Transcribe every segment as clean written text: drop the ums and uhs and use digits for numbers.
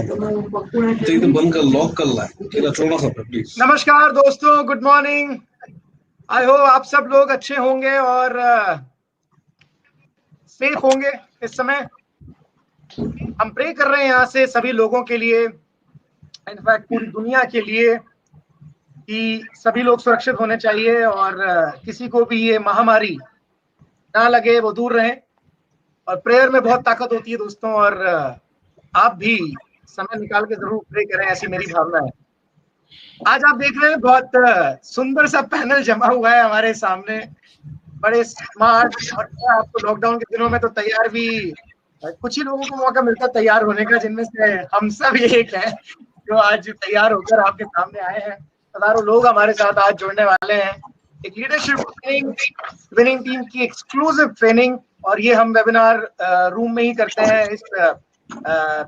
तो एकदम बंद कर, लॉक कर ला तेरा थोड़ा सा प्लीज। नमस्कार दोस्तों, गुड मॉर्निंग। आई होप आप सब लोग अच्छे होंगे और सेफ होंगे। इस समय हम प्रे कर रहे हैं यहाँ से सभी लोगों के लिए, इनफैक्ट पूरी दुनिया के लिए, कि सभी लोग सुरक्षित होने चाहिए और किसी को भी ये महामारी ना लगे, वो दूर रहें। और प्रेयर में बहुत ताकत होती है दोस्तों, और आप भी समय निकाल के जरूर प्रे करें, ऐसी मेरी भावना है। आज आप देख रहे हैं बहुत सुंदर सा पैनल जमा हुआ है हमारे सामने, बड़े स्मार्ट। और आपको लॉकडाउन के दिनों में तो तैयार भी कुछ ही लोगों को मौका मिलता है तैयार होने का, जिनमें से हम सब एक हैं जो आज तैयार होकर आपके सामने आए हैं। हजारों लोग हमारे साथ आज जुड़ने वाले हैं। एक लीडरशिप ट्रेनिंग, विनिंग टीम की एक्सक्लूसिव ट्रेनिंग, और ये हम वेबिनार रूम में ही करते हैं, इस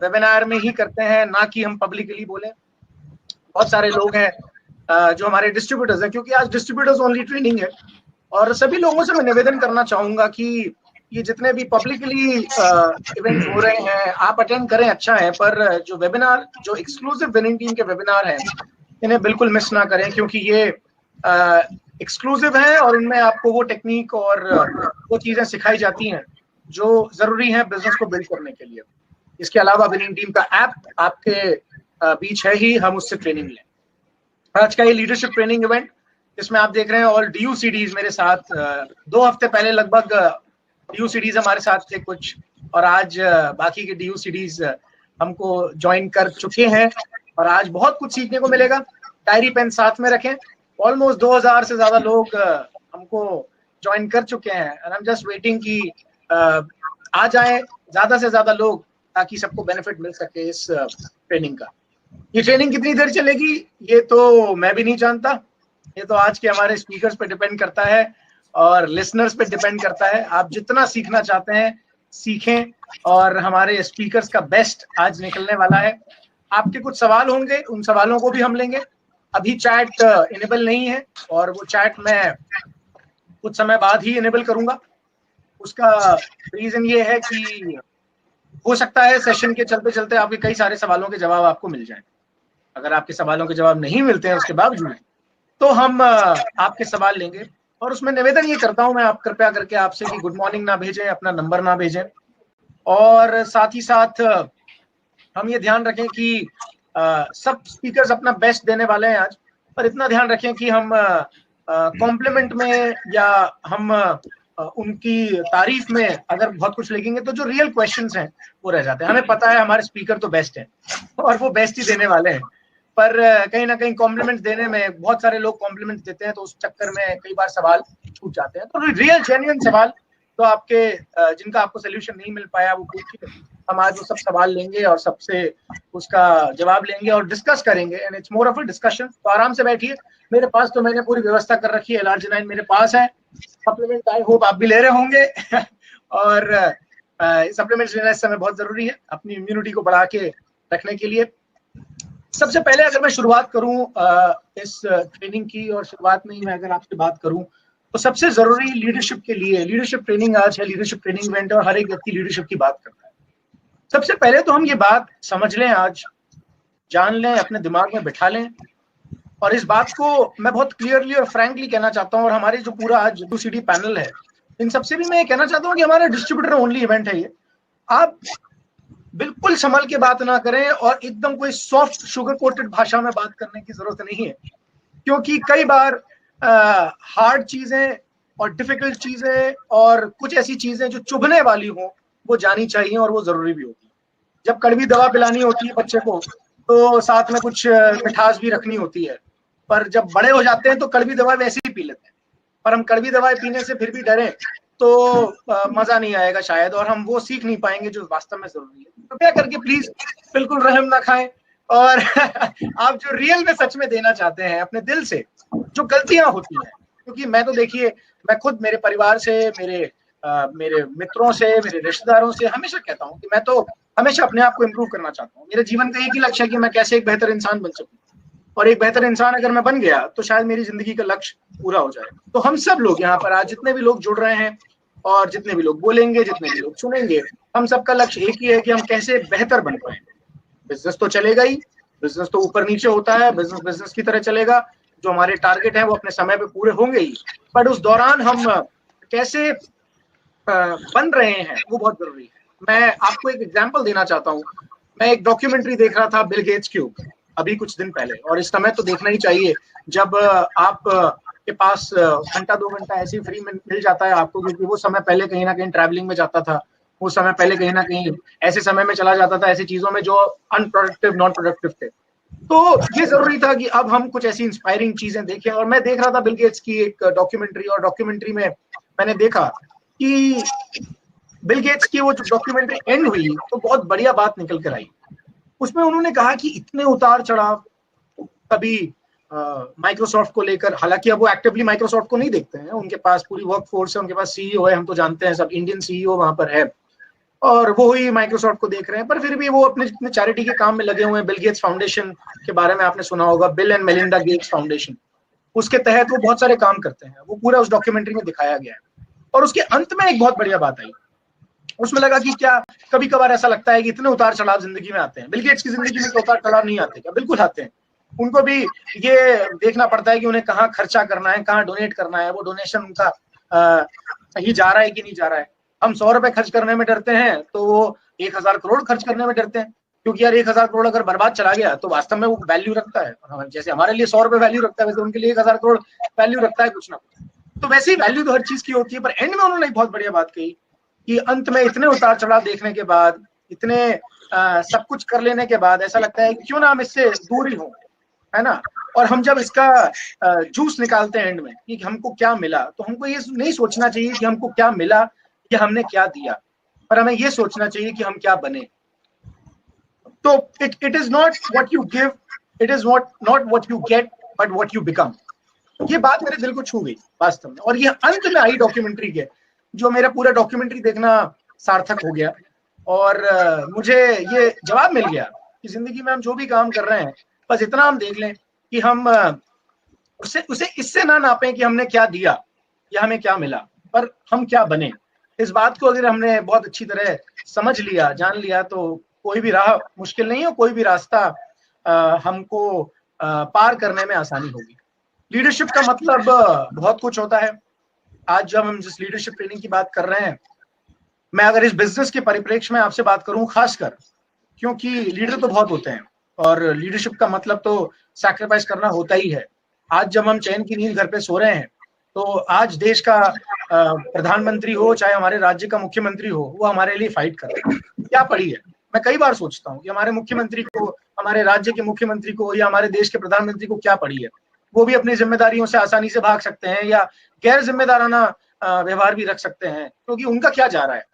वेबिनार में ही करते हैं, ना कि हम पब्लिकली बोले। बहुत सारे लोग हैं जो हमारे डिस्ट्रीब्यूटर्स हैं, क्योंकि आज डिस्ट्रीब्यूटर्स ओनली ट्रेनिंग है। और सभी लोगों से मैं निवेदन करना चाहूंगा कि ये जितने भी पब्लिकली इवेंट्स हो रहे हैं आप अटेंड करें, अच्छा है, पर जो वेबिनार, जो एक्सक्लूसिव विनिंग टीम के वेबिनार हैं, इन्हें बिल्कुल मिस ना करें, क्योंकि ये एक्सक्लूसिव है और इनमें आपको वो टेक्निक और वो चीजें सिखाई जाती हैं जो जरूरी है बिजनेस को बिल्ड करने के लिए। इसके अलावा विनिंग टीम का ऐप आपके बीच है ही, हम उससे ट्रेनिंग लें। आज का ये लीडरशिप ट्रेनिंग इवेंट, इसमें आप देख रहे हैं ऑल DUCDs मेरे साथ। 2 हफ्ते पहले लगभग DUCDs हमारे साथ थे कुछ, और आज बाकी के DUCDs हमको ज्वाइन कर चुके हैं, और आज बहुत कुछ सीखने को मिलेगा। डायरी पेन साथ में रखें। ऑलमोस्ट 2000 से ज्यादा लोग हमको ज्वाइन कर चुके हैं, and I am just waiting कि आ जाए ज्यादा से ज्यादा लोग, ताकि सबको बेनिफिट मिल सके इस ट्रेनिंग का। ये ट्रेनिंग कितनी देर चलेगी ये तो मैं भी नहीं जानता, ये तो आज के हमारे स्पीकर्स पे डिपेंड करता है और लिसनर्स पे डिपेंड करता है। आप जितना सीखना चाहते हैं सीखें, और हमारे स्पीकर्स का बेस्ट आज निकलने वाला है। आपके कुछ सवाल होंगे, उन सवालों को भी हम लेंगे। अभी चैट इनेबल नहीं है, और वो चैट मैं कुछ समय बाद ही इनेबल करूंगा। उसका रीजन ये है कि हो सकता है सेशन के चलते चलते आपके कई सारे सवालों के जवाब आपको मिल जाए। अगर आपके सवालों के जवाब नहीं मिलते हैं उसके बावजूद, तो हम आपके सवाल लेंगे। और उसमें निवेदन ये करता हूं मैं, आप कृपया करके आपसे, कि गुड मॉर्निंग ना भेजें, अपना नंबर ना भेजें, और साथ ही साथ हम ये ध्यान रखें कि सब स्पीकर्स अपना बेस्ट देने वाले हैं आज, पर इतना ध्यान रखें कि हम कॉम्प्लीमेंट में या हम उनकी तारीफ में अगर बहुत कुछ लिखेंगे तो जो रियल क्वेश्चंस हैं वो रह जाते हैं। हमें पता है हमारे स्पीकर तो बेस्ट हैं और वो बेस्ट ही देने वाले हैं, पर कहीं ना कहीं कॉम्प्लीमेंट्स देने में बहुत सारे लोग कॉम्प्लीमेंट्स देते हैं, तो उस चक्कर में कई बार सवाल छूट जाते हैं। तो रियल जेन्युइन सवाल तो आपके जिनका आपको सोल्यूशन नहीं मिल पाया वो पूछिए, हम आज वो सब सवाल लेंगे और सबसे उसका जवाब लेंगे और डिस्कस करेंगे, and it's more of a discussion. तो आराम से बैठिए, मेरे पास तो मैंने पूरी व्यवस्था कर रखी है, LRG9 मेरे पास है, सप्लीमेंट आई होप आप भी ले रहे होंगे और सप्लीमेंट्स लेना इस समय बहुत जरूरी है अपनी इम्यूनिटी को बढ़ा के रखने के लिए। सबसे पहले अगर मैं शुरुआत करूं इस ट्रेनिंग की, और शुरुआत में ही मैं अगर आपसे बात करूं, तो सबसे जरूरी लीडरशिप के लिए, लीडरशिप ट्रेनिंग आज है, लीडरशिप ट्रेनिंग इवेंट है, और हर एक व्यक्ति लीडरशिप की बात करता है। सबसे पहले तो हम ये बात समझ लें, आज जान लें, अपने दिमाग में बिठा लें, और इस बात को मैं बहुत क्लियरली और फ्रैंकली कहना चाहता हूं। और हमारे जो पूरा आज DUCD पैनल है, इन सबसे भी मैं ये कहना चाहता हूं कि हमारा डिस्ट्रीब्यूटर ओनली इवेंट है ये। आप बिल्कुल संभल के बात ना करें, और एकदम कोई सॉफ्ट शुगर कोटेड भाषा में बात करने की जरूरत नहीं है, क्योंकि कई बार हार्ड चीजें और डिफिकल्ट चीजें और कुछ ऐसी चीजें जो चुभने वाली हो वो जानी चाहिए, और वो जरूरी भी होती है। जब कड़वी दवा पिलानी होती है बच्चे को, तो साथ में कुछ मिठास भी रखनी होती है, पर जब बड़े हो जाते हैं तो कड़वी दवा वैसे ही पी लेते हैं। पर हम कड़वी दवाएं पीने से फिर भी डरे तो मजा नहीं आएगा शायद, और हम वो सीख नहीं पाएंगे जो वास्तव में जरूरी है। कृपया करके प्लीज बिल्कुल रहम ना खाएं, और आप जो रियल में सच में देना चाहते हैं अपने दिल से, जो गलतियां होती हैं, क्योंकि मैं तो देखिए, मैं खुद मेरे परिवार से, मेरे मित्रों से, मेरे रिश्तेदारों से हमेशा कहता हूँ कि मैं तो हमेशा अपने आप को इम्प्रूव करना चाहता हूँ। मेरे जीवन का एक ही लक्ष्य है कि मैं कैसे एक बेहतर इंसान बन सकूं, और एक बेहतर इंसान अगर मैं बन गया तो शायद मेरी जिंदगी का लक्ष्य पूरा हो जाए। तो हम सब लोग यहाँ पर आज जितने भी लोग जुड़ रहे हैं, और जितने भी लोग बोलेंगे, जितने भी लोग सुनेंगे, हम सबका लक्ष्य एक ही है कि हम कैसे बेहतर बन पाए। बिजनेस तो चलेगा ही, बिजनेस तो ऊपर नीचे होता है, बिजनेस बिजनेस की तरह चलेगा, जो हमारे टारगेट है वो अपने समय पे पूरे होंगे ही, बट उस दौरान हम कैसे बन रहे हैं वो बहुत जरूरी है। मैं आपको एक एग्जांपल देना चाहता हूँ। मैं एक डॉक्यूमेंट्री देख रहा था बिल गेट्स के ऊपर अभी कुछ दिन पहले, और इस समय तो देखना ही चाहिए जब आप के पास घंटा 2 घंटा ऐसे ही फ्री में मिल जाता है आपको, क्योंकि वो समय पहले कहीं ना कहीं ट्रैवलिंग में जाता था, वो समय पहले कहीं ना कहीं ऐसे समय में चला जाता था ऐसी चीजों में जो अनप्रोडक्टिव नॉन प्रोडक्टिव थे। तो ये जरूरी था कि अब हम कुछ ऐसी इंस्पायरिंग चीजें देखें, और मैं देख रहा था बिल गेट्स की एक डॉक्यूमेंट्री, और डॉक्यूमेंट्री में मैंने देखा कि बिल गेट्स की वो डॉक्यूमेंट्री एंड हुई तो बहुत बढ़िया बात निकल कर आई। उसमें उन्होंने कहा कि इतने उतार चढ़ाव कभी माइक्रोसॉफ्ट को लेकर, हालांकि अब वो एक्टिवली माइक्रोसॉफ्ट को नहीं देखते हैं, उनके पास पूरी वर्क फोर्स है, उनके पास सीईओ है, हम तो जानते हैं सब, इंडियन सीईओ वहां पर है, और वो ही माइक्रोसॉफ्ट को देख रहे हैं, पर फिर भी वो अपने जितने चैरिटी के काम में लगे हुए हैं। बिल गेट्स फाउंडेशन के बारे में आपने सुना होगा, bill and Melinda Gates foundation, उसके तहत वो बहुत सारे काम करते हैं, वो पूरा उस डॉक्यूमेंट्री में दिखाया गया है। और उसके अंत में एक बहुत बढ़िया बात आई, उसमें लगा कि क्या कभी कभार ऐसा लगता है कि इतने उतार चढ़ाव जिंदगी में आते हैं, बिल गेट्स की जिंदगी में उतार चढ़ाव नहीं आते क्या? बिल्कुल आते हैं। उनको भी ये देखना पड़ता है कि उन्हें कहाँ खर्चा करना है, कहाँ डोनेट करना है, वो डोनेशन उनका सही जा रहा है कि नहीं जा रहा है। हम 100 रुपए खर्च करने में डरते हैं तो वो 1000 करोड़ खर्च करने में डरते हैं, क्योंकि यार 1000 करोड़ अगर बर्बाद चला गया तो वास्तव में वो वैल्यू रखता है, जैसे हमारे लिए 100 रुपए वैल्यू रखता है वैसे उनके लिए 1000 करोड़ वैल्यू रखता है कुछ ना कुछ। तो वैसे ही वैल्यू तो हर चीज की होती है, पर एंड में उन्होंने एक बहुत बढ़िया बात कही कि अंत में इतने उतार चढ़ाव देखने के बाद, इतने सब कुछ कर लेने के बाद ऐसा लगता है कि क्यों ना हम इससे दूर ही हों, है ना। और हम जब इसका जूस निकालते हैं एंड में कि हमको क्या मिला, तो हमको ये नहीं सोचना चाहिए कि हमको क्या मिला या हमने क्या दिया, पर हमें ये सोचना चाहिए कि हम क्या बने। तो it is not what you give, it is not what you get, but what you become. ये बात मेरे दिल को छू गई वास्तव में, और ये अंत में आई डॉक्यूमेंट्री के, जो मेरा पूरा डॉक्यूमेंट्री देखना सार्थक हो गया। और मुझे ये जवाब मिल गया कि जिंदगी में हम जो भी काम कर रहे हैं बस इतना हम देख लें कि हम उसे इससे ना नापें कि हमने क्या दिया या हमें क्या मिला, पर हम क्या बने। इस बात को अगर हमने बहुत अच्छी तरह समझ लिया, जान लिया, तो कोई भी राह मुश्किल नहीं है, कोई भी रास्ता हमको पार करने में आसानी होगी। लीडरशिप का मतलब बहुत कुछ होता है। आज जब हम जिस लीडरशिप ट्रेनिंग की बात कर रहे हैं, मैं अगर इस बिजनेस के परिप्रेक्ष्य में आपसे बात करूं खासकर, क्योंकि लीडर तो बहुत होते हैं और लीडरशिप का मतलब तो सैक्रिफाइस करना होता ही है। आज जब हम चैन की नींद घर पे सो रहे हैं, तो आज देश का प्रधानमंत्री हो चाहे हमारे राज्य का मुख्यमंत्री हो, वो हमारे लिए फाइट कर रहे हैं। क्या पड़ी है? मैं कई बार सोचता हूँ कि हमारे मुख्यमंत्री को, हमारे राज्य के मुख्यमंत्री को या हमारे देश के प्रधानमंत्री को क्या पड़ी है। वो भी अपनी जिम्मेदारियों से आसानी से भाग सकते हैं या गैर जिम्मेदाराना व्यवहार भी रख सकते हैं, क्योंकि उनका क्या जा रहा है।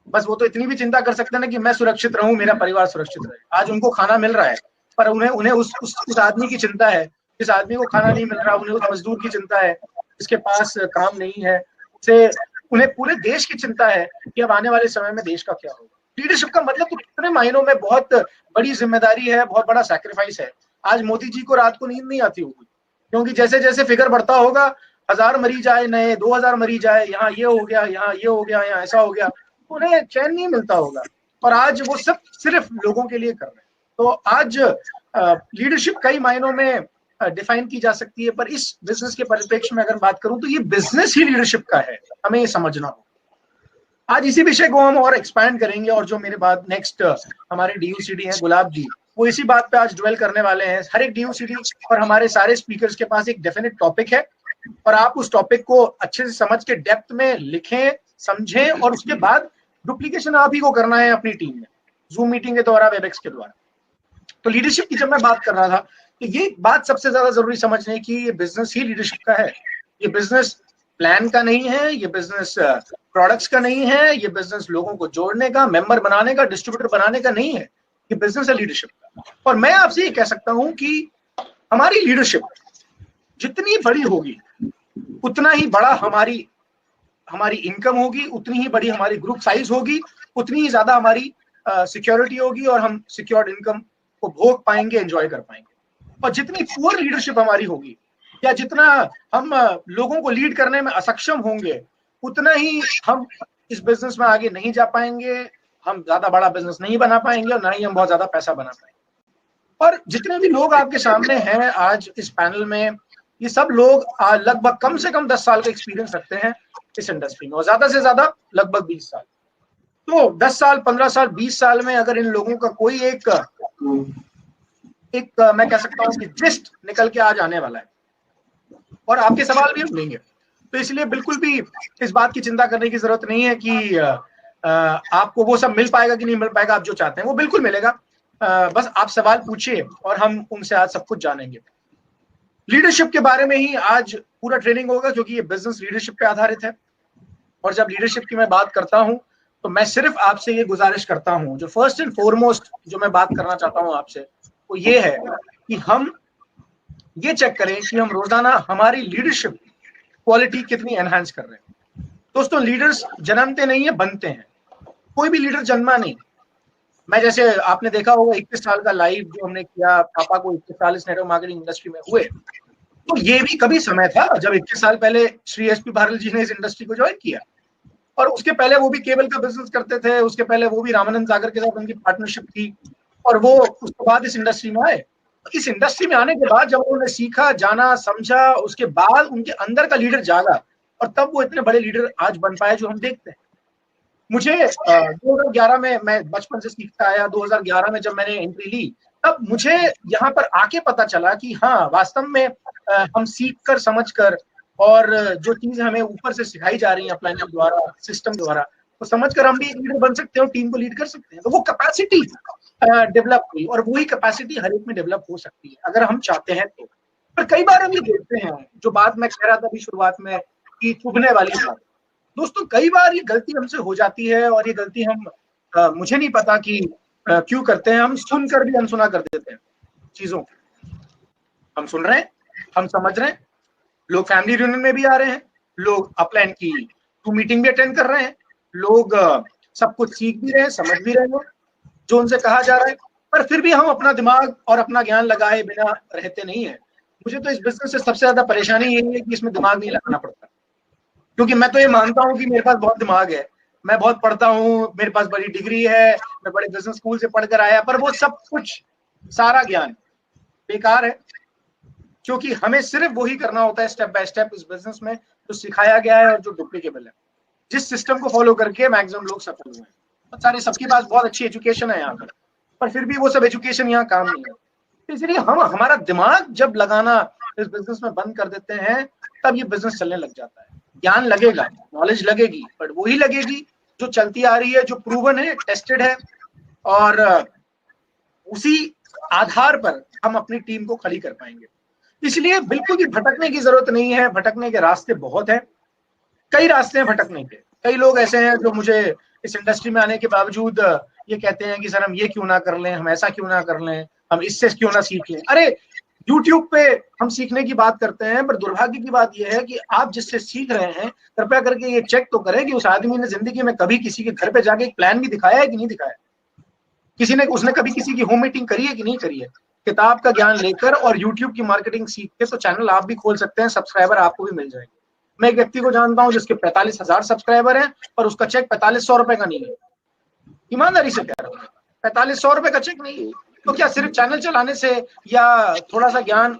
बस वो तो इतनी भी चिंता कर सकते हैं ना कि मैं सुरक्षित रहूं, मेरा परिवार सुरक्षित रहे। आज उनको खाना मिल रहा है, पर उन्हें उन्हें उस आदमी की चिंता है, जिस आदमी को खाना नहीं मिल रहा, उन्हें उस मजदूर की चिंता है जिसके पास काम नहीं है, उसे उन्हें पूरे देश की चिंता है कि अब आने वाले समय में देश का क्या होगा। लीडरशिप का मतलब तो कितने मायनों में बहुत बड़ी जिम्मेदारी है, बहुत बड़ा सैक्रिफाइस है। आज मोदी जी को रात को नींद नहीं आती होगी, क्योंकि जैसे जैसे फिगर बढ़ता होगा, 1000 मरीज आए नए, 2000 मरीज आए, यहाँ ये हो गया, यहाँ ये हो गया, यहाँ ऐसा हो गया, उन्हें चैन नहीं मिलता होगा। और आज वो सब सिर्फ लोगों के लिए कर रहे हैं। तो आज लीडरशिप कई मायनों में डिफाइन की जा सकती है, पर इस बिजनेस के परिप्रेक्ष्य में अगर बात करूं तो ये बिजनेस ही लीडरशिप का है, हमें ये समझना हो। आज इसी विषय को हम और एक्सपैंड करेंगे, और जो मेरे बाद नेक्स्ट हमारे डीयूसीडी हैं गुलाब जी, वो इसी बात पे आज ड्वेल करने वाले हैं। हर एक डीयूसीडी और हमारे सारे स्पीकर्स के पास एक डेफिनेट टॉपिक है, और आप उस टॉपिक को अच्छे से समझ के डेप्थ में लिखें, समझें, और उसके बाद डुप्लीकेशन आप ही को करना है अपनी टीम में, जूम मीटिंग के द्वारा, वेबएक्स के द्वारा। तो लीडरशिप की जब मैं बात कर रहा था, तो ये बात सबसे ज्यादा जरूरी समझने की, ये बिजनेस ही लीडरशिप का है। ये बिजनेस प्लान का नहीं है, ये बिजनेस प्रोडक्ट्स का नहीं है, ये बिजनेस लोगों को जोड़ने का, मेंबर बनाने का, डिस्ट्रीब्यूटर बनाने का नहीं है, ये बिजनेस है लीडरशिप का। और मैं आपसे ये कह सकता हूं कि हमारी लीडरशिप जितनी बड़ी होगी उतना ही बड़ा हमारी इनकम होगी, उतनी ही बड़ी हमारी ग्रुप साइज होगी, उतनी ही ज्यादा हमारी सिक्योरिटी होगी, और हम सिक्योर्ड इनकम को भोग पाएंगे, एंजॉय कर पाएंगे। और जितनी पुअर लीडरशिप हमारी होगी, या जितना हम लोगों को लीड करने में असक्षम होंगे, उतना ही हम इस बिजनेस में आगे नहीं जा पाएंगे, हम ज्यादा बड़ा बिजनेस नहीं बना पाएंगे, और ना ही हम बहुत ज्यादा पैसा बना पाएंगे। और जितने भी लोग आपके सामने हैं आज इस पैनल में, ये सब लोग लगभग कम से कम 10 साल का एक्सपीरियंस रखते हैं इस इंडस्ट्री में, और ज्यादा से ज्यादा लगभग 20 साल। तो 10 साल, 15 साल, 20 साल में अगर इन लोगों का कोई एक मैं कह सकता हूँ कि जिस्ट निकल के आज आने वाला है, और आपके सवाल भी हम लेंगे। तो इसलिए बिल्कुल भी इस बात की चिंता करने की जरूरत नहीं है कि आपको वो सब मिल पाएगा कि नहीं मिल पाएगा। आप जो चाहते हैं वो बिल्कुल मिलेगा, बस आप सवाल पूछिए और हम उनसे आज सब कुछ जानेंगे। लीडरशिप के बारे में ही आज पूरा ट्रेनिंग होगा, क्योंकि ये बिजनेस लीडरशिप पे आधारित है। और जब लीडरशिप की मैं बात करता हूं तो मैं सिर्फ आपसे ये गुजारिश करता हूं, जो फर्स्ट एंड फॉरमोस्ट जो मैं बात करना चाहता हूं आपसे, वो ये है कि हम ये चेक करें कि हम रोजाना हमारी लीडरशिप क्वालिटी कितनी एनहांस कर रहे हैं। दोस्तों, लीडर्स जन्मते नहीं है, बनते हैं। कोई भी लीडर जन्मा नहीं। मैं जैसे आपने देखा होगा 21 साल का लाइव जो हमने किया, पापा को 21 साल इस नेटवर्क मार्केटिंग इंडस्ट्री में हुए, तो ये भी कभी समय था जब 21 साल पहले श्री एस पी भारल जी ने इस इंडस्ट्री को ज्वाइन किया, और उसके पहले वो भी केबल का बिजनेस करते थे, उसके पहले वो भी रामानंद सागर के साथ उनकी पार्टनरशिप थी, और वो उसके बाद इस इंडस्ट्री में आए। इस इंडस्ट्री में आने के बाद जब उन्होंने सीखा, जाना, समझा, उसके बाद उनके अंदर का लीडर जागा, और तब वो इतने बड़े लीडर आज बन पाए जो हम देखते हैं। मुझे 2011 में, मैं बचपन से सीखता आया, 2011 में जब मैंने एंट्री ली, तब मुझे यहाँ पर आके पता चला कि हाँ, वास्तव में हम सीख कर, समझ कर, और जो चीजें हमें ऊपर से सिखाई जा रही है अपलाइनमेंट द्वारा, सिस्टम द्वारा, तो समझ कर हम भी एक लीडर बन सकते हैं और टीम को लीड कर सकते हैं। तो वो कैपेसिटी डेवलप हुई, और वही कैपेसिटी हर एक में डेवलप हो सकती है अगर हम चाहते हैं तो। पर कई बार हम ये देखते हैं, जो बात मैं कह रहा था अभी शुरुआत में कि चुभने वाली बात, दोस्तों कई बार ये गलती हमसे हो जाती है, और ये गलती हम मुझे नहीं पता कि क्यों करते हैं। हम सुनकर भी अनसुना कर देते हैं चीजों को। हम सुन रहे हैं, हम समझ रहे हैं, लोग फैमिली रियूनियन में भी आ रहे हैं, लोग अपलाइन की 2 मीटिंग भी अटेंड कर रहे हैं, लोग सब कुछ सीख भी रहे हैं, समझ भी रहे हैं जो उनसे कहा जा रहा है, पर फिर भी हम अपना दिमाग और अपना ज्ञान लगाए बिना रहते नहीं है। मुझे तो इस बिजनेस से सबसे ज्यादा परेशानी यही है कि इसमें दिमाग नहीं लगाना पड़ता, क्योंकि मैं तो ये मानता हूँ कि मेरे पास बहुत दिमाग है, मैं बहुत पढ़ता हूँ, मेरे पास बड़ी डिग्री है, मैं बड़े बिजनेस स्कूल से पढ़कर आया, पर वो सब कुछ, सारा ज्ञान बेकार है, क्योंकि हमें सिर्फ वही करना होता है स्टेप बाय स्टेप इस बिजनेस में जो सिखाया गया है और जो डुप्लीकेबल है, जिस सिस्टम को फॉलो करके मैक्सिमम लोग सफल हुए हैं। बहुत सारे, सबके पास बहुत अच्छी एजुकेशन है यहाँ पर फिर भी वो सब एजुकेशन यहाँ काम नहीं है। इसलिए हम हमारा दिमाग जब लगाना इस बिजनेस में बंद कर देते हैं, तब ये बिजनेस चलने लग जाता है। ज्ञान लगेगा, नॉलेज लगेगी, बट वही लगेगी जो चलती आ रही है, जो प्रूवन है, टेस्टेड है, और उसी आधार पर हम अपनी टीम को खड़ी कर पाएंगे। इसलिए बिल्कुल भी भटकने की जरूरत नहीं है। भटकने के रास्ते बहुत हैं, कई रास्ते हैं भटकने के। कई लोग ऐसे हैं जो मुझे इस इंडस्ट्री में आने के बावजूद ये कहते हैं कि सर हम ये क्यों ना कर लें, हम ऐसा क्यों ना कर लें, हम इससे क्यों ना सीख लें। अरे YouTube पे हम सीखने की बात करते हैं, पर दुर्भाग्य की बात यह है कि आप जिससे सीख रहे हैं, कृपया करके ये चेक तो करें कि उस आदमी ने जिंदगी में कभी किसी के घर पे जाके एक प्लान भी दिखाया है कि नहीं दिखाया, उसने कभी किसी की होम मीटिंग करी है कि नहीं करी है। किताब का ज्ञान लेकर और YouTube की मार्केटिंग सीख के तो चैनल आप भी खोल सकते हैं, सब्सक्राइबर आपको भी मिल जाएंगे। मैं एक व्यक्ति को जानता हूं जिसके 45,000 सब्सक्राइबर हैं, पर उसका चेक 4500 रुपए का नहीं है। ईमानदारी से कह रहा हूँ, 4500 रुपए का चेक नहीं है। तो क्या सिर्फ चैनल चलाने से या थोड़ा सा ज्ञान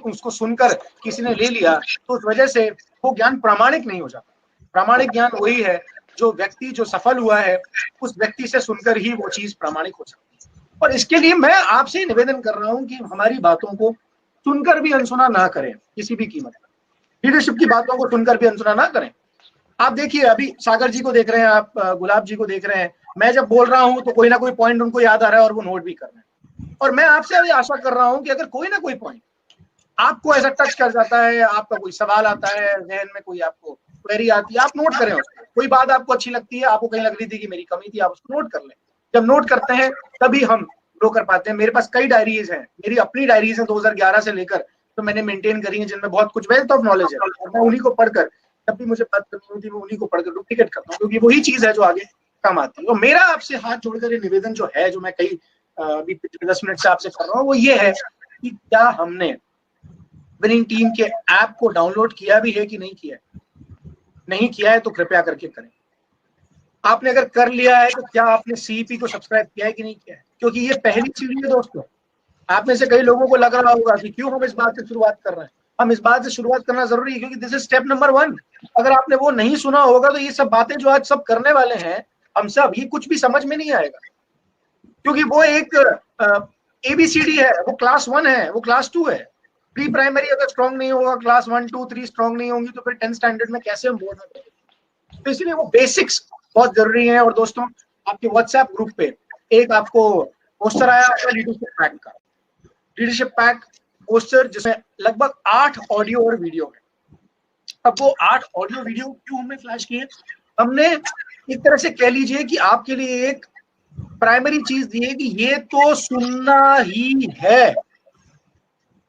उसको सुनकर किसी ने ले लिया तो उस वजह से वो ज्ञान प्रामाणिक नहीं हो जाता। प्रामाणिक ज्ञान वही है जो व्यक्ति जो सफल हुआ है उस व्यक्ति से सुनकर ही वो चीज प्रामाणिक हो सकती है। और इसके लिए मैं आपसे निवेदन कर रहा हूं कि हमारी बातों को सुनकर भी अनसुना ना करें किसी भी कीमत पर। लीडरशिप की बातों को सुनकर भी अनसुना ना करें। आप देखिए, अभी सागर जी को देख रहे हैं, आप गुलाब जी को देख रहे हैं, मैं जब बोल रहा हूं तो कोई ना कोई पॉइंट उनको याद आ रहा है और वो नोट भी कर रहे हैं। और मैं आपसे अभी आशा कर रहा हूं कि अगर कोई ना कोई पॉइंट आपको ऐसा टच कर जाता है, आपका कोई सवाल आता है जहन में, कोई आपको क्वेरी आती है, आप नोट करें उसको। कोई बात आपको अच्छी लगती है, आपको कहीं लग रही थी कि मेरी कमी थी, आप उसको नोट कर लें। जब नोट करते हैं तभी हम ग्रो कर पाते हैं। मेरे पास कई डायरीज हैं, मेरी अपनी डायरीज हैं 2011 से लेकर, तो मैंने मेंटेन करी है, जिनमें बहुत कुछ वेल्थ ऑफ नॉलेज है, और मैं उन्हीं को पढ़कर, जब भी मुझे बात करनी होती है मैं उन्हीं को पढ़कर डुप्लीकेट करता हूँ, क्योंकि वही चीज है जो आगे काम आती है। और मेरा आपसे हाथ जोड़कर ये निवेदन जो है, जो मैं कई अभी 10 मिनट से आपसे कर रहा हूँ, वो ये है कि क्या हमने विनिंग टीम के ऐप को डाउनलोड किया भी है कि नहीं किया है। नहीं किया है तो कृपया करके करें। आपने अगर कर लिया है तो क्या आपने सीईपी को सब्सक्राइब किया है कि नहीं किया है, क्योंकि ये पहली सीढ़ी है दोस्तों। आप में से कई लोगों को लग रहा होगा कि क्यों हम इस बात से शुरुआत कर रहे हैं। हम इस बात से शुरुआत करना जरूरी है क्योंकि दिस इज स्टेप नंबर 1। अगर आपने वो नहीं सुना होगा तो ये सब बातें जो आज सब करने वाले हैं हम सब, ये कुछ भी समझ में नहीं आएगा, क्योंकि वो एक ABCD है, वो क्लास 1 है, वो क्लास 2 है। प्री प्राइमरी अगर स्ट्रॉन्ग नहीं होगा, क्लास 1 2 3 स्ट्रॉन्ग नहीं होंगी, तो फिर 10th स्टैंडर्ड में कैसे हम बोर्ड में पढ़ेंगे। तो इसलिए वो बेसिक्स बहुत जरूरी है। और दोस्तों, आपके व्हाट्सएप ग्रुप पे एक आपको पोस्टर आया है लीडरशिप पैक का, लीडरशिप पैक पोस्टर, जिसमें लगभग 8 ऑडियो और वीडियो है। अब वो 8 ऑडियो वीडियो क्यों हमने फ्लैश किए? हमने एक तरह से कह लीजिए कि आपके लिए एक प्राइमरी चीज दी है कि ये तो सुनना ही है,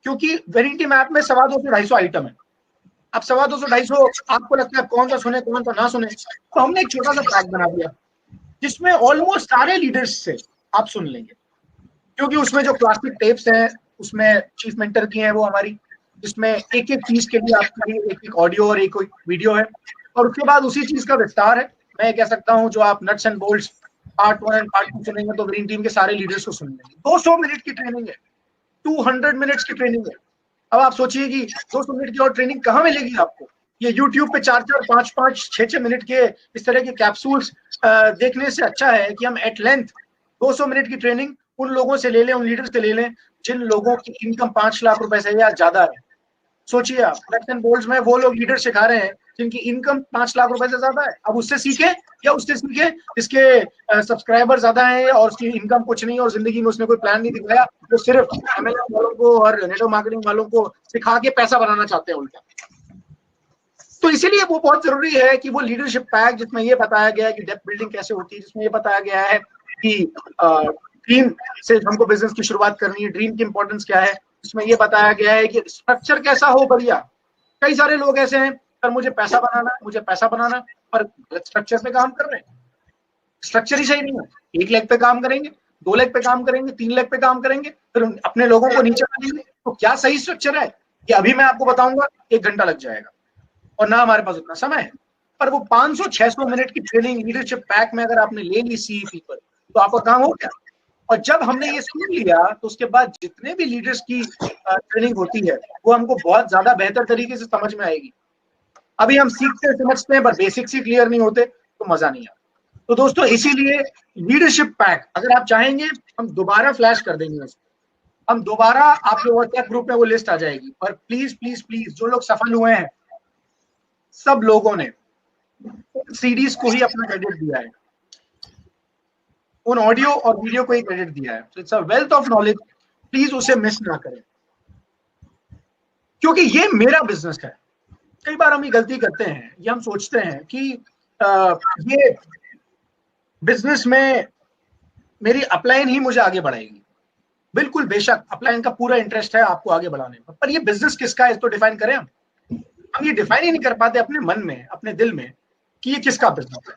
क्योंकि वेरिटी मैप में 250-250 आइटम है। अब 250-250 आपको लगता है कौन सा सुने कौन सा ना सुने, तो हमने एक छोटा सा पैक बना दिया जिसमें ऑलमोस्ट सारे लीडर्स से आप सुन लेंगे, क्योंकि उसमें जो क्लासिक टेप्स हैं, उसमें चीफ मेंटर की हैं वो हमारी, जिसमें एक एक चीज के लिए आपके लिए एक एक ऑडियो और एक वीडियो है, और उसके बाद उसी चीज का विस्तार है। मैं कह सकता हूं जो आप nuts and bolts part 1 and part 2 सुनेंगे तो ग्रीन टीम के सारे लीडर्स को सुन लेंगे। 200 मिनट की ट्रेनिंग है, 200 मिनट्स की ट्रेनिंग है। अब आप सोचिए कि 200 मिनट की और ट्रेनिंग कहाँ मिलेगी आपको? ये YouTube पे 4-4, 5-5, 6-6 मिनट के इस तरह के कैप्सूल्स देखने से अच्छा है कि हम एट लेंथ 200 मिनट की ट्रेनिंग उन लोगों से ले लें, उन लीडर्स से ले लें जिन लोगों की इनकम 5 लाख रुपए से या ज्यादा है। सोचिए आप, नट्स एंड बोल्ट्स में वो लोग लीडर सिखा रहे हैं जिनकी इनकम 5 लाख रुपए से ज्यादा है। अब उससे सीखे या उससे सीखे जिसके सब्सक्राइबर ज्यादा है और उसकी इनकम कुछ नहीं है और जिंदगी में उसने कोई प्लान नहीं दिखाया, वो सिर्फ MLM वालों को और नेटवर्क मार्केटिंग वालों को सिखा के पैसा बनाना चाहते हैं उल्टा। तो इसीलिए वो बहुत जरूरी है कि वो लीडरशिप पैक जिसमें ये बताया गया है कि डेप्थ बिल्डिंग कैसे होती है, जिसमें ये बताया गया है कि ड्रीम से हमको बिजनेस की शुरुआत करनी है, ड्रीम की इंपॉर्टेंस क्या है, इसमें ये बताया गया है कि स्ट्रक्चर कैसा हो बढ़िया। कई सारे लोग ऐसे हैं पर मुझे पैसा बनाना, पर स्ट्रक्चर पे काम कर रहे हैं, स्ट्रक्चर ही सही नहीं है। 1 लेग पे काम करेंगे, 2 लेग पे काम करेंगे, 3 लेग पे काम करेंगे, फिर अपने लोगों को नीचे लाएंगे, तो क्या सही स्ट्रक्चर है ये अभी मैं आपको बताऊंगा, 1 घंटा लग जाएगा और ना हमारे पास उतना समय है। पर वो 500-600 मिनट की ट्रेनिंग लीडरशिप पैक में अगर आपने ले ली CEP पर, तो आपका काम हो गया। और जब हमने ये सुन लिया तो उसके बाद जितने भी लीडर्स की ट्रेनिंग होती है वो हमको बहुत ज्यादा बेहतर तरीके से समझ में आएगी। अभी हम सीखते समझते हैं पर बेसिक्स ही क्लियर नहीं होते तो मजा नहीं आता। तो दोस्तों, इसीलिए लीडरशिप पैक अगर आप चाहेंगे हम दोबारा फ्लैश कर देंगे उसको, हम दोबारा आपके व्हाट्सएप ग्रुप में वो लिस्ट आ जाएगी। पर प्लीज प्लीज प्लीज जो लोग सफल हुए हैं सब लोगों ने सीरीज को ही अपना क्रेडिट दिया है, उन ऑडियो और वीडियो को ही क्रेडिट दिया है। It's a wealth of knowledge, please उसे मिस ना करें, क्योंकि ये मेरा बिजनेस है। कई बार हम ये गलती करते हैं, ये हम सोचते हैं कि ये बिजनेस में मेरी अपलाइन ही मुझे आगे बढ़ाएगी। बिल्कुल बेशक अपलाइन का पूरा इंटरेस्ट है आपको आगे बढ़ाने में, पर ये बिजनेस किसका है तो डिफाइन करें। हम ये डिफाइन ही नहीं कर पाते अपने मन में, अपने दिल में कि ये किसका बिजनेस है।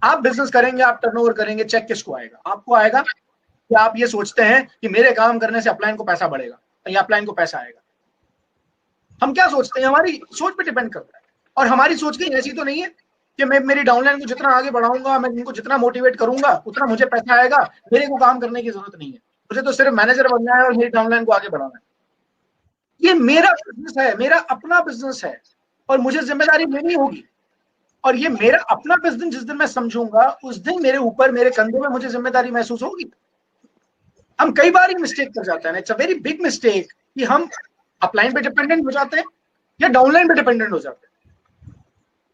आप बिजनेस करेंगे, आप टर्नओवर करेंगे, चेक किसको आएगा? आपको आएगा कि आप ये सोचते हैं कि मेरे काम करने से अपलाइन को पैसा बढ़ेगा या अपलाइन को पैसा आएगा। हम क्या सोचते हैं, हमारी सोच पे डिपेंड करता है। और हमारी सोच कहीं ऐसी तो नहीं है कि मैं मेरी डाउनलाइन को जितना आगे बढ़ाऊंगा, मैं इनको जितना मोटिवेट करूंगा उतना मुझे पैसा आएगा, मेरे को काम करने की जरूरत नहीं है, मुझे तो सिर्फ मैनेजर बनना है और मेरी डाउनलाइन को आगे बढ़ाना है। ये मेरा बिजनेस है, मेरा अपना बिजनेस है और मुझे जिम्मेदारी लेनी होगी। और ये मेरा अपना बिजनेस जिस दिन मैं समझूंगा उस दिन मेरे ऊपर, मेरे कंधों में मुझे जिम्मेदारी महसूस होगी। हम कई बार ही मिस्टेक कर जाते हैं, it's a very big mistake कि हम अपलाइन पे डिपेंडेंट हो जाते हैं या डाउनलाइन पे डिपेंडेंट हो जाते हैं।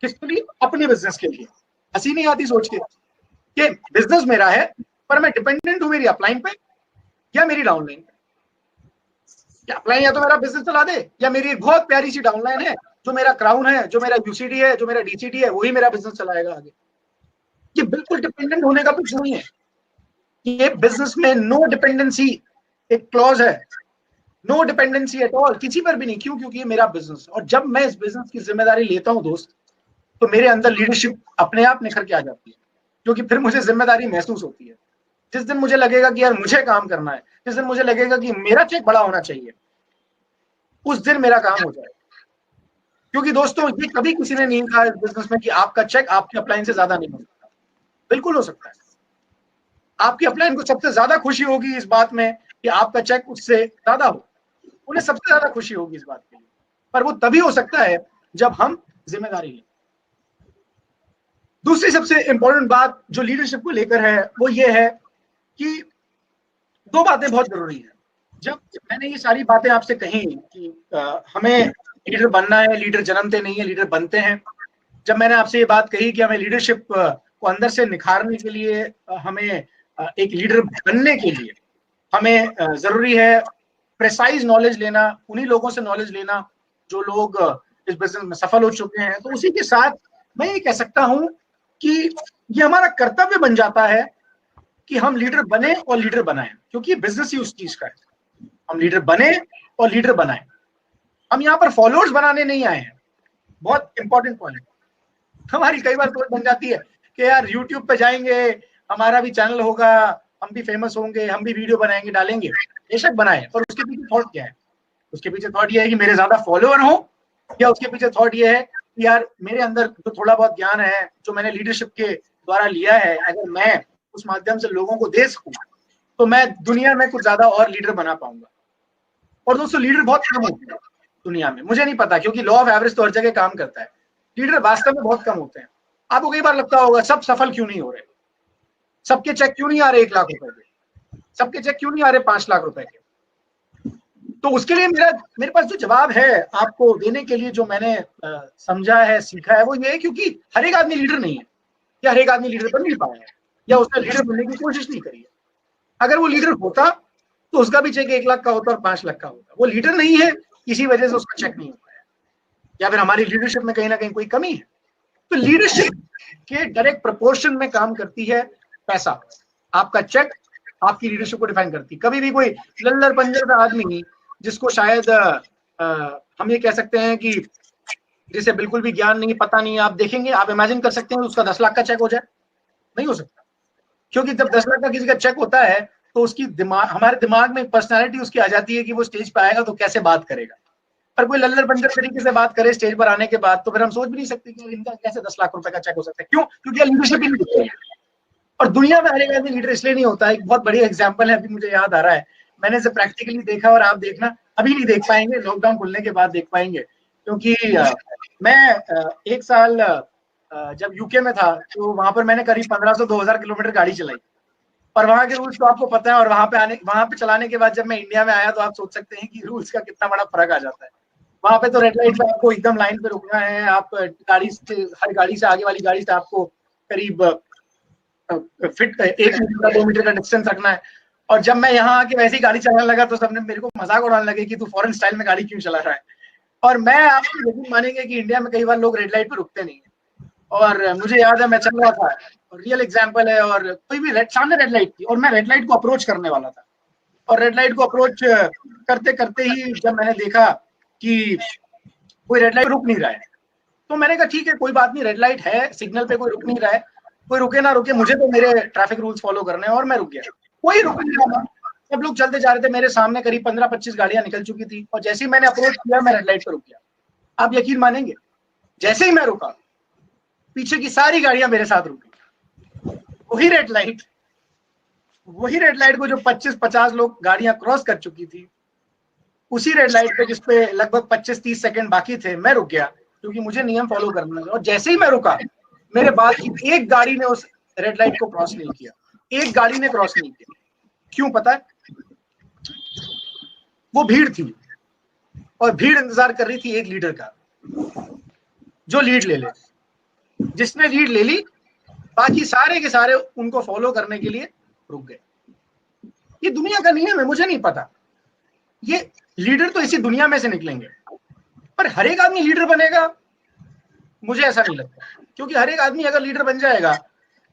किसके लिए? अपने बिजनेस के लिए। हंसी नहीं आती सोच के कि बिजनेस मेरा है पर मैं डिपेंडेंट हूं मेरी अपलाइन पे या मेरी डाउनलाइन पे। अपलाइन या तो मेरा बिजनेस चला दे या मेरी एक बहुत प्यारी सी डाउनलाइन है जो मेरा क्राउन है, जो मेरा UCD है, जो मेरा DCD है, वही मेरा बिजनेस चलाएगा आगे। ये बिल्कुल डिपेंडेंट होने का कुछ नहीं है। ये बिजनेस में नो डिपेंडेंसी एक क्लॉज है, नो डिपेंडेंसी एट ऑल, किसी पर भी नहीं। क्यों? क्योंकि ये मेरा बिजनेस है। और जब मैं इस बिजनेस की जिम्मेदारी लेता हूं दोस्त, तो मेरे अंदर लीडरशिप अपने आप निखर के आ जाती है, क्योंकि फिर मुझे जिम्मेदारी महसूस होती है। जिस दिन मुझे लगेगा कि यार मुझे काम करना है, जिस दिन मुझे लगेगा कि मेरा चेक बड़ा होना चाहिए, उस दिन मेरा काम हो जाएगा। क्योंकि दोस्तों, ये कभी किसी ने नहीं कहा इस बिजनेस में कि आपका चेक आपके अपलाइन से ज्यादा नहीं हो सकता। बिल्कुल हो सकता है। आपकी अपलाइन को सबसे ज्यादा खुशी होगी इस बात में कि आपका चेक उससे ज्यादा हो, उन्हें सबसे ज्यादा खुशी होगी इस बात के लिए। पर वो तभी हो सकता है जब हम जिम्मेदारी लें। दूसरी सबसे इंपॉर्टेंट बात जो लीडरशिप को लेकर है वो ये है कि दो बातें बहुत जरूरी हैं। जब मैंने ये सारी बातें आपसे कही कि हमें लीडर बनना है, लीडर जन्मते नहीं है, लीडर बनते हैं। जब मैंने आपसे ये बात कही कि हमें लीडरशिप को अंदर से निखारने के लिए, हमें एक लीडर बनने के लिए हमें जरूरी है प्रेसाइज नॉलेज लेना, उन्हीं लोगों से नॉलेज लेना जो लोग इस बिजनेस में सफल हो चुके हैं। तो उसी के साथ मैं ये कह सकता हूं कि ये हमारा कर्तव्य बन जाता है कि हम लीडर बने और लीडर बनाएं, क्योंकि बिजनेस ही उस चीज का है। हम लीडर बने और लीडर बनाएं। हम यहाँ पर फॉलोअर्स बनाने नहीं आए हैं। बहुत इंपॉर्टेंट पॉइंट। हमारी कई बार सोच बन जाती है कि यार यूट्यूब पे जाएंगे, हमारा भी चैनल होगा, हम भी फेमस होंगे, हम भी वीडियो बनाएंगे, डालेंगे। बेशक बनाए, पर उसके पीछे थॉट क्या है? उसके पीछे थॉट ये है कि मेरे ज्यादा फॉलोअर हो, या उसके पीछे थॉट ये है कि यार मेरे अंदर जो थोड़ा बहुत ज्ञान है जो मैंने लीडरशिप के द्वारा लिया है, अगर मैं उस माध्यम से लोगों को दे सकूं तो मैं दुनिया में कुछ ज्यादा और लीडर बना पाऊंगा। और दोस्तों लीडर बहुत कम होते हैं दुनिया में, मुझे नहीं पता, क्योंकि लॉ ऑफ एवरेज तो हर जगह काम करता है। लीडर वास्तव में बहुत कम होते हैं। आपको कई बार लगता होगा सब सफल क्यों नहीं हो रहे, सबके चेक क्यों नहीं आ रहे 1 लाख रुपए के, सबके चेक क्यों नहीं आ रहे 5 लाख रुपए के। तो उसके लिए मेरे पास जो जवाब है आपको देने के लिए, जो मैंने समझा है, सीखा है, वो ये है क्योंकि हर एक आदमी लीडर नहीं है, या हर एक आदमी लीडर बन नहीं पाया है, या उसने लीडर बनने की कोशिश नहीं करी है। अगर वो लीडर होता तो उसका भी चेक 1 लाख का होता और 5 लाख का होता। वो लीडर नहीं है, इसी वजह से उसका चेक नहीं हो पाया, या फिर हमारी लीडरशिप में कहीं ना कहीं कोई कमी है। तो लीडरशिप के डायरेक्ट प्रोपोर्शन में काम करती है पैसा। आपका चेक आपकी लीडरशिप को डिफाइन करती है। कभी भी कोई लल्लर पंजर का आदमी जिसको शायद हम ये कह सकते हैं कि जिसे बिल्कुल भी ज्ञान नहीं, पता नहीं, आप देखेंगे, आप इमेजिन कर सकते हैं उसका 10 लाख का चेक हो जाए? नहीं हो सकता, क्योंकि जब 10 लाख का किसी का चेक होता है तो उसकी हमारे दिमाग में पर्सनैलिटी उसकी आ जाती है कि वो स्टेज पर आएगा तो कैसे बात करेगा। पर कोई लल्लर बंजर तरीके से बात करे स्टेज पर आने के बाद, तो फिर हम सोच भी नहीं सकते कि इनका कैसे 10 लाख रुपए का चेक हो सकता है। क्यों? क्योंकि लीडरशिप ही नहीं है। और दुनिया में हर एक आदमी लीडर इसलिए नहीं होता है। एक बहुत बढ़िया एग्जांपल है, अभी मुझे याद आ रहा है, मैंने इसे प्रैक्टिकली देखा, और आप देखना, अभी नहीं देख पाएंगे, लॉकडाउन खुलने के बाद देख पाएंगे। क्योंकि मैं 1 साल जब यूके में था तो वहां पर मैंने करीब 1500-2000 किलोमीटर गाड़ी चलाई, और वहां के रूल्स तो आपको पता है। और वहां पे चलाने के बाद जब मैं इंडिया में आया तो आप सोच सकते हैं कि रूल्स का कितना बड़ा फर्क आ जाता है। वहां पे तो रेड लाइट पे आपको एकदम लाइन पे रुकना है, आप गाड़ी से, हर गाड़ी से, आगे वाली गाड़ी से आपको करीब फिट 1 मीटर का 2 मीटर का डिस्टेंस रखना है। और जब मैं यहाँ आके वैसी गाड़ी चलाने लगा तो सबने मेरे को मजाक उड़ाने लगे कि तू फॉरेन स्टाइल में गाड़ी क्यों चला रहा है। और मैं, आपको यकीन मानेंगे कि इंडिया में कई बार लोग रेड लाइट पे रुकते नहीं है। और मुझे याद है मैं चल रहा था, रियल एग्जांपल है, और कोई भी सामने रेड लाइट थी और मैं रेड लाइट को अप्रोच करने वाला था, और रेड लाइट को अप्रोच करते करते ही जब मैंने देखा कि कोई रेड लाइट रुक नहीं रहा है, तो मैंने कहा ठीक है, कोई बात नहीं, रेड लाइट है, सिग्नल पे कोई रुक नहीं रहा है, कोई रुके ना रुके, मुझे तो मेरे ट्रैफिक रूल्स फॉलो करने हैं। और मैं रुक गया, कोई रुक नहीं रहा था। सब लोग चलते जा रहे थे, मेरे सामने करीब 15-25 गाड़ियां निकल चुकी थी, और जैसे ही मैंने अप्रोच किया मैं रेड लाइट पर रुक गया। आप यकीन मानेंगे, जैसे ही मैं रुका पीछे की सारी गाड़ियां मेरे साथ रुकी। वही रेड लाइट को जो 25-50 लोग गाड़ियां क्रॉस कर चुकी थी, उसी रेड लाइट पे जिसपे लगभग 25-30 सेकंड बाकी थे, मैं रुक गया, क्योंकि मुझे नियम फॉलो करना था। और जैसे ही मैं रुका, मेरे बाद की एक गाड़ी ने उस रेड लाइट को क्रॉस नहीं किया, एक गाड़ी ने क्रॉस नहीं किया। क्यों पता है? वो भीड़ थी, और भीड़ इंतजार कर रही थी एक लीडर का, जो लीड ले ले। जिसने लीड ले ली, बाकी सारे के सारे उनको फॉलो करने के लिए रुक गए। ये दुनिया का नियम है, मुझे नहीं पता, ये लीडर तो इसी दुनिया में से निकलेंगे, पर हर एक आदमी लीडर बनेगा मुझे ऐसा नहीं लगता। क्योंकि हर एक आदमी अगर लीडर बन जाएगा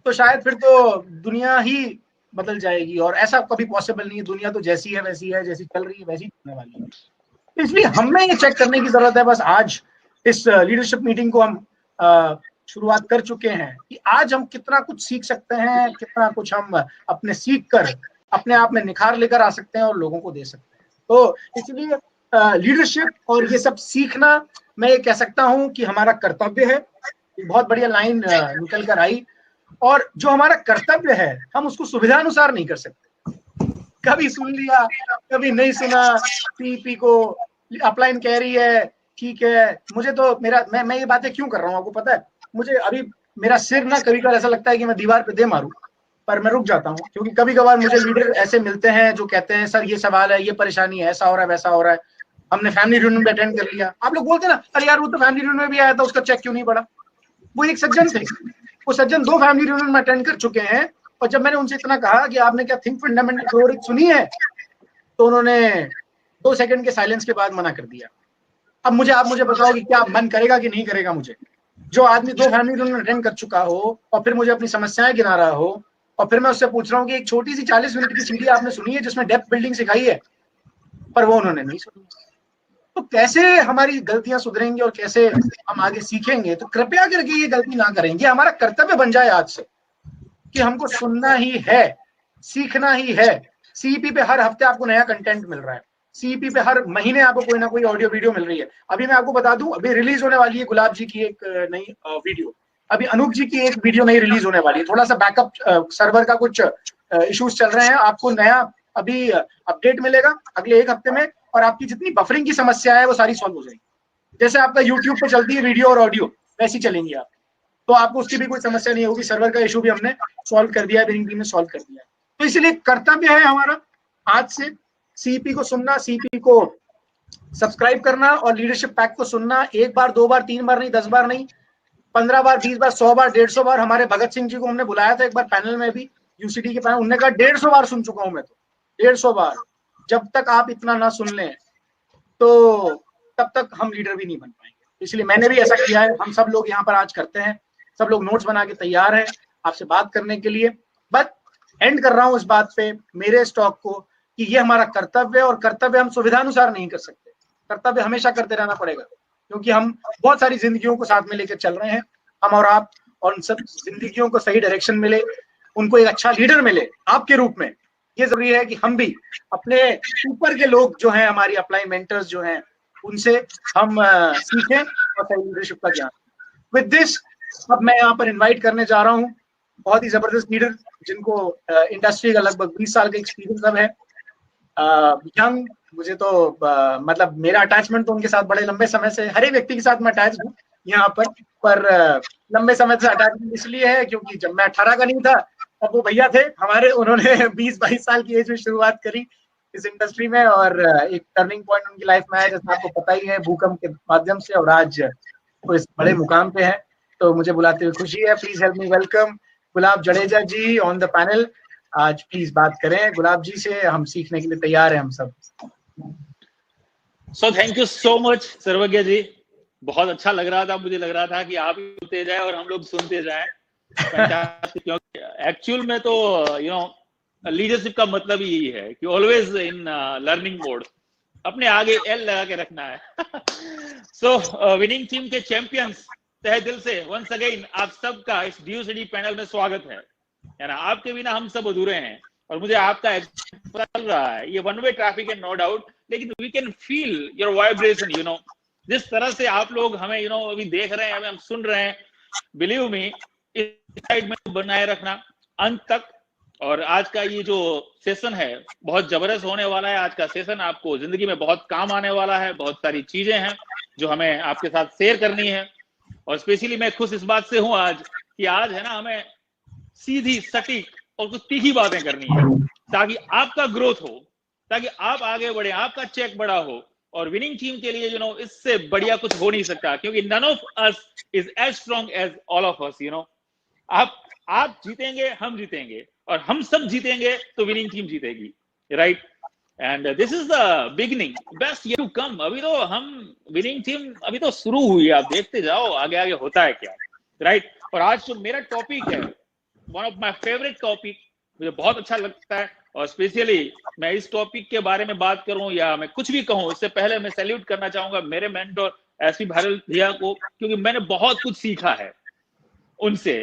तो शायद फिर तो दुनिया ही बदल जाएगी, और ऐसा कभी पॉसिबल नहीं है। दुनिया तो जैसी है वैसी है, जैसी चल रही है वैसी चलने वाली है। इसलिए हमें ये चेक करने की जरूरत है। बस आज इस लीडरशिप मीटिंग को हम शुरुआत कर चुके हैं कि आज हम कितना कुछ सीख सकते हैं, कितना कुछ हम अपने सीख कर अपने आप में निखार लेकर आ सकते हैं और लोगों को दे सकते हैं। तो इसलिए लीडरशिप और ये सब सीखना, मैं ये कह सकता हूं कि हमारा कर्तव्य है। बहुत बढ़िया लाइन निकल कर आई। और जो हमारा कर्तव्य है हम उसको सुविधा अनुसार नहीं कर सकते। कभी सुन लिया, कभी नहीं सुना। सीईपी को अपलाइन कह रही है, ठीक है। मुझे तो मैं ये बातें क्यों कर रहा हूँ आपको पता है? मुझे अभी मेरा सिर ना कभी कभार ऐसा लगता है कि मैं दीवार पे दे मारूं, पर मैं रुक जाता हूँ, क्योंकि कभी कभार मुझे लीडर ऐसे मिलते हैं जो कहते हैं सर ये सवाल है, ये परेशानी है, ऐसा हो रहा है, वैसा हो रहा है। हमने फैमिली रियूनियन में अटेंड कर लिया। आप लोग बोलते हैं ना, अरे यार वो तो फैमिली रियूनियन में भी आया था, उसका चेक क्यों नहीं पड़ा? वो एक सज्जन थे, वो सज्जन 2 फैमिली रियूनियन में अटेंड कर चुके हैं, और जब मैंने उनसे इतना कहा कि आपने क्या थिंक फंडामेंटल थ्योरी सुनी है, तो उन्होंने 2 सेकंड के साइलेंस के बाद मना कर दिया। अब आप मुझे बताओ कि क्या मन करेगा कि नहीं करेगा मुझे? जो आदमी 2 फैमिली रियूनियन अटेंड कर चुका हो और फिर मुझे अपनी समस्याएं गिना रहा हो, और फिर मैं उससे पूछ रहा हूँ कि एक छोटी सी 40 मिनट की सीढ़ी आपने सुनी है जिसमें डेप्थ बिल्डिंग सिखाई है, पर वो उन्होंने नहीं सुनी। तो कैसे हमारी गलतियां सुधरेंगी और कैसे हम आगे सीखेंगे? तो कृपया करके ये गलती ना करेंगे। हमारा कर्तव्य बन जाए आज से कि हमको सुनना ही है, सीखना ही है। सीईपी पे हर हफ्ते आपको नया कंटेंट मिल रहा है, सीईपी पे हर महीने आपको कोई ना कोई ऑडियो वीडियो मिल रही है। अभी मैं आपको बता दूं, अभी रिलीज होने वाली है गुलाब जी की एक नई वीडियो, अभी अनूप जी की एक वीडियो नई रिलीज होने वाली है। थोड़ा सा बैकअप सर्वर का कुछ इश्यूज चल रहे हैं, आपको नया अभी अपडेट मिलेगा अगले 1 हफ्ते में, और आपकी जितनी बफरिंग की समस्या है वो सारी सॉल्व हो जाएगी। जैसे आपका यूट्यूब पे चलती है वीडियो और ऑडियो, वैसी चलेंगी आप, तो आपको उसकी भी कोई समस्या नहीं होगी। सर्वर का इशू भी हमने सॉल्व कर दिया है, बिनिंग टीम ने सॉल्व कर दिया है। तो इसलिए कर्तव्य है हमारा आज से सीपी को सुनना, सीपी को सब्सक्राइब करना और लीडरशिप पैक को सुनना। 1 बार 2 बार 3 बार नहीं, 10 बार नहीं, 15 बार 20 बार 100 बार 150 बार। हमारे भगत सिंह जी को हमने बुलाया था एक बार पैनल में भी, यूसीडी के पैनल, उन्होंने कहा 150 बार सुन चुका हूं मैं, तो 150 बार। जब तक आप इतना ना सुन लें तो तब तक हम लीडर भी नहीं बन पाएंगे। इसलिए मैंने भी ऐसा किया है, हम सब लोग यहाँ पर आज करते हैं, सब लोग नोट्स बना के तैयार हैं आपसे बात करने के लिए। बट एंड कर रहा हूँ इस बात पे मेरे स्टॉक को कि ये हमारा कर्तव्य है, और कर्तव्य हम सुविधानुसार नहीं कर सकते, कर्तव्य हमेशा करते रहना पड़ेगा, क्योंकि हम बहुत सारी जिंदगियों को साथ में लेकर चल रहे हैं, हम और आप, और उन सब जिंदगियों को सही डायरेक्शन मिले, उनको एक अच्छा लीडर मिले आपके रूप में। ये जरूरी है कि हम भी अपने ऊपर के लोग जो हैं, हमारी अपलाइन मेंटर्स जो हैं, उनसे हम सीखें और सही लीडरशिप का ज्ञान। विद दिस अब मैं यहाँ पर इनवाइट करने जा रहा हूँ बहुत ही जबरदस्त लीडर, जिनको इंडस्ट्री का लगभग 20 साल का एक्सपीरियंस अब है। यंग, मुझे तो मतलब मेरा अटैचमेंट तो उनके साथ बड़े लंबे समय से, हर एक व्यक्ति के साथ मैं अटैच हूँ यहाँ पर लंबे समय से अटैचमेंट इसलिए है क्योंकि जब मैं 18 का नहीं था तब वो भैया थे हमारे, उन्होंने 20-22 साल की एज में शुरुआत करी इस इंडस्ट्री में, और एक टर्निंग पॉइंट उनकी लाइफ में आया, जैसा आपको पता ही है, भूकंप के माध्यम से, और आज वो इस बड़े मुकाम पे है। तो मुझे बुलाते हुए खुशी है। Please help me welcome Gulab Jadeja ji on the panel. आज प्लीज बात करें गुलाब जी से, हम सीखने के लिए तैयार हैं हम सब। So thank you so much Sarvagya जी, बहुत अच्छा लग रहा था, मुझे लग रहा था कि आप सुनते जाए और हम लोग सुनते जाएं। क्योंकि एक्चुअल में तो लीडरशिप का मतलब ही यही है कि ऑलवेज इन लर्निंग मोड, अपने आगे एल लगा के रखना है। सो विनिंग टीम के चैंपियंस, तहे दिल से वंस अगेन आप सबका इस DUCD पैनल में स्वागत है ना। आपके बिना हम सब अधूरे हैं, और मुझे आपका पता चल रहा है, ये वन वे ट्रैफिक है नो डाउट, लेकिन we can feel your vibration, जिस तरह से आप लोग हमें अभी देख रहे हैं, हमें हम सुन रहे हैं, बिलीव मी, इस साइड में बनाए रखना अंत तक। और आज का ये जो सेशन है बहुत जबरदस्त होने वाला है। आज का सेशन आपको जिंदगी में बहुत काम आने वाला है, बहुत सारी चीजें हैं जो हमें आपके साथ शेयर करनी है। और स्पेशली मैं खुश इस बात से हूं आज कि आज है ना, हमें सीधी सटीक और कुछ तीखी बातें करनी है, ताकि आपका ग्रोथ हो, ताकि आप आगे बढ़े, आपका चेक बड़ा हो। और विनिंग टीम के लिए इससे बढ़िया कुछ हो नहीं सकता, क्योंकि none of us is as strong as all of us. आप जीतेंगे, हम जीतेंगे, और हम सब जीतेंगे तो विनिंग टीम जीतेगी, right? And this is the beginning, best yet to come. अभी तो हम विनिंग टीम अभी तो शुरू हुई है, आप देखते जाओ आगे आगे होता है क्या, राइट? और आज जो मेरा टॉपिक है, one of my favourite topic, मुझे बहुत अच्छा लगता है, और स्पेशली मैं इस टॉपिक के बारे में बात करूं या मैं कुछ भी कहूं, इससे पहले मैं सैल्यूट करना चाहूंगा मेरे मेंटर एसपी भारल भैया को, क्योंकि मैंने बहुत कुछ सीखा है उनसे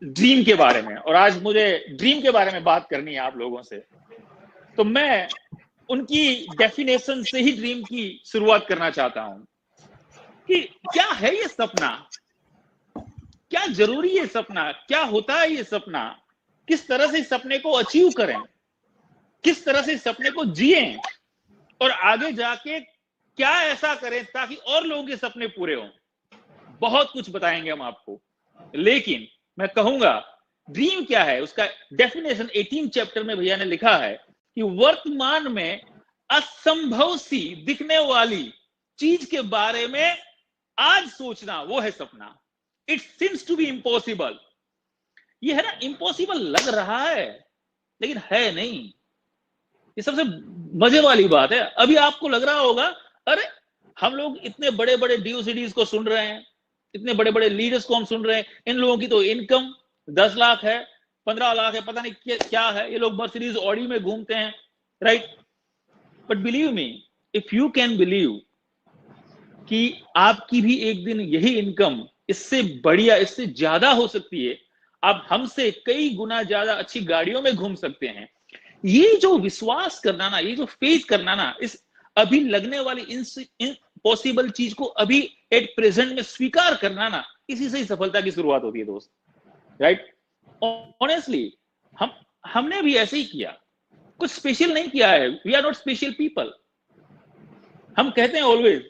ड्रीम के बारे में, और आज मुझे ड्रीम के बारे में बात करनी है आप लोगों से। तो मैं उनकी डेफिनेशन से ही ड्रीम की शुरुआत करना चाहता हूं कि क्या है ये सपना, क्या जरूरी है सपना, क्या होता है ये सपना, किस तरह से इस सपने को अचीव करें, किस तरह से सपने को जिए और आगे जाके क्या ऐसा करें ताकि और लोगों के सपने पूरे हों। बहुत कुछ बताएंगे हम आपको, लेकिन मैं कहूंगा ड्रीम क्या है उसका डेफिनेशन 18 चैप्टर में भैया ने लिखा है कि वर्तमान में असंभव सी दिखने वाली चीज के बारे में आज सोचना, वो है सपना। It seems to be impossible. ये है ना, इम्पॉसिबल लग रहा है लेकिन है नहीं। ये सबसे मजे वाली बात है। अभी आपको लग रहा होगा अरे हम लोग इतने बड़े बड़े DOCDs को सुन रहे हैं, इतने बड़े बड़े लीडर्स को हम सुन रहे हैं, इन लोगों की तो इनकम 10 लाख है, 15 लाख है, पता नहीं क्या है, ये लोग मर्सिडीज ऑडी में घूमते हैं, right? But believe me, if you can believe कि आपकी भी एक दिन यही इनकम इससे बढ़िया, इससे ज्यादा हो सकती है, आप हमसे कई गुना ज्यादा अच्छी गाड़ियों में घूम सकते हैं, ये जो विश्वास करना ना, ये जो फेथ करना ना, इस अभी लगने वाली इम्पॉसिबल चीज को अभी एट प्रेजेंट में स्वीकार करना ना, इसी से ही सफलता की शुरुआत होती है दोस्त, राइट? ऑनेस्टली हमने भी ऐसे ही किया, कुछ स्पेशल नहीं किया है। We are not special people. हम कहते हैं ऑलवेज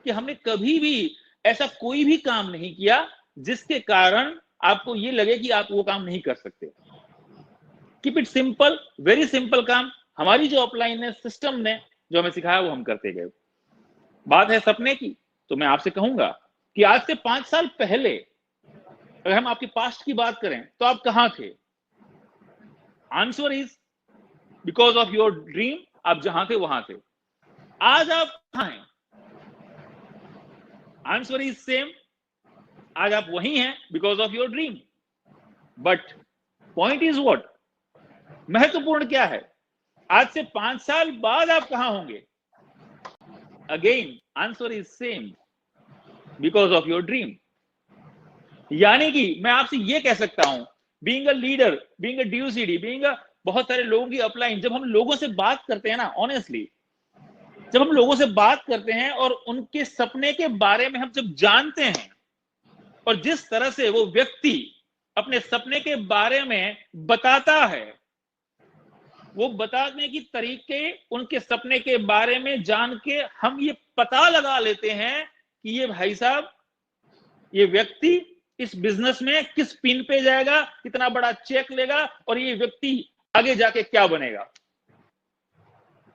कि हमने कभी भी ऐसा कोई भी काम नहीं किया जिसके कारण आपको ये लगे कि आप वो काम नहीं कर सकते। Keep it simple, very simple काम। हमारी जो अपलाइन है, सिस्टम ने जो हमें सिखाया वो हम करते गए। बात है सपने की, तो मैं आपसे कहूंगा कि आज से 5 साल पहले अगर हम आपकी पास्ट की बात करें तो आप कहां थे? Answer is because of your dream. आप जहां थे वहां थे। आज आप कहां हैं? Answer is same. आज आप वही हैं because of your dream. But point is what? महत्वपूर्ण क्या है? आज से 5 साल बाद आप कहां होंगे? Again answer is same, because of your dream. यानी कि मैं आपसे यह कह सकता हूं, being a leader, being a DOCD, being a बहुत सारे लोगों की अपलाइन, जब हम लोगों से बात करते हैं ना, ऑनेस्टली जब हम लोगों से बात करते हैं और उनके सपने के बारे में हम जब जानते हैं और जिस तरह से वो व्यक्ति अपने सपने के बारे में बताता है, वो बताने की तरीके, उनके सपने के बारे में जान के हम ये पता लगा लेते हैं कि ये भाई साहब, ये व्यक्ति इस बिजनेस में किस पिन पे जाएगा, कितना बड़ा चेक लेगा और ये व्यक्ति आगे जाके क्या बनेगा।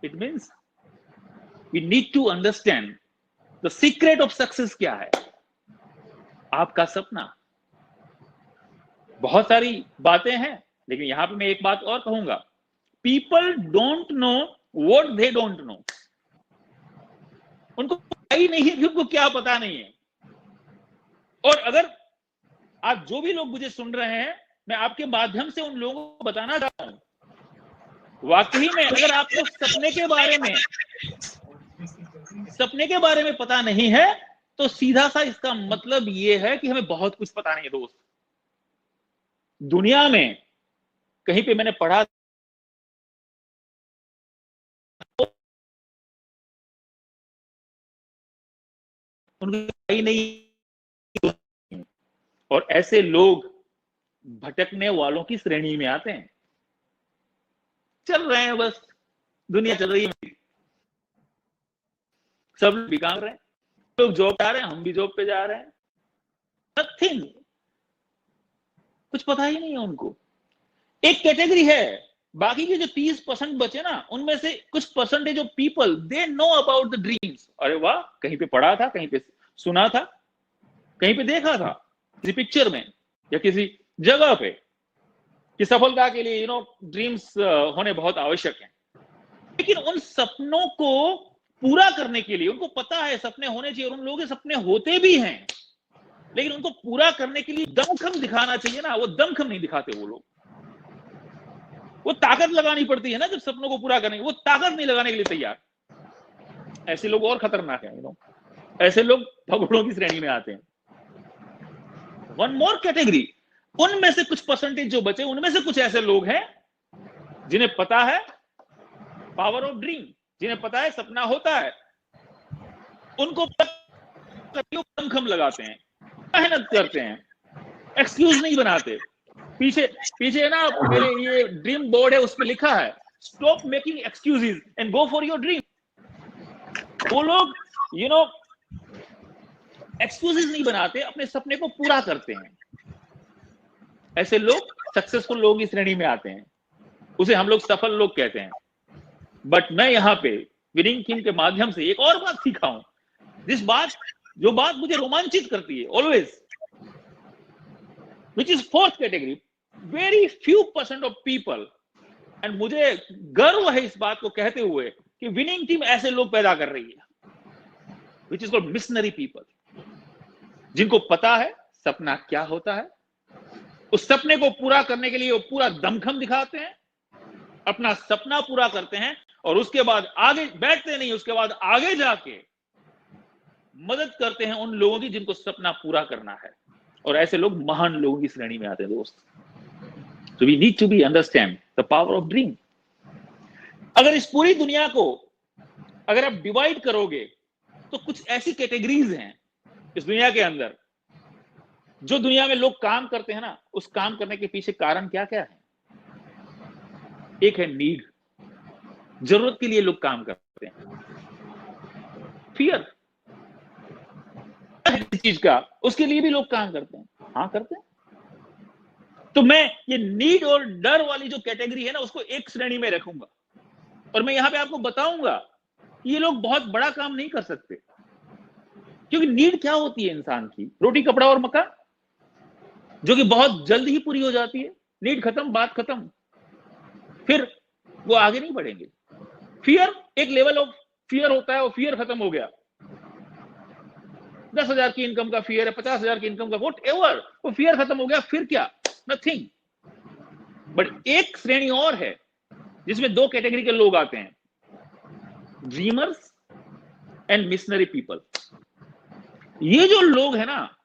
It means we need to understand the secret of success क्या है। आपका सपना। बहुत सारी बातें हैं, लेकिन यहां पे मैं एक बात और कहूंगा, people don't know what they don't know. उनको पता ही नहीं है कि उनको क्या पता नहीं है। और अगर आप जो भी लोग मुझे सुन रहे हैं, मैं आपके माध्यम से उन लोगों को बताना चाहता हूं, वाकई में अगर आपको सपने के बारे में पता नहीं है, तो सीधा सा इसका मतलब यह है कि हमें बहुत कुछ पता नहीं है दोस्त। दुनिया में कहीं पे मैंने पढ़ा, उनको ही नहीं, और ऐसे लोग भटकने वालों की श्रेणी में आते हैं। चल रहे हैं, बस दुनिया चल रही है, सब लोग भी काम रहे हैं, लोग जॉब जा रहे हैं, हम भी जॉब पे जा रहे हैं। नथिंग, कुछ पता ही नहीं है उनको। एक कैटेगरी है, बाकी के जो 30% बचे ना, उनमें से कुछ percentage of people they know about the dreams. अरे वाह, कहीं पे पढ़ा था, कहीं पे सुना था, कहीं पे देखा था, किसी पिक्चर में या किसी जगह पे कि सफलता के लिए ड्रीम्स होने बहुत आवश्यक हैं। लेकिन उन सपनों को पूरा करने के लिए उनको पता है सपने होने चाहिए, और उन लोगों के सपने होते भी हैं, लेकिन उनको पूरा करने के लिए दमखम दिखाना चाहिए ना, वो दमखम नहीं दिखाते वो लोग। वो ताकत लगानी पड़ती है ना, जब सपनों को पूरा करने की, वो ताकत नहीं लगाने के लिए तैयार। ऐसे लोग और खतरनाक हैं, ऐसे लोग भगोड़ों की श्रेणी में आते हैं। वन मोर कैटेगरी, उनमें से कुछ परसेंटेज जो बचे, उनमें से कुछ ऐसे लोग हैं जिन्हें पता है पावर ऑफ ड्रीम, जिन्हें पता है सपना होता है, उनको दमखम लगाते हैं, मेहनत करते हैं, एक्सक्यूज नहीं बनाते। पीछे ना मेरे ये ड्रीम बोर्ड है, उस पर लिखा है stop making excuses and go for your dream. वो लोग एक्सक्यूजेस नहीं बनाते, अपने सपने को पूरा करते हैं। ऐसे लोग सक्सेसफुल लोगों की श्रेणी में आते हैं, उसे हम लोग सफल लोग कहते हैं। बट मैं यहाँ पे विनिंग टीम के माध्यम से एक और बात सीखा हूं, जो बात मुझे रोमांचित करती है always, which is fourth category, very few % of people, and मुझे गर्व है इस बात को कहते हुए कि विनिंग टीम ऐसे लोग पैदा कर रही है, which is called missionary people, जिनको पता है सपना क्या होता है, उस सपने को पूरा करने के लिए वो पूरा दमखम दिखाते हैं, अपना सपना पूरा करते हैं, और उसके बाद आगे बैठते नहीं, उसके बाद आगे जाके मदद करते हैं उन लोगों की जिनको सपना पूरा करना है। और ऐसे लोग महान लोगों की श्रेणी में आते हैं दोस्त। So we need to be understand the power of dream. अगर इस पूरी दुनिया को अगर आप डिवाइड करोगे तो कुछ ऐसी कैटेगरीज हैं इस दुनिया के अंदर, जो दुनिया में लोग काम करते हैं ना, उस काम करने के पीछे कारण क्या क्या है। एक है नीड, जरूरत के लिए लोग काम करते हैं। फियर चीज का, उसके लिए भी लोग काम करते हैं। हाँ, करते हैं। तो मैं ये नीड और डर वाली जो कैटेगरी है ना, उसको एक श्रेणी में रखूंगा, और मैं यहां पे आपको बताऊंगा कि ये लोग बहुत बड़ा काम नहीं कर सकते, क्योंकि नीड क्या होती है इंसान की, रोटी कपड़ा और मकान, जो कि बहुत जल्द ही पूरी हो जाती है। नीड खत्म, बात खत्म, फिर वो आगे नहीं बढ़ेंगे। फियर, एक लेवल ऑफ फियर होता है, और फियर खत्म हो गया। 10,000 की इनकम का फियर है, 50,000 की इनकम का, वॉट एवर, वो फियर खत्म हो गया। फिर क्या, नथिंग। बट एक श्रेणी और है जिसमें दो कैटेगरी के लोग आते हैं, ड्रीमर्स एंड मिशनरी पीपल। ये जो लोग हैं ना,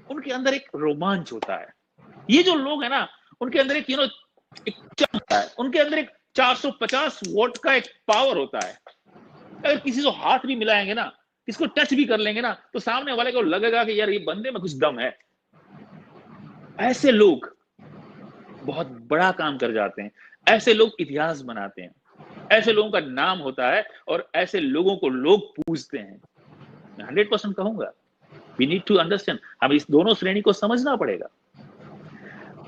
उनके अंदर एक रोमांच होता है। ये जो लोग हैं ना, उनके अंदर एक एक होता है, उनके अंदर एक 450 वोट का एक पावर होता है। अगर किसी को हाथ भी मिलाएंगे ना, इसको टच भी कर लेंगे ना, तो सामने वाले को लगेगा कि यार ये बंदे में कुछ दम है। ऐसे लोग बहुत बड़ा काम कर जाते हैं, ऐसे लोग इतिहास बनाते हैं, ऐसे लोगों का नाम होता है, और ऐसे लोगों को लोग पूजते हैं। मैं 100% कहूंगा, वी नीड टू अंडरस्टैंड, हमें इस दोनों श्रेणी को समझना पड़ेगा।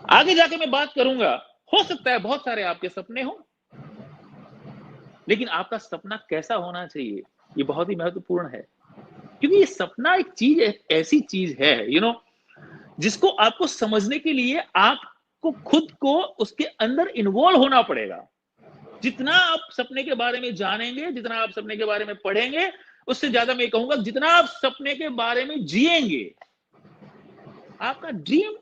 आगे जाके मैं बात करूंगा, हो सकता है बहुत सारे आपके सपने हो, लेकिन आपका सपना कैसा होना चाहिए, ये बहुत ही महत्वपूर्ण है। क्योंकि ये सपना एक चीज, ऐसी चीज है जिसको आपको समझने के लिए आपको खुद को उसके अंदर इन्वॉल्व होना पड़ेगा। जितना आप सपने के बारे में जानेंगे, जितना आप सपने के बारे में पढ़ेंगे, उससे ज्यादा मैं कहूंगा जितना आप सपने के बारे में जिएंगे, आपका ड्रीम,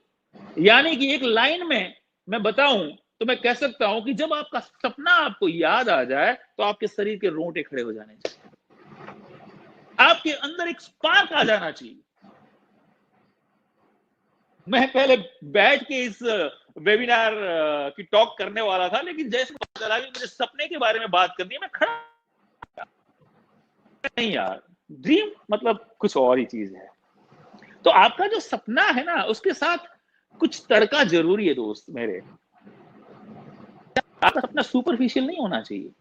यानी कि एक लाइन में मैं बताऊं तो मैं कह सकता हूं कि जब आपका सपना आपको याद आ जाए तो आपके शरीर के रोंगटे खड़े हो जाने चाहिए, आपके अंदर एक स्पार्क आ जाना चाहिए। मैं पहले बैठ के इस वेबिनार की टॉक करने वाला था, लेकिन जैसे पता लगा कि मुझे सपने के बारे में बात करनी है, मैं खड़ा नहीं यार, ड्रीम मतलब कुछ और ही चीज है। तो आपका जो सपना है ना, उसके साथ कुछ तड़का जरूरी है दोस्त मेरे। आपका सपना सुपरफिशियल नहीं होना चाहिए,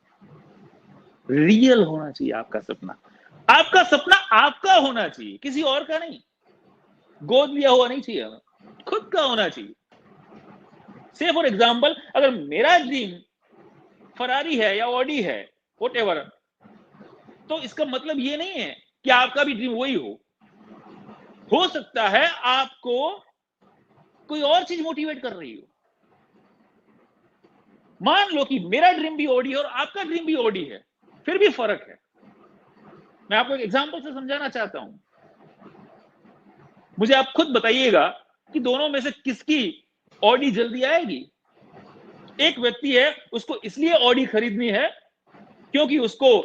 रियल होना चाहिए आपका सपना। आपका सपना आपका होना चाहिए, किसी और का नहीं, गोद लिया हुआ नहीं चाहिए, खुद का होना चाहिए। से फॉर एग्जाम्पल, अगर मेरा ड्रीम फरारी है या ऑडी है, व्हाटएवर, तो इसका मतलब ये नहीं है कि आपका भी ड्रीम वही हो सकता है आपको कोई और चीज मोटिवेट कर रही हो। मान लो कि मेरा ड्रीम भी ऑडी है और आपका ड्रीम भी ऑडी है, फिर भी फर्क है। मैं आपको एक एग्जांपल से समझाना चाहता हूं। मुझे आप खुद बताइएगा कि दोनों में से किसकी ऑडी जल्दी आएगी। एक व्यक्ति है, उसको इसलिए ऑडी खरीदनी है क्योंकि उसको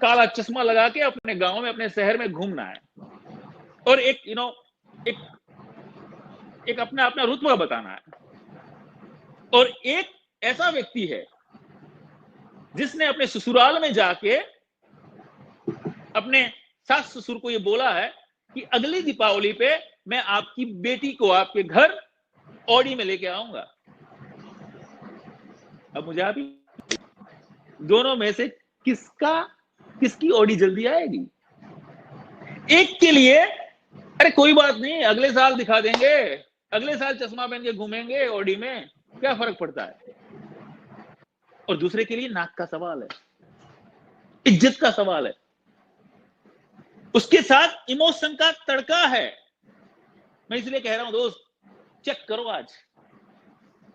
काला चश्मा लगा के अपने गांव में, अपने शहर में घूमना है, और एक एक अपना अपना रुतबा बताना है। और एक ऐसा व्यक्ति है जिसने अपने ससुराल में जाके अपने सास ससुर को ये बोला है कि अगली दीपावली पे मैं आपकी बेटी को आपके घर ऑडी में लेके आऊंगा। अब मुझे आप दोनों में से किसकी ऑडी जल्दी आएगी? एक के लिए अरे कोई बात नहीं, अगले साल दिखा देंगे, अगले साल चश्मा पहन के घूमेंगे ऑडी में, क्या फर्क पड़ता है? और दूसरे के लिए नाक का सवाल है, इज्जत का सवाल है, उसके साथ इमोशन का तड़का है। मैं इसलिए कह रहा हूं दोस्त, चेक करो, आज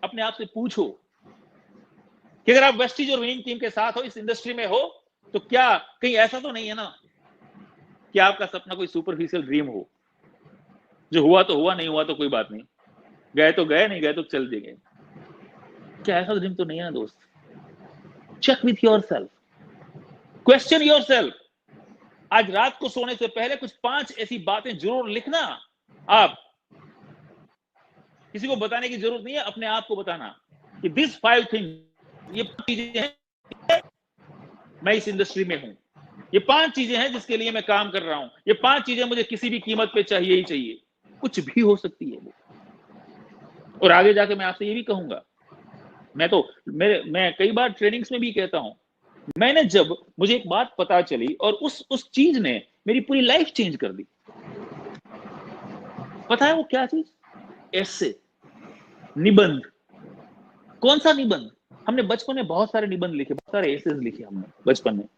अपने आप से पूछो कि अगर आप वेस्टीज और विनिंग टीम के साथ हो, इस इंडस्ट्री में हो, तो क्या कहीं ऐसा तो नहीं है ना कि आपका सपना कोई सुपरफिशियल ड्रीम हो, जो हुआ तो हुआ, नहीं हुआ तो कोई बात नहीं, गए तो गए, नहीं गए तो चल देंगे। क्या ऐसा ड्रीम तो नहीं है ना दोस्त? Check with yourself, question yourself. आज रात को सोने से पहले कुछ 5 ऐसी बातें जरूर लिखना। आप किसी को बताने की जरूरत नहीं है, अपने आप को बताना कि दिस 5 थिंग, ये चीजें हैं, मैं इस इंडस्ट्री में हूं, ये 5 चीजें हैं जिसके लिए मैं काम कर रहा हूं, ये 5 चीजें मुझे किसी भी कीमत पे चाहिए ही चाहिए। कुछ भी हो सकती है वो। और आगे जाके मैं आपसे ये भी कहूंगा, मैं कई बार ट्रेनिंग्स में भी कहता हूं, मैंने जब मुझे एक बात पता चली और उस चीज ने मेरी पूरी लाइफ चेंज कर दी। पता है वो क्या चीज? ऐसे निबंध। कौन सा निबंध? हमने बचपन में बहुत सारे निबंध लिखे, बहुत सारे एसेज लिखे हमने बचपन में।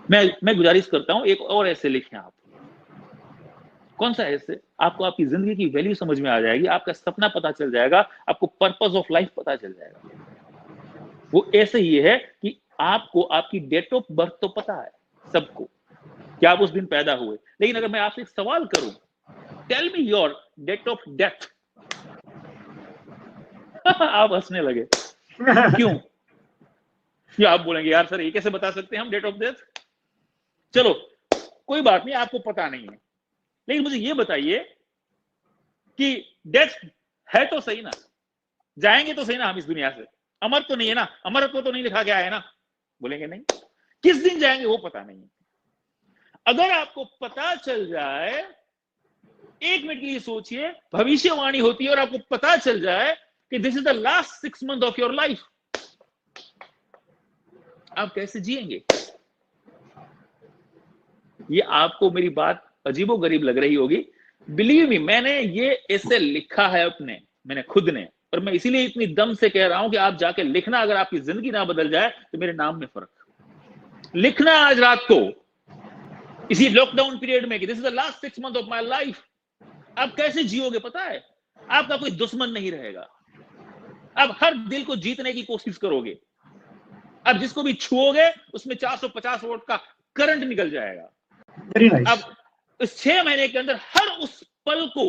मैं गुजारिश करता हूं एक और ऐसे लिखें आप। कौन सा ऐसे? आपको आपकी जिंदगी की वैल्यू समझ में आ जाएगी, आपका सपना पता चल जाएगा, आपको पर्पस ऑफ लाइफ पता चल जाएगा। वो ऐसे ही है कि आपको आपकी डेट ऑफ बर्थ तो पता है सबको कि आप उस दिन पैदा हुए, लेकिन अगर मैं आपसे एक सवाल करूं, tell me your date of death, आप हंसने लगे। क्यों? या आप बोलेंगे यार सर ये कैसे बता सकते हैं हम डेट ऑफ डेथ? चलो कोई बात नहीं, आपको पता नहीं है, लेकिन मुझे ये बताइए कि डेथ है तो सही ना, जाएंगे तो सही ना हम इस दुनिया से, अमर तो नहीं है ना, अमरत्व तो नहीं लिखा गया है ना? बोलेंगे नहीं। किस दिन जाएंगे वो पता नहीं है। अगर आपको पता चल जाए, 1 मिनट के लिए सोचिए, भविष्यवाणी होती है और आपको पता चल जाए कि this is the last 6 month of your life, आप कैसे जिएंगे? ये आपको मेरी बात अजीबोगरीब लग रही होगी, बिलीव मी, मैंने ये ऐसे लिखा है अपने, मैंने खुद ने, और मैं इसीलिए इतनी दम से कह रहा हूं कि आप जाके लिखना। अगर आपकी जिंदगी ना बदल जाए तो मेरे नाम में फर्क। लिखना आज रात को इसी लॉकडाउन पीरियड में कि this is the last 6 month of my life. आप कैसे जियोगे पता है? आपका कोई दुश्मन नहीं रहेगा, आप हर दिल को जीतने की कोशिश करोगे, आप जिसको भी छुओगे उसमें 450 वोल्ट का करंट निकल जाएगा। Very nice. आप इस 6 महीने के अंदर हर उस पल को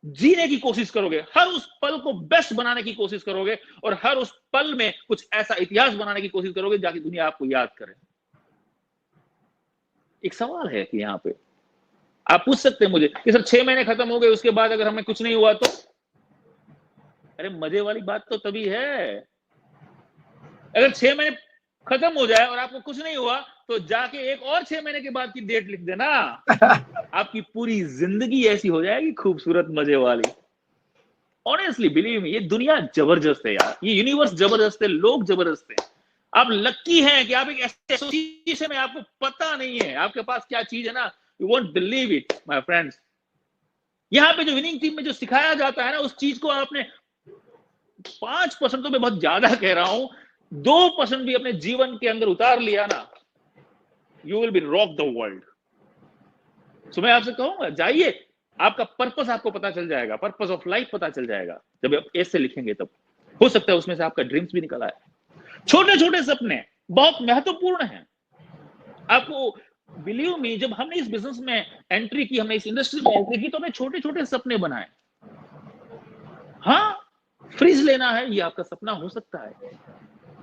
जीने की कोशिश करोगे, हर उस पल को बेस्ट बनाने की कोशिश करोगे, और हर उस पल में कुछ ऐसा इतिहास बनाने की कोशिश करोगे जाके दुनिया आपको याद करे। एक सवाल है कि यहाँ पे आप पूछ सकते हैं मुझे कि सर 6 महीने खत्म हो गए, उसके बाद अगर हमें कुछ नहीं हुआ तो? अरे मजे वाली बात तो तभी है, अगर 6 महीने खत्म हो जाए और आपको कुछ नहीं हुआ तो जाके एक और 6 महीने के बाद की डेट लिख देना। आपकी पूरी जिंदगी ऐसी हो जाएगी खूबसूरत मजे वाली। ऑनेस्टली बिलीव मी, ये दुनिया जबरदस्त है यार, ये यूनिवर्स जबरदस्त है, लोग जबरदस्त है। आप लक्की हैं कि आप एक ऐसे एसोसिएशन में, आपको पता नहीं है आपके पास क्या चीज है ना, you won't believe it my friends. यहाँ पे जो विनिंग टीम में जो सिखाया जाता है ना, उस चीज को आपने 5% तो मैं बहुत ज्यादा कह रहा हूं, 2% भी अपने जीवन के अंदर उतार लिया ना, you will be rock the world. So मैं आपसे कहूंगा जाइए, आपका पर्पस आपको पता चल जाएगा, पर्पस ऑफ लाइफ पता चल जाएगा जब आप ऐसे लिखेंगे। तब हो सकता है उसमें से आपका ड्रीम्स भी निकल आए। छोटे छोटे सपने बहुत महत्वपूर्ण हैं। आपको बिलीव मी, जब हमने इस बिजनेस में एंट्री की, हमने इस इंडस्ट्री में एंट्री की, तो हमने छोटे छोटे सपने बनाए। हाँ, फ्रिज लेना है ये आपका सपना हो सकता है,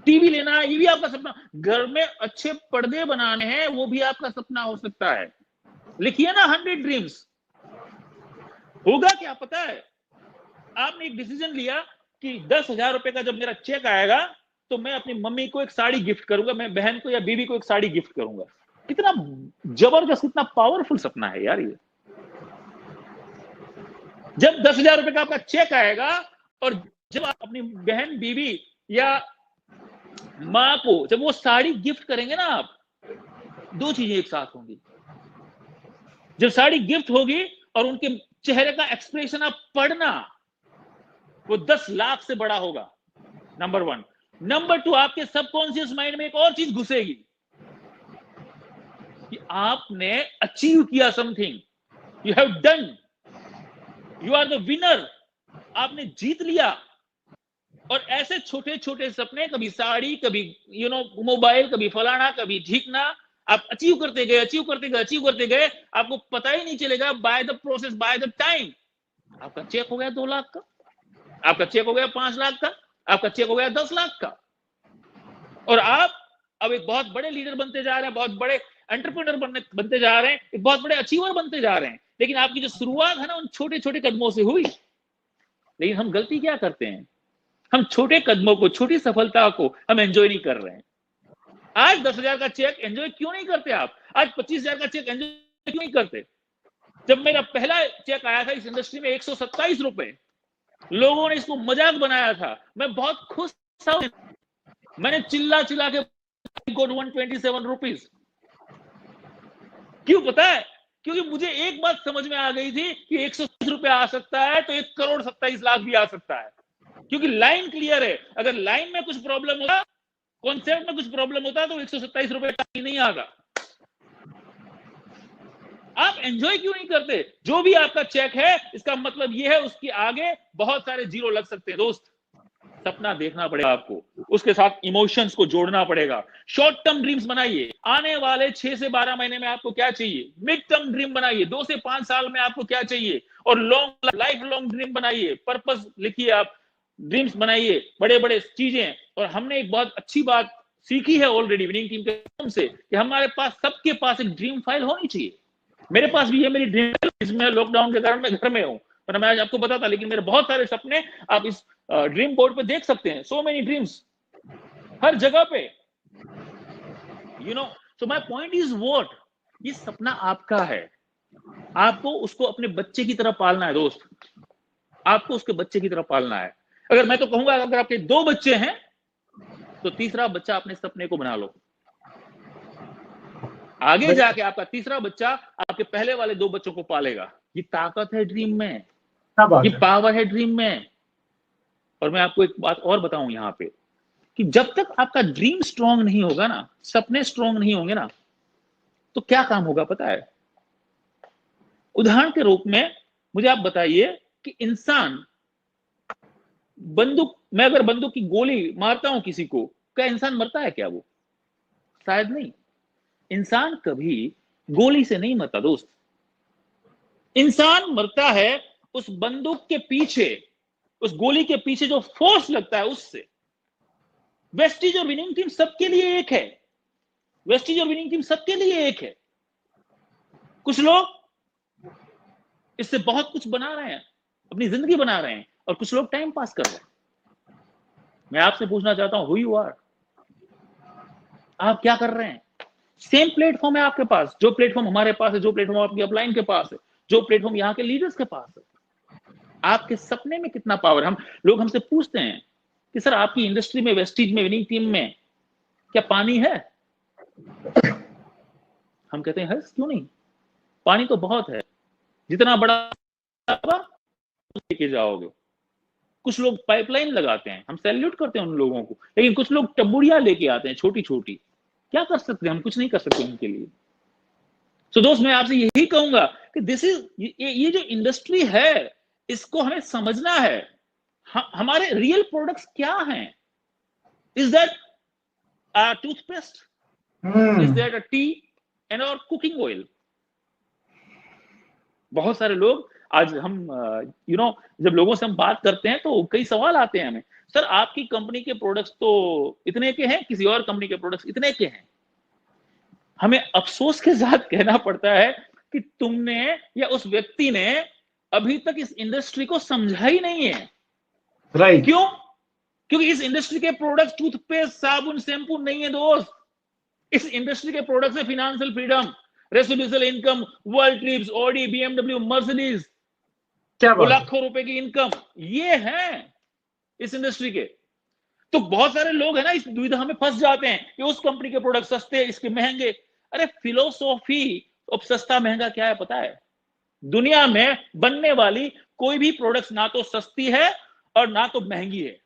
टीवी लेना है ये भी आपका सपना, घर में अच्छे पर्दे बनाने हैं वो भी आपका सपना हो सकता है। लिखिए ना 100 ड्रीम्स। होगा क्या पता है? आपने एक डिसीजन लिया कि 10,000 रुपए का जब मेरा चेक आएगा तो मैं अपनी मम्मी को एक साड़ी गिफ्ट करूंगा, मैं बहन को या बीवी को एक साड़ी गिफ्ट करूंगा। कितना जबरदस्त, कितना पावरफुल सपना है यार ये। जब 10,000 रुपए का आपका चेक आएगा और जब आप अपनी बहन, बीवी या माँ को जब वो साड़ी गिफ्ट करेंगे ना आप, दो चीजें एक साथ होंगी। जब साड़ी गिफ्ट होगी और उनके चेहरे का एक्सप्रेशन आप पढ़ना, वो 10 लाख से बड़ा होगा, नंबर 1। नंबर 2, आपके सबकॉन्शियस माइंड में एक और चीज घुसेगी कि आपने अचीव किया something, you have done, you are the winner, आपने जीत लिया। और ऐसे छोटे छोटे सपने, कभी साड़ी, कभी मोबाइल, कभी फलाना, कभी ढीकना, आप अचीव करते गए, अचीव करते गए, अचीव करते गए, आपको पता ही नहीं चलेगा, by the process, by the time आपका चेक हो गया 2 लाख का, आपका चेक हो गया 5 लाख का, आपका चेक हो गया 10 लाख का। और आप अब एक बहुत बड़े लीडर बनते जा रहे हैं, बहुत बड़े एंटरप्रेन्योर बनते जा रहे हैं, एक बहुत बड़े अचीवर बनते जा रहे हैं। लेकिन आपकी जो शुरुआत है ना, उन छोटे छोटे कदमों से हुई। लेकिन हम गलती क्या करते हैं, हम छोटे कदमों को, छोटी सफलता को हम एंजॉय नहीं कर रहे हैं। आज 10,000 का चेक एंजॉय क्यों नहीं करते आप? आज 25,000 का चेक एंजॉय क्यों नहीं करते? जब मेरा पहला चेक आया था इस इंडस्ट्री में 127 रुपए, लोगों ने इसको मजाक बनाया था, मैं बहुत खुश था, मैंने चिल्ला चिल्ला के 127 रुपीज। क्यों पता है? क्योंकि मुझे एक बात समझ में आ गई थी कि 130 रुपए आ सकता है तो 1,27,00,000 भी आ सकता है, क्योंकि लाइन क्लियर है। अगर लाइन में कुछ प्रॉब्लम होता, कॉन्सेप्ट में कुछ प्रॉब्लम होता, तो 127 रुपए नहीं आगा। आप एंजॉय क्यों नहीं करते? जो भी आपका चेक है, इसका मतलब यह है उसके आगे बहुत सारे जीरो लग सकते हैं। दोस्त, सपना देखना पड़ेगा आपको, उसके साथ इमोशंस को जोड़ना पड़ेगा। शॉर्ट टर्म ड्रीम्स बनाइए, आने वाले 6 से 12 महीने में आपको क्या चाहिए। मिड टर्म ड्रीम बनाइए, 2 से 5 साल में आपको क्या चाहिए। और लॉन्ग, लाइफ लॉन्ग ड्रीम बनाइए, पर्पस लिखिए, आप ड्रीम्स बनाइए, बड़े बड़े चीजें। और हमने एक बहुत अच्छी बात सीखी है ऑलरेडी विनिंग टीम के माध्यम से, कि हमारे पास, सबके पास एक ड्रीम फाइल होनी चाहिए। मेरे पास भी है मेरी ड्रीम फाइल, इसमें लॉकडाउन के कारण मैं घर में हूं, पर मैं आज आपको बताता, लेकिन मेरे बहुत सारे सपने आप इस ड्रीम बोर्ड पे देख सकते हैं। सो मेनी ड्रीम्स हर जगह पे, so my point is what, ये सपना आपका है, आपको उसको अपने बच्चे की तरह पालना है। दोस्त, आपको उसके बच्चे की तरह पालना है। अगर मैं तो कहूंगा, अगर आपके 2 बच्चे हैं तो तीसरा बच्चा अपने सपने को बना लो। आगे जाके आपका तीसरा बच्चा आपके पहले वाले 2 बच्चों को पालेगा। ये ताकत है ड्रीम में, ये पावर है ड्रीम में। और मैं आपको एक बात और बताऊं यहां पे, कि जब तक आपका ड्रीम स्ट्रांग नहीं होगा ना, सपने स्ट्रांग नहीं होंगे ना, तो क्या काम होगा पता है? उदाहरण के रूप में मुझे आप बताइए कि इंसान, बंदूक, मैं अगर बंदूक की गोली मारता हूं किसी को, क्या इंसान मरता है क्या? वो शायद नहीं। इंसान कभी गोली से नहीं मरता दोस्त, इंसान मरता है उस बंदूक के पीछे, उस गोली के पीछे जो फोर्स लगता है उससे। वेस्टीज और विनिंग टीम सबके लिए एक है, वेस्टीज और विनिंग टीम सबके लिए एक है। कुछ लोग इससे बहुत कुछ बना रहे हैं, अपनी जिंदगी बना रहे हैं, और कुछ लोग टाइम पास कर रहे हैं। मैं आपसे पूछना चाहता हूं, हु यू आर, आप क्या कर रहे हैं? सेम प्लेटफॉर्म है आपके पास, जो प्लेटफॉर्म हमारे पास है, जो प्लेटफॉर्म आपकी अपलाइन के पास है, जो प्लेटफॉर्म यहाँ के लीडर्स के पास है। आपके सपने में कितना पावर। लोग हमसे पूछते हैं कि सर आपकी इंडस्ट्री में, वेस्टीज में, विनिंग टीम में क्या पानी है? हम कहते हैं क्यों नहीं, पानी तो बहुत है, जितना बड़ा लेके जाओगे। कुछ लोग पाइपलाइन लगाते हैं, हम सैल्यूट करते हैं उन लोगों को, लेकिन कुछ लोग टबुड़िया लेके आते हैं छोटी छोटी। क्या कर सकते हैं हम? कुछ नहीं कर सकते उनके लिए। सो दोस्त, मैं आपसे यही कहूंगा कि दिस इज, ये जो इंडस्ट्री है, इसको हमें समझना है। हमारे रियल प्रोडक्ट्स क्या हैं? Is that toothpaste, is that a T and और कुकिंग ऑयल? बहुत सारे लोग आज हम जब लोगों से हम बात करते हैं तो कई सवाल आते हैं हमें, सर आपकी कंपनी के प्रोडक्ट्स तो इतने के हैं, किसी और कंपनी के प्रोडक्ट्स इतने के हैं। हमें अफसोस के साथ कहना पड़ता है कि तुमने या उस व्यक्ति ने अभी तक इस इंडस्ट्री को समझा ही नहीं है। राइट। क्यों? क्योंकि इस इंडस्ट्री के प्रोडक्ट्स टूथपेस्ट, साबुन, शैम्पू नहीं है दोस्त। इस इंडस्ट्री के प्रोडक्ट्स है financial freedom, residential income, world trips, Audi, BMW, Mercedes, क्या लाखों रुपए की इनकम, ये है इस इंडस्ट्री के। तो बहुत सारे लोग है ना इस दुविधा में फंस जाते हैं कि उस कंपनी के प्रोडक्ट सस्ते, इसके महंगे। अरे फिलोसॉफी अब सस्ता महंगा क्या है पता है? दुनिया में बनने वाली कोई भी प्रोडक्ट ना तो सस्ती है और ना तो महंगी है।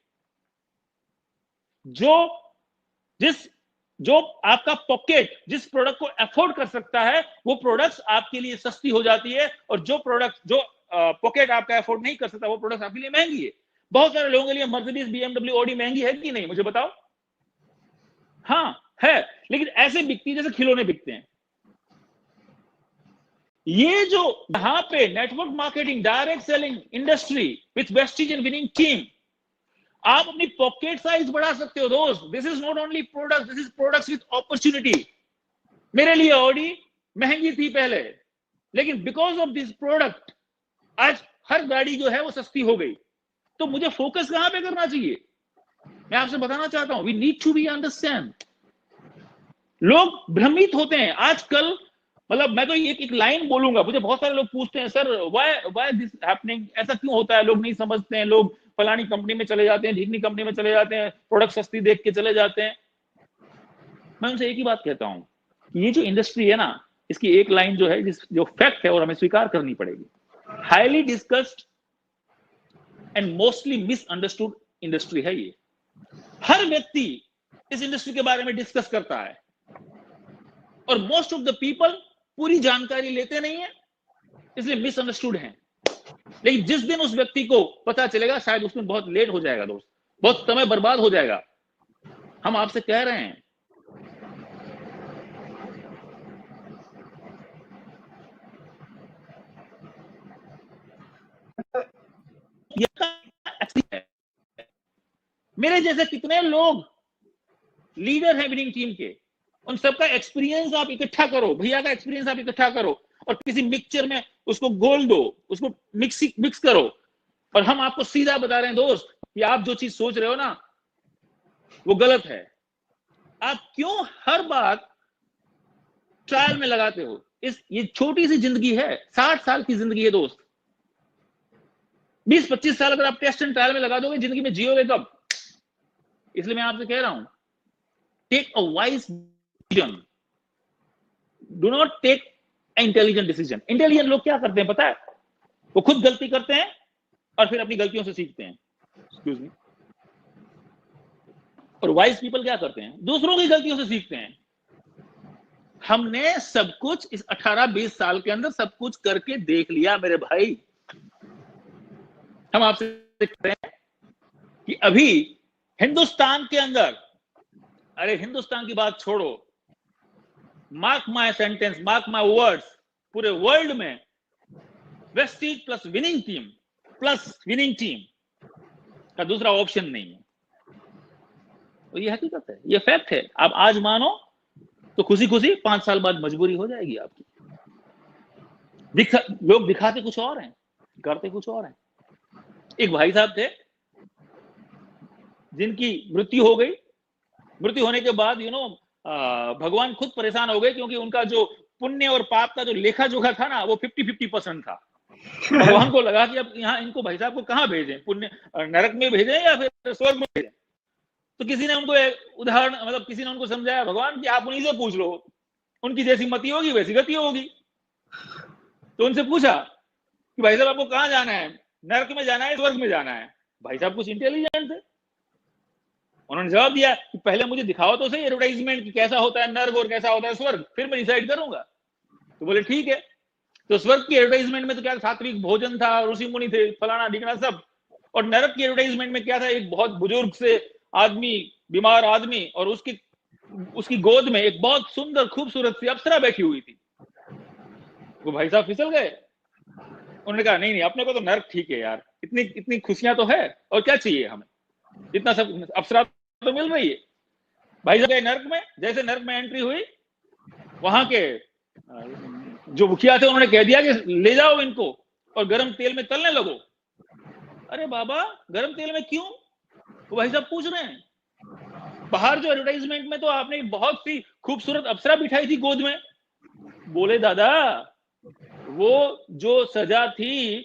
जो आपका पॉकेट जिस प्रोडक्ट को अफोर्ड कर सकता है वो प्रोडक्ट्स आपके लिए सस्ती हो जाती है, और जो पॉकेट आपका अफोर्ड नहीं कर सकता वो प्रोडक्ट आपके लिए महंगी है। बहुत सारे लोगों के लिए मर्सिडीज, बीएमडब्ल्यू, ऑडी महंगी है कि नहीं, मुझे बताओ। हाँ है, लेकिन ऐसे बिकती है जैसे खिलौने बिकते हैं। ये जो यहां पे network marketing, direct selling industry with Vestige and winning team, आप अपनी पॉकेट साइज बढ़ा सकते हो दोस्त। This is not only product, this is products with opportunity. मेरे लिए ऑडी महंगी थी पहले, लेकिन बिकॉज ऑफ दिस प्रोडक्ट आज हर गाड़ी जो है वो सस्ती हो गई। तो मुझे फोकस कहां पे करना चाहिए? मैं आपसे बताना चाहता हूं, we need to be understand. लोग भ्रमित होते हैं आजकल। मतलब मैं तो एक लाइन बोलूंगा, मुझे बहुत सारे लोग पूछते हैं सर व्हाई दिस हैपनिंग, ऐसा क्यों होता है, लोग नहीं समझते हैं, लोग फलानी कंपनी में चले जाते हैं, ढीकनी कंपनी में चले जाते हैं, प्रोडक्ट सस्ती देख के चले जाते हैं। मैं उनसे एक ही बात कहता हूं कि ये जो इंडस्ट्री है ना, इसकी एक लाइन जो है, जो फैक्ट है और हमें स्वीकार करनी पड़ेगी, highly discussed and mostly misunderstood industry है ये। हर व्यक्ति इस इंडस्ट्री के बारे में डिस्कस करता है और मोस्ट ऑफ द पीपल पूरी जानकारी लेते नहीं है, इसलिए मिसअंडरस्टूड हैं। लेकिन जिस दिन उस व्यक्ति को पता चलेगा, शायद उस दिन बहुत लेट हो जाएगा दोस्त, बहुत समय बर्बाद हो जाएगा। हम आपसे कह रहे हैं मेरे जैसे कितने लोग लीडर हैं विनिंग टीम के, उन सबका एक्सपीरियंस आप इकट्ठा करो, भैया का एक्सपीरियंस आप इकट्ठा करो और किसी मिक्सचर में उसको घोल दो, उसको मिक्स करो, और हम आपको सीधा बता रहे हैं दोस्त कि आप जो चीज सोच रहे हो ना वो गलत है। आप क्यों हर बात ट्रायल में लगाते हो? ये छोटी सी जिंदगी है, 60 साल की जिंदगी है दोस्त। 20-25 साल अगर आप टेस्ट एंड ट्रायल में लगा दोगे, जिंदगी में जियोगे कब? इसलिए मैं आपसे कह रहा हूं, take a wise decision, do not take intelligent decision. Intelligent लोग क्या करते हैं पता है? वो खुद गलती करते हैं और फिर अपनी गलतियों से सीखते हैं। Excuse me. और वाइज पीपल क्या करते हैं? दूसरों की गलतियों से सीखते हैं। हमने सब कुछ इस 18-20 साल के अंदर सब कुछ करके देख लिया मेरे भाई। हम आपसे कह रहे हैं कि अभी हिंदुस्तान के अंदर, अरे हिंदुस्तान की बात छोड़ो, mark my sentence, mark my words, पूरे वर्ल्ड में वेस्टीज प्लस विनिंग टीम का दूसरा ऑप्शन नहीं है। तो ये हकीकत है, ये फैक्ट है। आप आज मानो तो खुशी खुशी 5 साल बाद मजबूरी हो जाएगी आपकी। लोग दिखाते कुछ और हैं, करते कुछ और हैं। एक भाई साहब थे जिनकी मृत्यु हो गई। मृत्यु होने के बाद भगवान खुद परेशान हो गए, क्योंकि उनका जो पुण्य और पाप का जो लेखा जोखा था ना, वो 50-50% था। भगवान को लगा कि अब यहाँ इनको भाई साहब को कहाँ भेजें, पुण्य नरक में भेजें या फिर स्वर्ग में भेजें। तो किसी ने उनको उदाहरण, मतलब किसी ने उनको समझाया, भगवान कि आप उन्हीं से पूछ लो, उनकी जैसी मति होगी वैसी गति होगी। तो उनसे पूछा कि भाई साहब आपको कहाँ जाना है, नरक में जाना है, स्वर्ग में जाना है? भाई साहब कुछ इंटेलिजेंट थे, उन्होंने जवाब दिया कि पहले मुझे दिखाओ तो सही एडवर्टाइजमेंट कि कैसा होता है नर्क और कैसा होता है स्वर्ग, फिर मैं डिसाइड करूंगा। तो बोले ठीक है। तो स्वर्ग की एडवर्टाइजमेंट में तो क्या सात्विक भोजन था, ऋषि मुनि थे, फलाना ढिकना सब। और नरक की एडवर्टाइजमेंट में क्या था? एक बहुत बुजुर्ग से आदमी, बीमार आदमी, और उसकी गोद में एक बहुत सुंदर खूबसूरत सी अप्सरा बैठी हुई थी। वो भाई साहब फिसल गए। उन्होंने कहा नहीं अपने को तो नरक ठीक है यार, इतनी खुशियां तो है, और क्या चाहिए हमें, इतना सब अप्सरा तो मिल रही है। भाई साहब नरक में, जैसे नरक में एंट्री हुई, वहां के जो मुखिया थे उन्होंने कह दिया कि ले जाओ इनको और गर्म तेल में तलने लगो। अरे बाबा गर्म तेल में क्यों? वो भाई साहब पूछ रहे हैं। बाहर जो एडवर्टाइजमेंट में तो आपने बहुत सी खूबसूरत अप्सरा बिठाई थी गोद में। बोले दादा वो जो सजा थी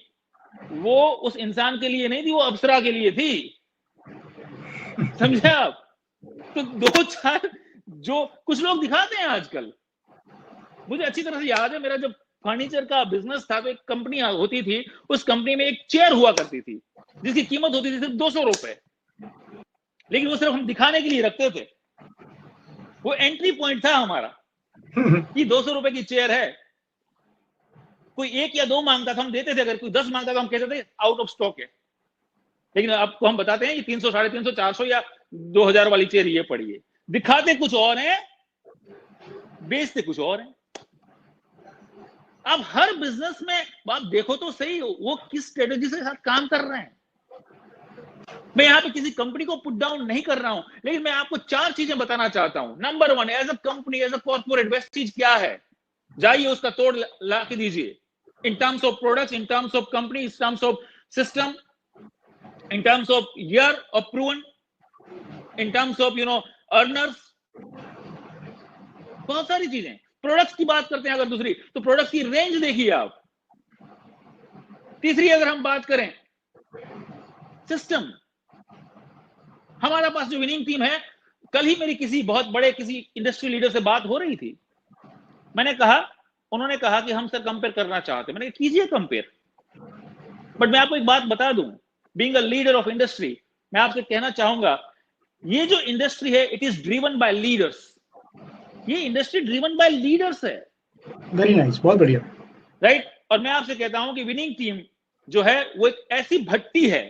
वो उस इंसान के लिए नहीं थी, वो अप्सरा के लिए थी। समझे आप? तो 2-4 जो कुछ लोग दिखाते हैं आजकल। मुझे अच्छी तरह से याद है, मेरा जब फर्नीचर का बिजनेस था तो एक कंपनी होती थी, उस कंपनी में एक चेयर हुआ करती थी जिसकी कीमत होती थी सिर्फ 200 रुपए, लेकिन वो सिर्फ हम दिखाने के लिए रखते थे। वो एंट्री पॉइंट था हमारा कि 200 रुपए की चेयर है। कोई 1 या 2 मांगता था हम देते थे, अगर कोई 10 मांगता था हम कहते थे आउट ऑफ स्टॉक है। लेकिन आपको हम बताते हैं कि 300, 350, 400 या 2000 वाली चेयर ये पड़ी है। दिखाते कुछ और है, बेचते कुछ और है। अब हर बिजनेस में आप देखो तो सही, वो किस स्ट्रेटेजी से साथ काम कर रहे हैं। मैं यहां पे किसी कंपनी को पुट डाउन नहीं कर रहा हूं, लेकिन मैं आपको 4 चीजें बताना चाहता हूं। Number 1, as a company, as a corporate, best चीज क्या है? जाइए उसका तोड़ ला के दीजिए, in terms of products, in terms of company, in terms of system, in terms of year of proven, in terms of earners, बहुत सारी चीजें। प्रोडक्ट्स की बात करते हैं अगर दूसरी, तो प्रोडक्ट्स की रेंज देखिए आप। तीसरी अगर हम बात करें सिस्टम, हमारे पास जो विनिंग टीम है, कल ही मेरी किसी बहुत बड़े किसी इंडस्ट्री लीडर से बात हो रही थी। मैंने कहा, उन्होंने कहा कि हम सर कंपेयर करना चाहते हैं। मैंने कहा कीजिए कंपेयर, बट मैं आपको एक बात बता दूं, being a leader of industry, मैं आपसे कहना चाहूंगा, ये जो इंडस्ट्री है it is driven by leaders. ये इंडस्ट्री ड्रिवन बाय लीडर्स है। वेरी नाइस, बहुत बढ़िया, राइट। और मैं आपसे कहता हूं कि विनिंग टीम जो है वो एक ऐसी भट्टी है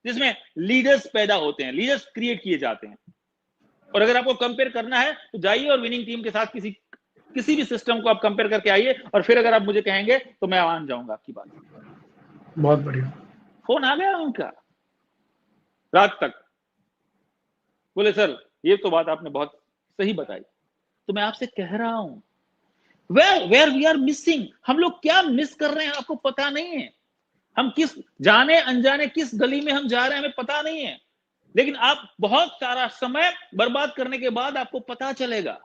जिसमें लीडर्स पैदा होते हैं, लीडर्स क्रिएट किए जाते हैं। और अगर आपको कंपेयर करना है तो जाइए और विनिंग टीम के साथ किसी भी सिस्टम को आप कंपेयर करके आइए, और फिर अगर आप मुझे कहेंगे तो मैं मान जाऊंगा आपकी बात। बहुत बढ़िया। फोन आ गया उनका रात तक, बोले सर ये तो बात आपने बहुत सही बताई। तो मैं आपसे कह रहा हूं, वेयर वी आर मिसिंग, हम लोग क्या मिस कर रहे हैं आपको पता नहीं है। हम किस जाने अनजाने किस गली में हम जा रहे हैं हमें पता नहीं है, लेकिन आप बहुत सारा समय बर्बाद करने के बाद आपको पता चलेगा,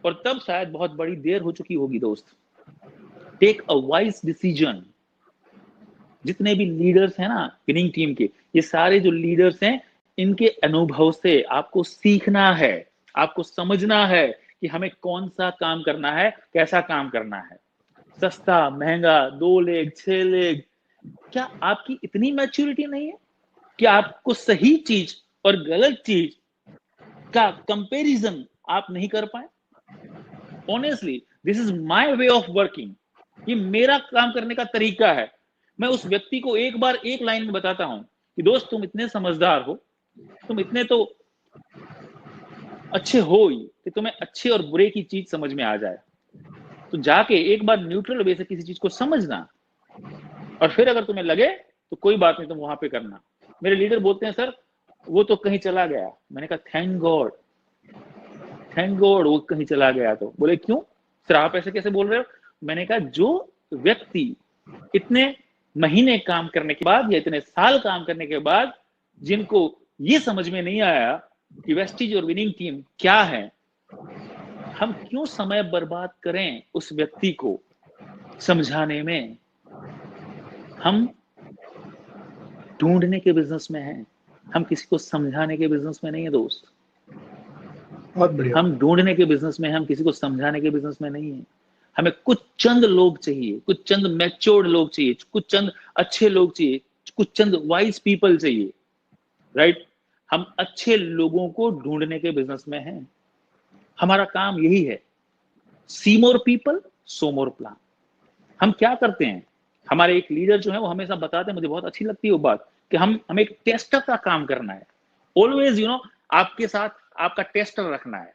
और तब शायद बहुत बड़ी देर हो चुकी होगी। दोस्त, टेक अ वाइज डिसीजन। जितने भी लीडर्स हैं ना विनिंग टीम के, ये सारे जो लीडर्स हैं, इनके अनुभव से आपको सीखना है, आपको समझना है कि हमें कौन सा काम करना है, कैसा काम करना है। सस्ता, महंगा, 2 लेग, 6 लेग, क्या आपकी इतनी मैच्योरिटी नहीं है कि आपको सही चीज और गलत चीज का कंपैरिजन आप नहीं कर पाए? Honestly this is my way of working. ये मेरा काम करने का तरीका है। मैं उस व्यक्ति को एक बार एक लाइन में बताता हूं कि दोस्त तुम इतने समझदार हो, तुम इतने तो अच्छे हो ही कि तुम्हें अच्छे और बुरे की चीज समझ में आ जाए, तो जाके एक बार न्यूट्रल वे से किसी चीज को समझना, और फिर अगर तुम्हें लगे तो कोई बात नहीं, तुम वहां पे करना। मेरे लीडर बोलते हैं सर वो तो कहीं चला गया। मैंने कहा थैंक गॉड, थैंक गॉड वो कहीं चला गया। तो बोले क्यों सर आप ऐसे कैसे बोल रहे हो? मैंने कहा जो व्यक्ति इतने महीने काम करने के बाद या इतने साल काम करने के बाद जिनको ये समझ में नहीं आया कि वेस्टीज और विनिंग टीम क्या है, हम क्यों समय बर्बाद करें उस व्यक्ति को समझाने में? हम ढूंढने के बिजनेस में हैं, हम किसी को समझाने के बिजनेस में नहीं है दोस्त। बहुत बढ़िया। हम ढूंढने के बिजनेस में, हम किसी को समझाने के बिजनेस में नहीं है। हमें कुछ चंद लोग चाहिए, कुछ चंद मैच्योर्ड लोग चाहिए, कुछ चंद अच्छे लोग चाहिए, कुछ चंद वाइज पीपल चाहिए। राइट। हम अच्छे लोगों को ढूंढने के बिजनेस में हैं। हमारा काम यही है, सी मोर पीपल सो मोर प्लान। हम क्या करते हैं, हमारे एक लीडर जो है वो हमेशा बताते हैं, मुझे बहुत अच्छी लगती है वो बात, कि हमें एक टेस्टर का काम करना है। ऑलवेज आपके साथ आपका टेस्टर रखना है।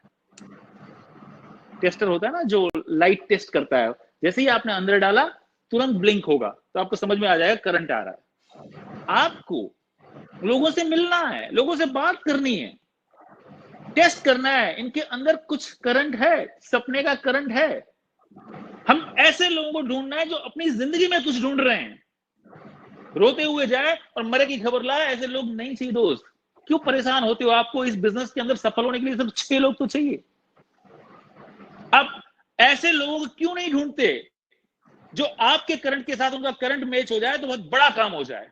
टेस्टर होता है ना जो लाइट टेस्ट करता है, जैसे ही आपने अंदर डाला तुरंत ब्लिंक होगा तो आपको समझ में आ जाएगा करंट आ रहा है। आपको लोगों से मिलना है, लोगों से बात करनी है, टेस्ट करना है इनके अंदर कुछ करंट है, सपने का करंट है। हम ऐसे लोगों को ढूंढना है जो अपनी जिंदगी में कुछ ढूंढ रहे हैं, रोते हुए जाए और मरे की खबर लाए, ऐसे लोग नहीं चाहिए दोस्त। क्यों परेशान होते हो? आपको इस बिजनेस के अंदर सफल होने के लिए सिर्फ 6 लोग तो चाहिए। आप ऐसे लोगों को क्यों नहीं ढूंढते जो आपके करंट के साथ उनका करंट मैच हो जाए तो बहुत बड़ा काम हो जाए।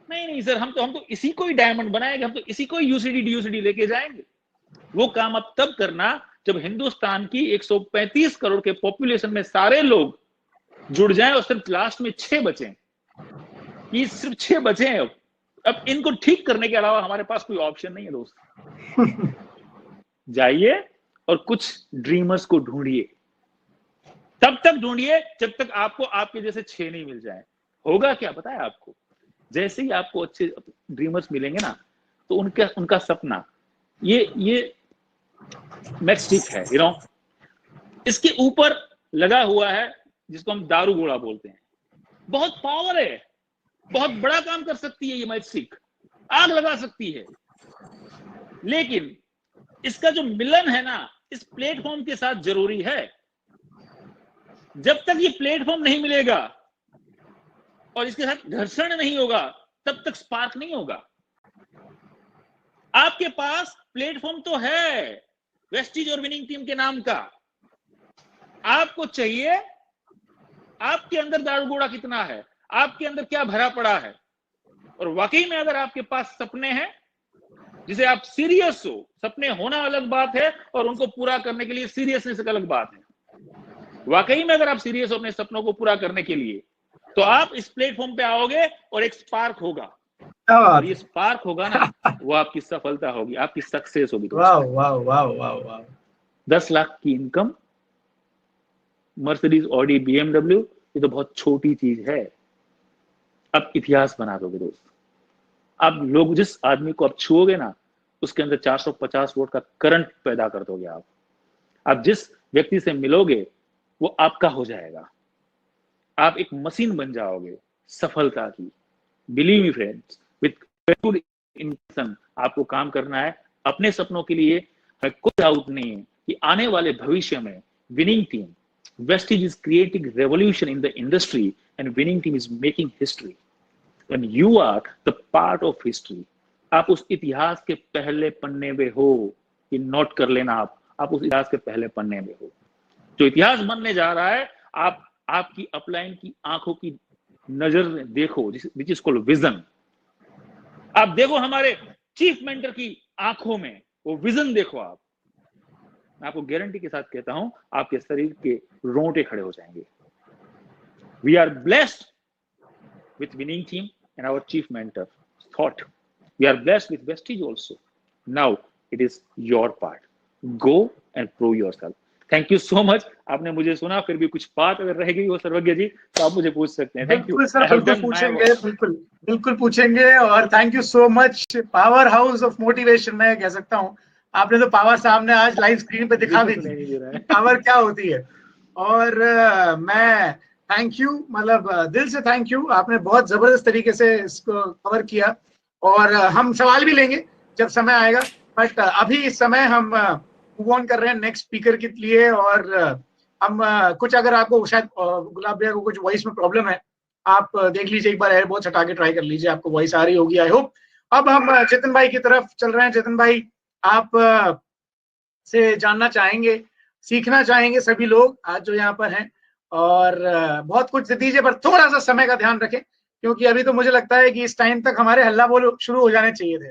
नहीं सर, हम तो इसी को ही डायमंड बनाएंगे, हम तो इसी को ही यूसीडी डीयूसीडी लेके जाएंगे। वो काम अब तब करना जब हिंदुस्तान की 135 करोड़ के पॉपुलेशन में सारे लोग जुड़ जाएं और सिर्फ लास्ट में 6 बचे। ये सिर्फ 6 बचे हैं। अब इनको ठीक करने के अलावा हमारे पास कोई ऑप्शन नहीं है दोस्त। जाइए और कुछ ड्रीमर्स को ढूंढिए, तब तक ढूंढिए जब तक आपको आपके जैसे 6 नहीं मिल जाए। होगा क्या पता है आपको? जैसे ही आपको अच्छे ड्रीमर्स मिलेंगे ना, तो उनका सपना ये मैचस्टिक है, यू नो, इसके ऊपर लगा हुआ है जिसको हम दारू घोड़ा बोलते हैं। बहुत पावर है, बहुत बड़ा काम कर सकती है ये मैचस्टिक, आग लगा सकती है। लेकिन इसका जो मिलन है ना इस प्लेटफॉर्म के साथ जरूरी है। जब तक ये प्लेटफॉर्म नहीं मिलेगा और इसके साथ घर्षण नहीं होगा, तब तक स्पार्क नहीं होगा। आपके पास प्लेटफॉर्म तो है वेस्टीज और विनिंग टीम के नाम का, आपको चाहिए आपके अंदर दारू घोड़ा कितना है, आपके अंदर क्या भरा पड़ा है। और वाकई में अगर आपके पास सपने हैं जिसे आप सीरियस हो, सपने होना अलग बात है और उनको पूरा करने के लिए सीरियसनेस एक अलग बात है। वाकई में अगर आप सीरियस हो अपने सपनों को पूरा करने के लिए, तो आप इस प्लेटफॉर्म पे आओगे और एक स्पार्क होगा, और ये स्पार्क होगा ना वो आपकी सफलता होगी, आपकी सक्सेस होगी। वाह वाह वाह वाह वाह। 10 लाख की इनकम, मर्सिडीज, ऑडी, BMW, ये तो बहुत छोटी चीज है। अब इतिहास बना दोगे दोस्त। अब लोग जिस आदमी को आप छुओगे ना उसके अंदर 450 वोल्ट का करंट पैदा कर दोगे आप। अब जिस व्यक्ति से मिलोगे वो आपका हो जाएगा, आप एक मशीन बन जाओगे सफलता की। Believe me friends, with good intention आपको काम करना है अपने सपनों के लिए। कोई डाउट नहीं है कि आने वाले भविष्य में winning team, Vestige is creating revolution in the industry and winning team is making history and you are the part of history. आप उस इतिहास के पहले पन्ने में हो, ये नोट कर लेना। आप उस इतिहास के पहले पन्ने में हो। जो इतिहास बनने जा रहा है, आपकी अपलाइन की आंखों की नजर देखो, विच इज कॉल्ड विजन। आप देखो हमारे चीफ मेंटर की आंखों में वो विजन देखो। आप, मैं आपको गारंटी के साथ कहता हूं आपके शरीर के रोंगटे खड़े हो जाएंगे। We are blessed with winning team and our chief mentor थॉट। We are blessed with Vestige also. Now it is your part, go and prove yourself. Thank you so much. आपने मुझे सुना, फिर भी कुछ बात अगर रह गई हो सर्वज्ञ जी तो आप मुझे पूछ सकते हैं। थैंक यू सर, बिल्कुल पूछेंगे, बिल्कुल पूछेंगे। और thank you so much. Power house of motivation मैं कह सकता हूँ। आपने तो पावर सामने आज लाइव स्क्रीन पे दिखा भी दी, पावर क्या होती है। और मैं थैंक यू, मतलब दिल से थैंक यू। आपने बहुत जबरदस्त तरीके से इसको कवर किया और हम सवाल भी लेंगे जब समय आएगा। बट अभी इस समय हम मूव ऑन कर रहे हैं नेक्स्ट स्पीकर के लिए। और हम कुछ, अगर आपको शायद गुलाब भैया को कुछ वॉइस में प्रॉब्लम है, आप देख लीजिए एक बार, एयरबोर्ड्स हटा के ट्राई कर लीजिए, आपको वॉइस आ रही होगी आई होप। अब हम चेतन भाई की तरफ चल रहे हैं। चेतन भाई, आप से जानना चाहेंगे, सीखना चाहेंगे सभी लोग आज जो यहाँ पर हैं, और बहुत कुछ दीजिए, पर थोड़ा सा समय का ध्यान रखें क्योंकि अभी तो मुझे लगता है कि इस टाइम तक हमारे हल्ला बोल शुरू हो जाने चाहिए थे।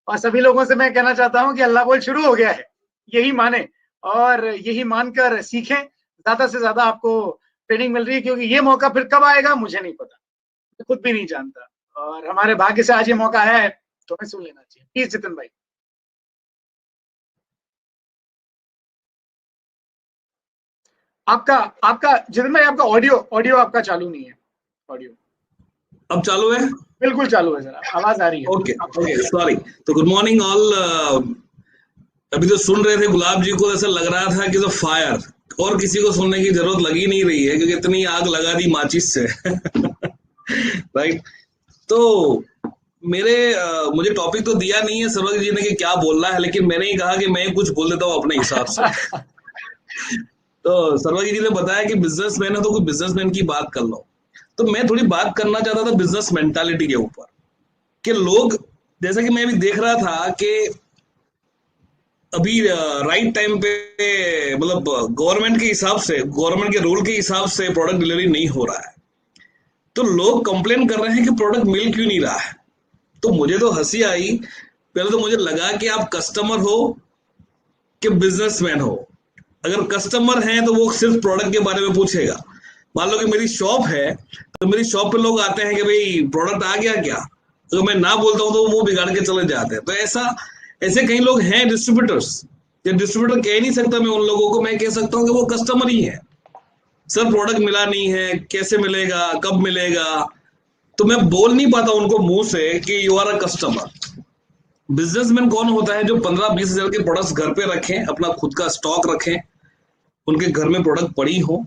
और सभी लोगों से मैं कहना चाहता हूँ कि हल्ला बोल शुरू हो गया है, यही माने और यही मानकर सीखें। ज्यादा से ज्यादा आपको ट्रेनिंग मिल रही है, क्योंकि ये मौका फिर कब आएगा मुझे नहीं पता, खुद भी नहीं जानता। और हमारे भाग्य से आज ये मौका है तो हमें सुन लेना चाहिए। प्लीज चेतन भाई। आपका चेतन भाई, आपका ऑडियो आपका चालू नहीं है। ऑडियो अब चालू है? बिल्कुल चालू है सर, आवाज आ रही है। Okay okay, sorry. तो गुड मॉर्निंग ऑल। अभी तो सुन रहे थे गुलाब जी को, ऐसा लग रहा था कि तो फायर, और किसी को सुनने की जरूरत लगी नहीं रही है क्योंकि इतनी आग लगा दी माचिस से। राइट। तो मुझे टॉपिक तो दिया नहीं है सर्वज्ञ जी ने कि क्या बोलना है, लेकिन मैंने ही कहा कि मैं कुछ बोल देता हूँ अपने हिसाब से। तो सर्वज्ञ जी ने बताया कि बिजनेसमैन है तो कोई बिजनेसमैन की बात कर लो। तो मैं थोड़ी बात करना चाहता था बिजनेस मेंटालिटी के ऊपर, कि लोग, जैसा कि मैं भी देख रहा था कि अभी राइट टाइम पे, मतलब गवर्नमेंट के हिसाब से, गवर्नमेंट के रूल के हिसाब से प्रोडक्ट डिलीवरी नहीं हो रहा है, तो लोग कंप्लेन कर रहे हैं कि प्रोडक्ट मिल क्यों नहीं रहा है। तो मुझे तो हंसी आई। पहले तो मुझे लगा कि आप कस्टमर हो कि बिजनेसमैन हो। अगर कस्टमर हैं तो वो सिर्फ प्रोडक्ट के बारे में पूछेगा। मान लो कि मेरी शॉप है, तो मेरी शॉप पे लोग आते हैं कि भाई प्रोडक्ट आ गया क्या, तो मैं ना बोलता हूं तो वो मुंह बिगाड़ के चले जाते हैं। तो ऐसे कई लोग हैं डिस्ट्रीब्यूटर्स। ये डिस्ट्रीब्यूटर कह नहीं सकता मैं उन लोगों को, मैं कह सकता हूँ कि वो कस्टमर ही है। सर प्रोडक्ट मिला नहीं है, कैसे मिलेगा, कब मिलेगा, तो मैं बोल नहीं पाता उनको मुंह से कि you are a customer. Businessman कौन होता है जो 15-20 हजार के प्रोडक्ट्स घर पे रखें, अपना खुद का स्टॉक रखें, उनके घर में प्रोडक्ट पड़ी हो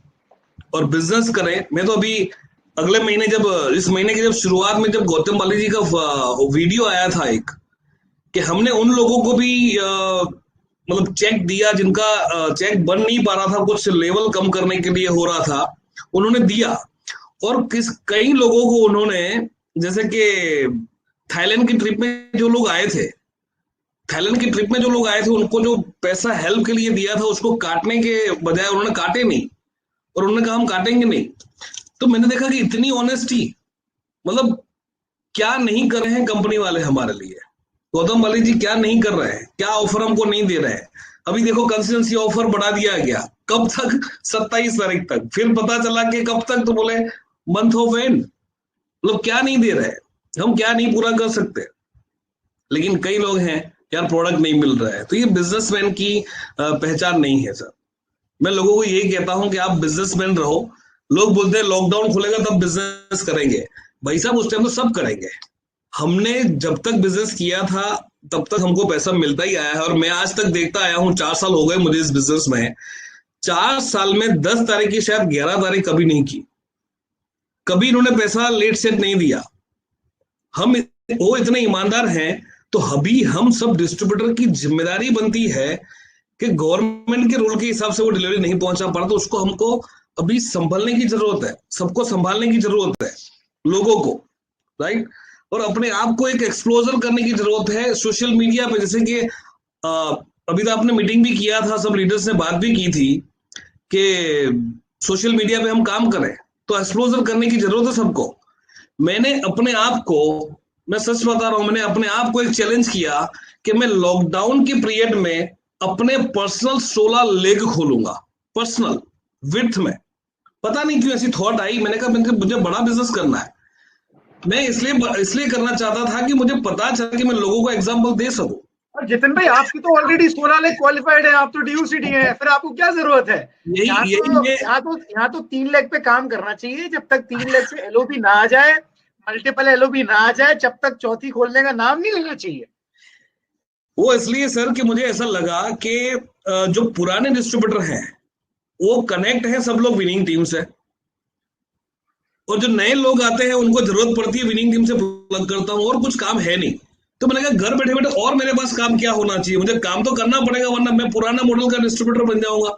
और बिजनेस करें। मैं तो अभी अगले महीने, जब इस महीने की जब शुरुआत में जब गौतम बाली जी का वीडियो आया था एक, कि हमने उन लोगों को भी मतलब चेक दिया जिनका चेक बन नहीं पा रहा था, कुछ लेवल कम करने के लिए हो रहा था, उन्होंने दिया। और कई लोगों को उन्होंने, जैसे कि थाईलैंड की ट्रिप में जो लोग आए थे, उनको जो पैसा हेल्प के लिए दिया था, उसको काटने के बजाय उन्होंने काटे नहीं, और उन्होंने कहा हम काटेंगे नहीं। तो मैंने देखा कि इतनी ऑनेस्टी, मतलब क्या नहीं कर रहे हैं कंपनी वाले हमारे लिए। गौतम बाली जी क्या नहीं कर रहे हैं, क्या ऑफर हमको नहीं दे रहे हैं। अभी देखो कंसिस्टेंसी ऑफर बढ़ा दिया गया, कब तक, 27 तारीख तक। फिर पता चला कि कब तक, तो बोले मंथ ऑफ एंड। मतलब क्या नहीं दे रहे हैं, हम क्या नहीं पूरा कर सकते। लेकिन कई लोग हैं यार प्रोडक्ट नहीं मिल रहा है। तो ये बिजनेसमैन की पहचान नहीं है सर। मैं लोगों को यही कहता हूं कि आप बिजनेसमैन रहो। लोग बोलते हैं लॉकडाउन खुलेगा तब बिजनेस करेंगे। भाई साहब उस टाइम तो सब करेंगे। हमने जब तक बिजनेस किया था तब तक हमको पैसा मिलता ही आया है, और मैं आज तक देखता आया हूं, 4 साल हो गए मुझे इस बिजनेस में। 4 साल में 10 तारीख की शायद 11 तारीख कभी नहीं की, कभी इन्होंने पैसा लेट सेट नहीं दिया। हम वो इतने ईमानदार हैं। तो अभी हम सब डिस्ट्रीब्यूटर की जिम्मेदारी बनती है कि गवर्नमेंट के रूल के हिसाब से वो डिलीवरी नहीं पहुंचा पा रहा, तो उसको हमको अभी संभलने की जरूरत है, सबको संभालने की जरूरत है, लोगों को, राइट। और अपने आप को एक एक्सप्लोजर करने की जरूरत है सोशल मीडिया पे। जैसे कि अभी तो आपने मीटिंग भी किया था, सब लीडर्स ने बात भी की थी कि सोशल मीडिया पे हम काम करें, तो एक्सप्लोजर करने की जरूरत है सबको। मैंने अपने आप को, मैं सच बता रहा हूं, मैंने अपने आप को एक चैलेंज किया कि मैं लॉकडाउन के पीरियड में अपने पर्सनल 16 लेग खोलूंगा, पर्सनल विड्थ में। पता नहीं क्यों ऐसी थॉट आई, मैंने कहा मुझे बड़ा बिजनेस करना है। मैं इसलिए करना चाहता था कि मुझे पता चला कि मैं लोगों को एग्जांपल दे सकूं। और जितिन भाई आपकी तो ऑलरेडी 16 लाख क्वालिफाइड है, आप तो DUCD हैं, फिर आपको क्या जरूरत है। यहाँ तो 3 लाख पे काम करना चाहिए। जब तक 3 लाख से LOP ना आ जाए, मल्टीपल LOP ना आ जाए, जब तक चौथी खोलने का नाम नहीं लेना चाहिए। वो इसलिए सर कि मुझे ऐसा लगा कि जो पुराने डिस्ट्रीब्यूटर हैं वो कनेक्ट है सब लोग विनिंग टीम से, और जो नए लोग आते हैं उनको जरूरत पड़ती है विनिंग टीम से प्लग करता हूं, और कुछ काम है नहीं। तो मैंने कहा घर बैठे बैठे और मेरे पास काम क्या होना चाहिए, मुझे काम तो करना पड़ेगा, वरना मैं पुराना मॉडल का डिस्ट्रीब्यूटर बन जाऊंगा।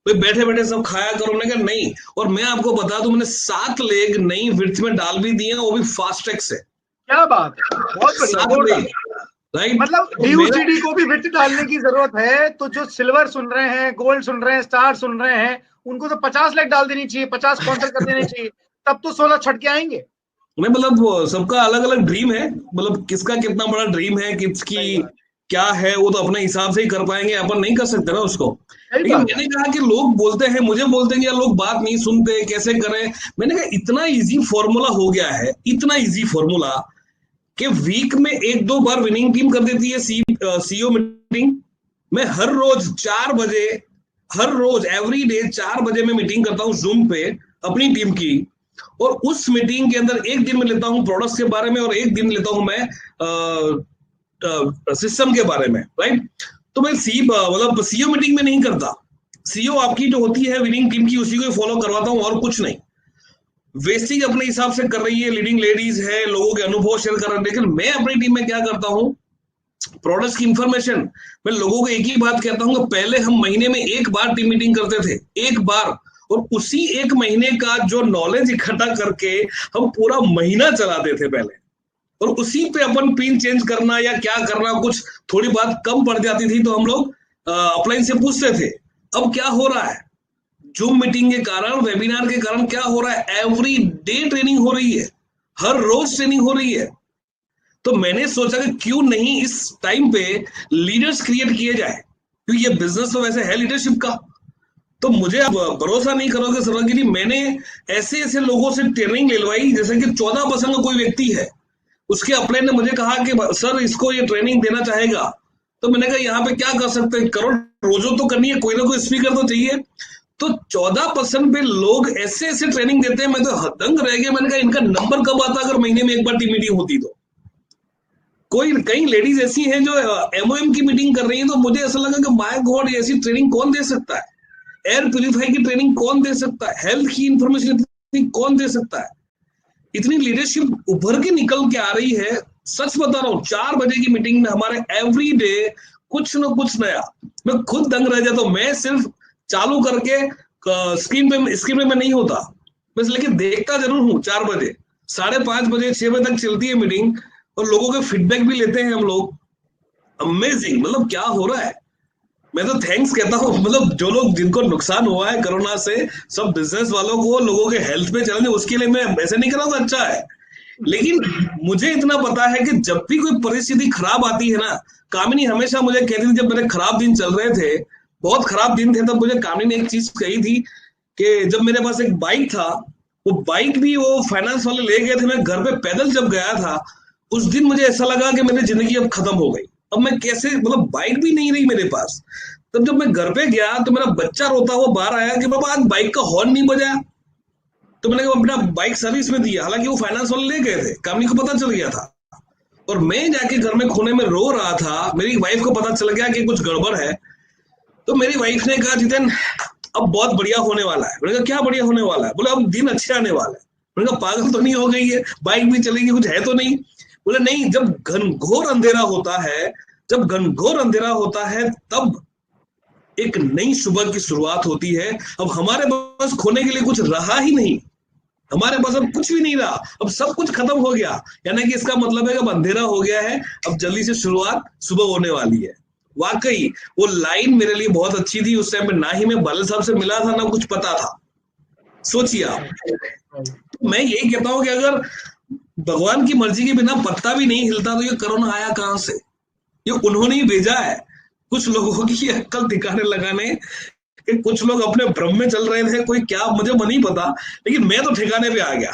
भाई बैठे बैठे सब खाया करो। मैंने कहा नहीं। और मैं आपको बता दूं, मैंने 7 लेग नई विड्थ में डाल भी दिए, वो भी फास्टैग से। क्या बात है, बहुत बढ़िया। राइट, मतलब DUCD को भी विड्थ डालने की जरूरत है। तो जो सिल्वर सुन रहे हैं, गोल्ड सुन रहे हैं, स्टार सुन रहे हैं, उनको तो 50 लाख डाल देनी चाहिए, 50 स्पॉन्सर कर देने चाहिए, तब तो 16 छट के आएंगे। नहीं मतलब सबका अलग अलग ड्रीम है, मतलब किसका कितना बड़ा ड्रीम है, किसकी क्या है, वो तो अपने हिसाब से ही कर पाएंगे, अपन नहीं कर सकते ना उसको। लेकिन मैंने कहा कि लोग बोलते हैं, मुझे बोलते हैं यार लोग बात नहीं सुनते, कैसे करें। मैंने कहा इतना इजी फॉर्मूला हो गया है, इतना इजी फॉर्मूला कि वीक में 1-2 बार विनिंग टीम कर देती है CEO मीटिंग। मैं हर रोज 4 बजे, हर रोज एवरी डे 4 बजे मैं मीटिंग करता हूँ जूम पे अपनी टीम की, और उस मीटिंग के अंदर एक दिन में लेता हूं प्रोडक्ट्स के बारे में, और एक दिन लेता हूं मैं सिस्टम के बारे में, राइट। तो मैं मतलब CEO मीटिंग में नहीं करता। CEO आपकी जो होती है विनिंग टीम की, उसी को फॉलो करवाता हूं और कुछ नहीं। वेस्टिंग अपने हिसाब से कर रही है, लीडिंग लेडीज है, लोगों के अनुभव शेयर कर रहे हैं। लेकिन मैं अपनी टीम में क्या करता हूं, प्रोडक्ट्स की इंफॉर्मेशन। मैं लोगों को एक ही बात कहता हूं कि पहले हम महीने में 1 बार टीम मीटिंग करते थे, 1 बार, और उसी 1 महीने का जो नॉलेज इकट्ठा करके हम पूरा महीना चलाते थे पहले, और उसी पे अपन पिन चेंज करना या क्या करना, कुछ थोड़ी बात कम पड़ जाती थी तो हम लोग अपलाइन से पूछते थे। अब क्या हो रहा है, जूम मीटिंग के कारण, वेबिनार के कारण क्या हो रहा है, एवरी डे ट्रेनिंग हो रही है, हर रोज ट्रेनिंग हो रही है। तो मैंने सोचा कि क्यों नहीं इस टाइम पे लीडर्स क्रिएट किए जाए, क्योंकि ये बिजनेस तो वैसे है लीडरशिप का। तो मुझे आप भरोसा नहीं करोगे सर्वगिरी, मैंने ऐसे ऐसे लोगों से ट्रेनिंग लेवाई, जैसे कि 14% का कोई व्यक्ति है, उसके अपने ने मुझे कहा कि सर इसको ये ट्रेनिंग देना चाहेगा। तो मैंने कहा यहाँ पे क्या कर सकते हैं, करो, रोजो तो करनी है, कोई ना कोई स्पीकर तो चाहिए। तो 14% पे लोग ऐसे ऐसे ट्रेनिंग देते हैं, मैं तो दंग रह गया। मैंने कहा इनका नंबर कब आता अगर महीने में एक बार टीम मीटिंग होती तो। कोई कई लेडीज ऐसी हैं जो एमओएम की मीटिंग कर रही हैं, तो मुझे ऐसा लगा कि माय गॉड ऐसी ट्रेनिंग कौन दे सकता है, एयर प्यूरिफाई की ट्रेनिंग कौन दे सकता है, हेल्थ की इंफॉर्मेशन कौन दे सकता है। इतनी लीडरशिप उभर के निकल के आ रही है, सच बता रहा हूँ। 4 बजे की मीटिंग में हमारे एवरी डे कुछ न कुछ नया। मैं खुद दंग रह जाता हूँ। मैं सिर्फ चालू करके स्क्रीन पे मैं नहीं होता, बस लेकिन देखता जरूर हूँ। 4 बजे, 5:30 बजे, 6 बजे तक चलती है मीटिंग, और लोगों के फीडबैक भी लेते हैं हम लोग। अमेजिंग, मतलब क्या हो रहा है। मैं तो थैंक्स कहता हूँ, मतलब जो लोग जिनको नुकसान हुआ है कोरोना से, सब बिजनेस वालों को, लोगों के हेल्थ पे चलने, उसके लिए मैं ऐसे नहीं कर रहा हूँ, अच्छा है। लेकिन मुझे इतना पता है कि जब भी कोई परिस्थिति खराब आती है ना, कामिनी हमेशा मुझे कहती थी, जब मेरे खराब दिन चल रहे थे, बहुत खराब दिन थे, तब मुझे कामिनी ने एक चीज कही थी कि जब मेरे पास एक बाइक था, वो बाइक भी वो फाइनेंस वाले ले गए थे, मैं घर पे पैदल जब गया था, उस दिन मुझे ऐसा लगा कि मेरी जिंदगी अब खत्म हो गई। अब मैं कैसे, मतलब बाइक भी नहीं रही मेरे पास। तब जब मैं घर पे गया तो मेरा बच्चा रोता हुआ बाहर आया कि बाबा आज बाइक का हॉर्न नहीं बजा। तो मैंने कहा अपना बाइक सर्विस में दिया, हालांकि वो फाइनेंस वाले ले गए थे, कामनी को पता चल गया था। और मैं जाके घर में कोने में रो रहा था, मेरी वाइफ को पता चल गया कि कुछ गड़बड़ है। तो मेरी वाइफ ने कहा जितेन अब बहुत बढ़िया होने वाला है। मैंने कहा क्या बढ़िया होने वाला है? बोले अब दिन अच्छे आने वाले हैं। मैंने कहा पागल तो नहीं हो गई है, बाइक भी चलेगी, कुछ है तो नहीं? बोले नहीं, जब घनघोर अंधेरा होता है, जब घनघोर अंधेरा होता है तब एक नई सुबह की शुरुआत होती है। अब हमारे पास खोने के लिए कुछ रहा ही नहीं, हमारे पास अब कुछ भी नहीं रहा, अब सब कुछ खत्म हो गया। यानी कि इसका मतलब है कि अब अंधेरा हो गया है, अब जल्दी से शुरुआत सुबह होने वाली है। वाकई वो लाइन मेरे लिए बहुत अच्छी थी। उस टाइम पे ना ही मैं बादल साहब से मिला था, ना कुछ पता था। सोचिए आप। तो मैं यही कहता हूं कि अगर भगवान की मर्जी के बिना पत्ता भी नहीं हिलता तो ये कोरोना आया कहां से? ये उन्होंने ही भेजा है, कुछ लोगों की अक्ल ठिकाने लगाने। कि कुछ लोग अपने भ्रम में चल रहे थे, कोई क्या मुझे नहीं पता, लेकिन मैं तो ठिकाने पे आ गया।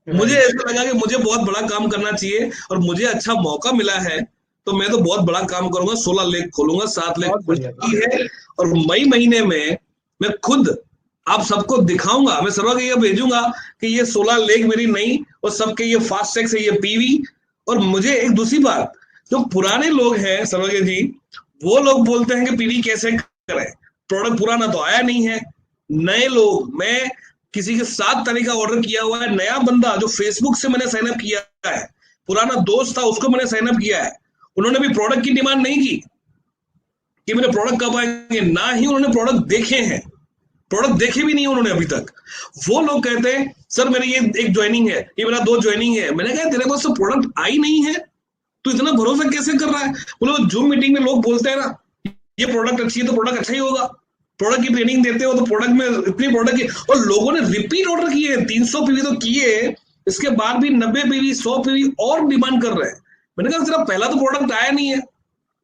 मुझे ऐसा लगा कि मुझे बहुत बड़ा काम करना चाहिए और मुझे अच्छा मौका मिला है, तो मैं तो बहुत बड़ा काम करूंगा। 16 लेक खोलूंगा, 7 लेक खुल चुकी है, और मई महीने में मैं खुद आप सबको दिखाऊंगा। मैं सर्वा ये भेजूंगा कि ये 16 लेक मेरी नई, और सबके ये फास्ट टैग से ये पीवी। और मुझे एक दूसरी बात, जो पुराने लोग हैं सर्वज्ञ जी, वो लोग बोलते हैं कि पीवी कैसे करें, प्रोडक्ट पुराना तो आया नहीं है। नए लोग, मैं किसी के 7 तारीख का ऑर्डर किया हुआ है, नया बंदा जो फेसबुक से मैंने साइन अप किया है, पुराना दोस्त था उसको मैंने साइन अप किया है। उन्होंने भी प्रोडक्ट की डिमांड नहीं की कि मेरे प्रोडक्ट कब आएंगे, ना ही उन्होंने प्रोडक्ट देखे हैं, प्रोडक्ट देखे भी नहीं उन्होंने अभी तक। वो लोग कहते हैं सर मेरी ये एक ज्वाइनिंग है, ये मेरा 2 ज्वाइनिंग है। मैंने कहा तेरे पास तो प्रोडक्ट आई नहीं है, तो इतना भरोसा कैसे कर रहा है? बोले जूम मीटिंग में लोग बोलते हैं ना, ये प्रोडक्ट अच्छी है तो प्रोडक्ट अच्छा ही होगा। प्रोडक्ट की ट्रेनिंग देते हो तो प्रोडक्ट में इतनी प्रोडक्ट की, और लोगों ने रिपीट ऑर्डर किए, 300 पीवी तो किए, इसके बाद भी 90 पीवी 100 पीवी और डिमांड कर रहे हैं। मैंने कहा तेरा पहला तो प्रोडक्ट आया नहीं है।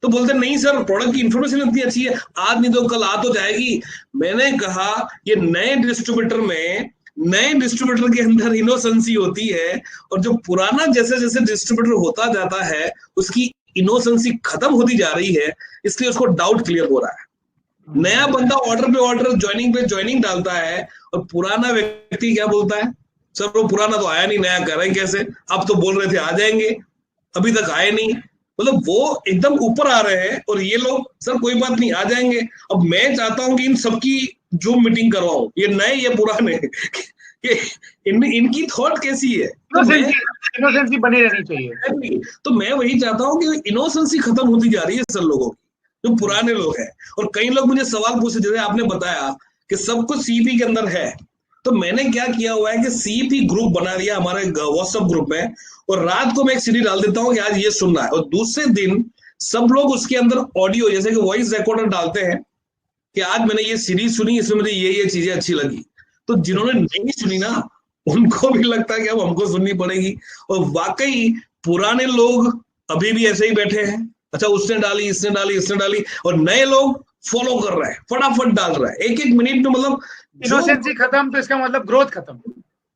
तो बोलते नहीं सर प्रोडक्ट की इंफॉर्मेशन इतनी अच्छी है, आज नहीं तो कल आ तो जाएगी। मैंने कहा ये नए डिस्ट्रीब्यूटर में, नए डिस्ट्रीब्यूटर के अंदर इनोसेंसी होती है, और जो पुराना जैसे जैसे डिस्ट्रीब्यूटर होता जाता है उसकी इनोसेंसी खत्म होती जा रही है, इसलिए उसको डाउट क्लियर हो रहा है। नया बंदा ऑर्डर पे ऑर्डर, ज्वाइनिंग पे ज्वाइनिंग डालता है, और पुराना व्यक्ति क्या बोलता है, सर वो पुराना तो आया नहीं, नया करें कैसे? आप तो बोल रहे थे आ जाएंगे, अभी तक आए नहीं। मतलब वो एकदम ऊपर आ रहे हैं, और ये लोग सर कोई बात नहीं आ जाएंगे। अब मैं चाहता हूं कि इन सबकी जो मीटिंग करवाऊं, ये नए ये पुराने, कि इनकी थॉट कैसी है। इनोसेंसी बनी रहनी चाहिए। तो मैं वही चाहता हूँ कि इनोसेंसी खत्म होती जा रही है सर लोगों की, जो पुराने लोग हैं। और कई लोग मुझे सवाल पूछे, जैसे आपने बताया कि सब कुछ सीपी के अंदर है, तो मैंने क्या किया हुआ है कि सीपी ग्रुप बना दिया हमारे व्हाट्सएप ग्रुप में, और रात को मैं एक सीडी डाल देता हूँ कि आज ये सुनना है, और दूसरे दिन सब लोग उसके अंदर ऑडियो जैसे कि वॉइस रिकॉर्डर डालते हैं कि आज मैंने ये सीरीज सुनी, इसमें मुझे ये चीजें अच्छी लगी। तो जिन्होंने नहीं सुनी ना, उनको भी लगता है कि अब हमको सुननी पड़ेगी। और वाकई पुराने लोग अभी भी ऐसे ही बैठे हैं, अच्छा उसने डाली, इसने डाली, इसने डाली, और नए लोग फॉलो कर रहे हैं, फटाफट डाल रहा है, एक एक मिनट में। मतलब इनोसेंसी खत्म तो इसका मतलब ग्रोथ खत्म।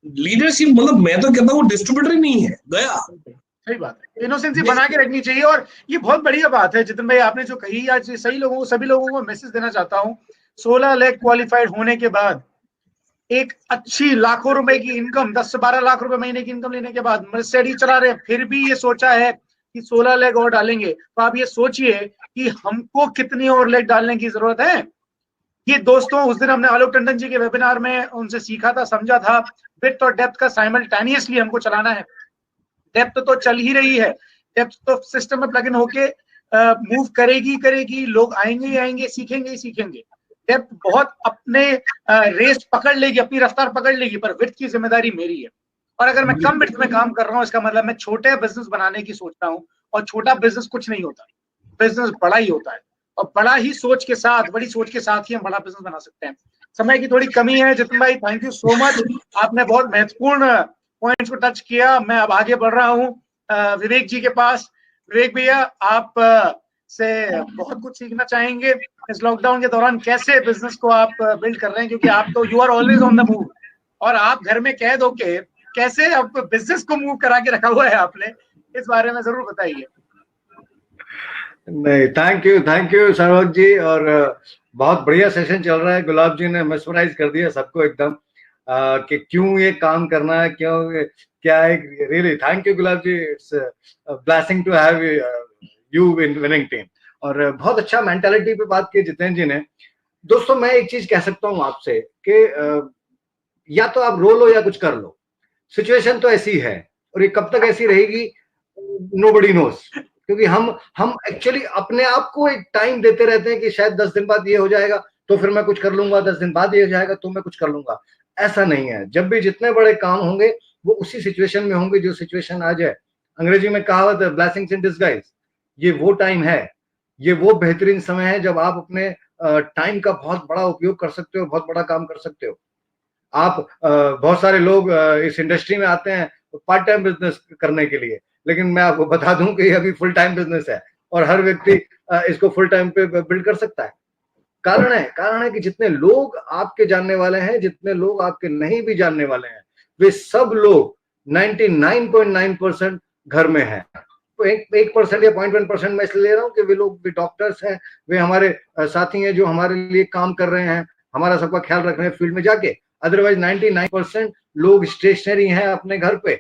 लीडरशिप, मतलब मैं तो कहता हूँ डिस्ट्रीब्यूटर ही नहीं है, गया। सही बात है, इनोसेंसी बना के रखनी चाहिए। और ये बहुत बढ़िया बात है जितिन भाई आपने जो कही, आज सही लोगों को, सभी लोगों को मैसेज देना चाहता हूँ। 16 लाख क्वालिफाइड होने के बाद एक अच्छी लाखों रुपए की इनकम, 10 से 12 लाख रुपए महीने की इनकम लेने के बाद मर्सिडीज चला रहे हैं, फिर भी ये सोचा है कि 16 लाख और डालेंगे। तो आप ये सोचिए कि हमको कितनी और लाख डालने की जरूरत है। ये दोस्तों, उस दिन हमने आलोक टंडन जी के वेबिनार में उनसे सीखा था, समझा था, विड्थ और डेप्थ का साइमल्टेनियसली हमको चलाना है। डेप्थ तो चल ही रही है, डेप्थ तो सिस्टम में प्लग इन होके मूव करेगी, लोग आएंगे ही आएंगे, सीखेंगे ही सीखेंगे। डेप्थ बहुत अपने रेस पकड़ लेगी, अपनी रफ्तार पकड़ लेगी, पर विड्थ की जिम्मेदारी मेरी है। और अगर मैं कम विड्थ में काम कर रहा हूँ, इसका मतलब मैं छोटे बिजनेस बनाने की सोच रहा हूँ, और छोटा बिजनेस कुछ नहीं होता, बिजनेस बड़ा ही होता है। और बड़ा ही सोच के साथ, बड़ी सोच के साथ ही हम बड़ा बिजनेस बना सकते हैं। समय की थोड़ी कमी है जितिन भाई, थैंक यू सो मच, आपने बहुत महत्वपूर्ण पॉइंट्स को टच किया। मैं अब आगे बढ़ रहा हूँ विवेक जी के पास। विवेक भैया, आप से बहुत कुछ सीखना चाहेंगे इस लॉकडाउन के दौरान, कैसे बिजनेस को आप बिल्ड कर रहे हैं, क्योंकि आप तो you are always on the move, और आप घर में कैद होके कैसे आप बिजनेस को मूव करा के रखा हुआ है आपने, इस बारे में जरूर बताइए। नहीं, थैंक यू सर्वक जी, और बहुत बढ़िया सेशन चल रहा है। गुलाब जी ने मेस्मराइज कर दिया सबको एकदम कि क्यों ये काम करना है, क्यों क्या है। Really thank you Gulab ji, it's blessing to have you in winning team. और बहुत अच्छा मेंटालिटी पे बात की जितेंद्र जी ने। दोस्तों, मैं एक चीज कह सकता हूँ आपसे कि या तो आप रो लो या कुछ कर लो, सिचुएशन तो ऐसी है, और ये कब तक ऐसी रहेगी नोबडी नोस। क्योंकि हम एक्चुअली अपने आप को एक टाइम देते रहते हैं कि शायद 10 दिन बाद ये हो जाएगा तो फिर मैं कुछ कर लूंगा, 10 दिन बाद ये हो जाएगा तो मैं कुछ कर लूंगा। ऐसा नहीं है। जब भी जितने बड़े काम होंगे वो उसी सिचुएशन में होंगे जो सिचुएशन आ जाए। अंग्रेजी में कहावत है, ब्लेसिंग्स इन डिस्गाइज। ये वो टाइम है, ये वो बेहतरीन समय है जब आप अपने टाइम का बहुत बड़ा उपयोग कर सकते हो, बहुत बड़ा काम कर सकते हो। आप बहुत सारे लोग इस इंडस्ट्री में आते हैं पार्ट टाइम बिजनेस करने के लिए, लेकिन मैं आपको बता दूं कि अभी फुल टाइम बिजनेस है और हर व्यक्ति इसको फुल टाइम पे बिल्ड कर सकता है। कारण है कि जितने लोग आपके जानने वाले हैं, जितने लोग आपके नहीं भी जानने वाले हैं, वे सब लोग 99.9% घर में हैं। तो 1% या 0.1% मैं इसलिए ले रहा हूँ कि वे लोग भी डॉक्टर्स हैं, वे हमारे साथी हैं जो हमारे लिए काम कर रहे हैं, हमारा सबका ख्याल रख रहे हैं फील्ड में जाके। अदरवाइज 99% लोग स्टेशनरी हैं अपने घर पे,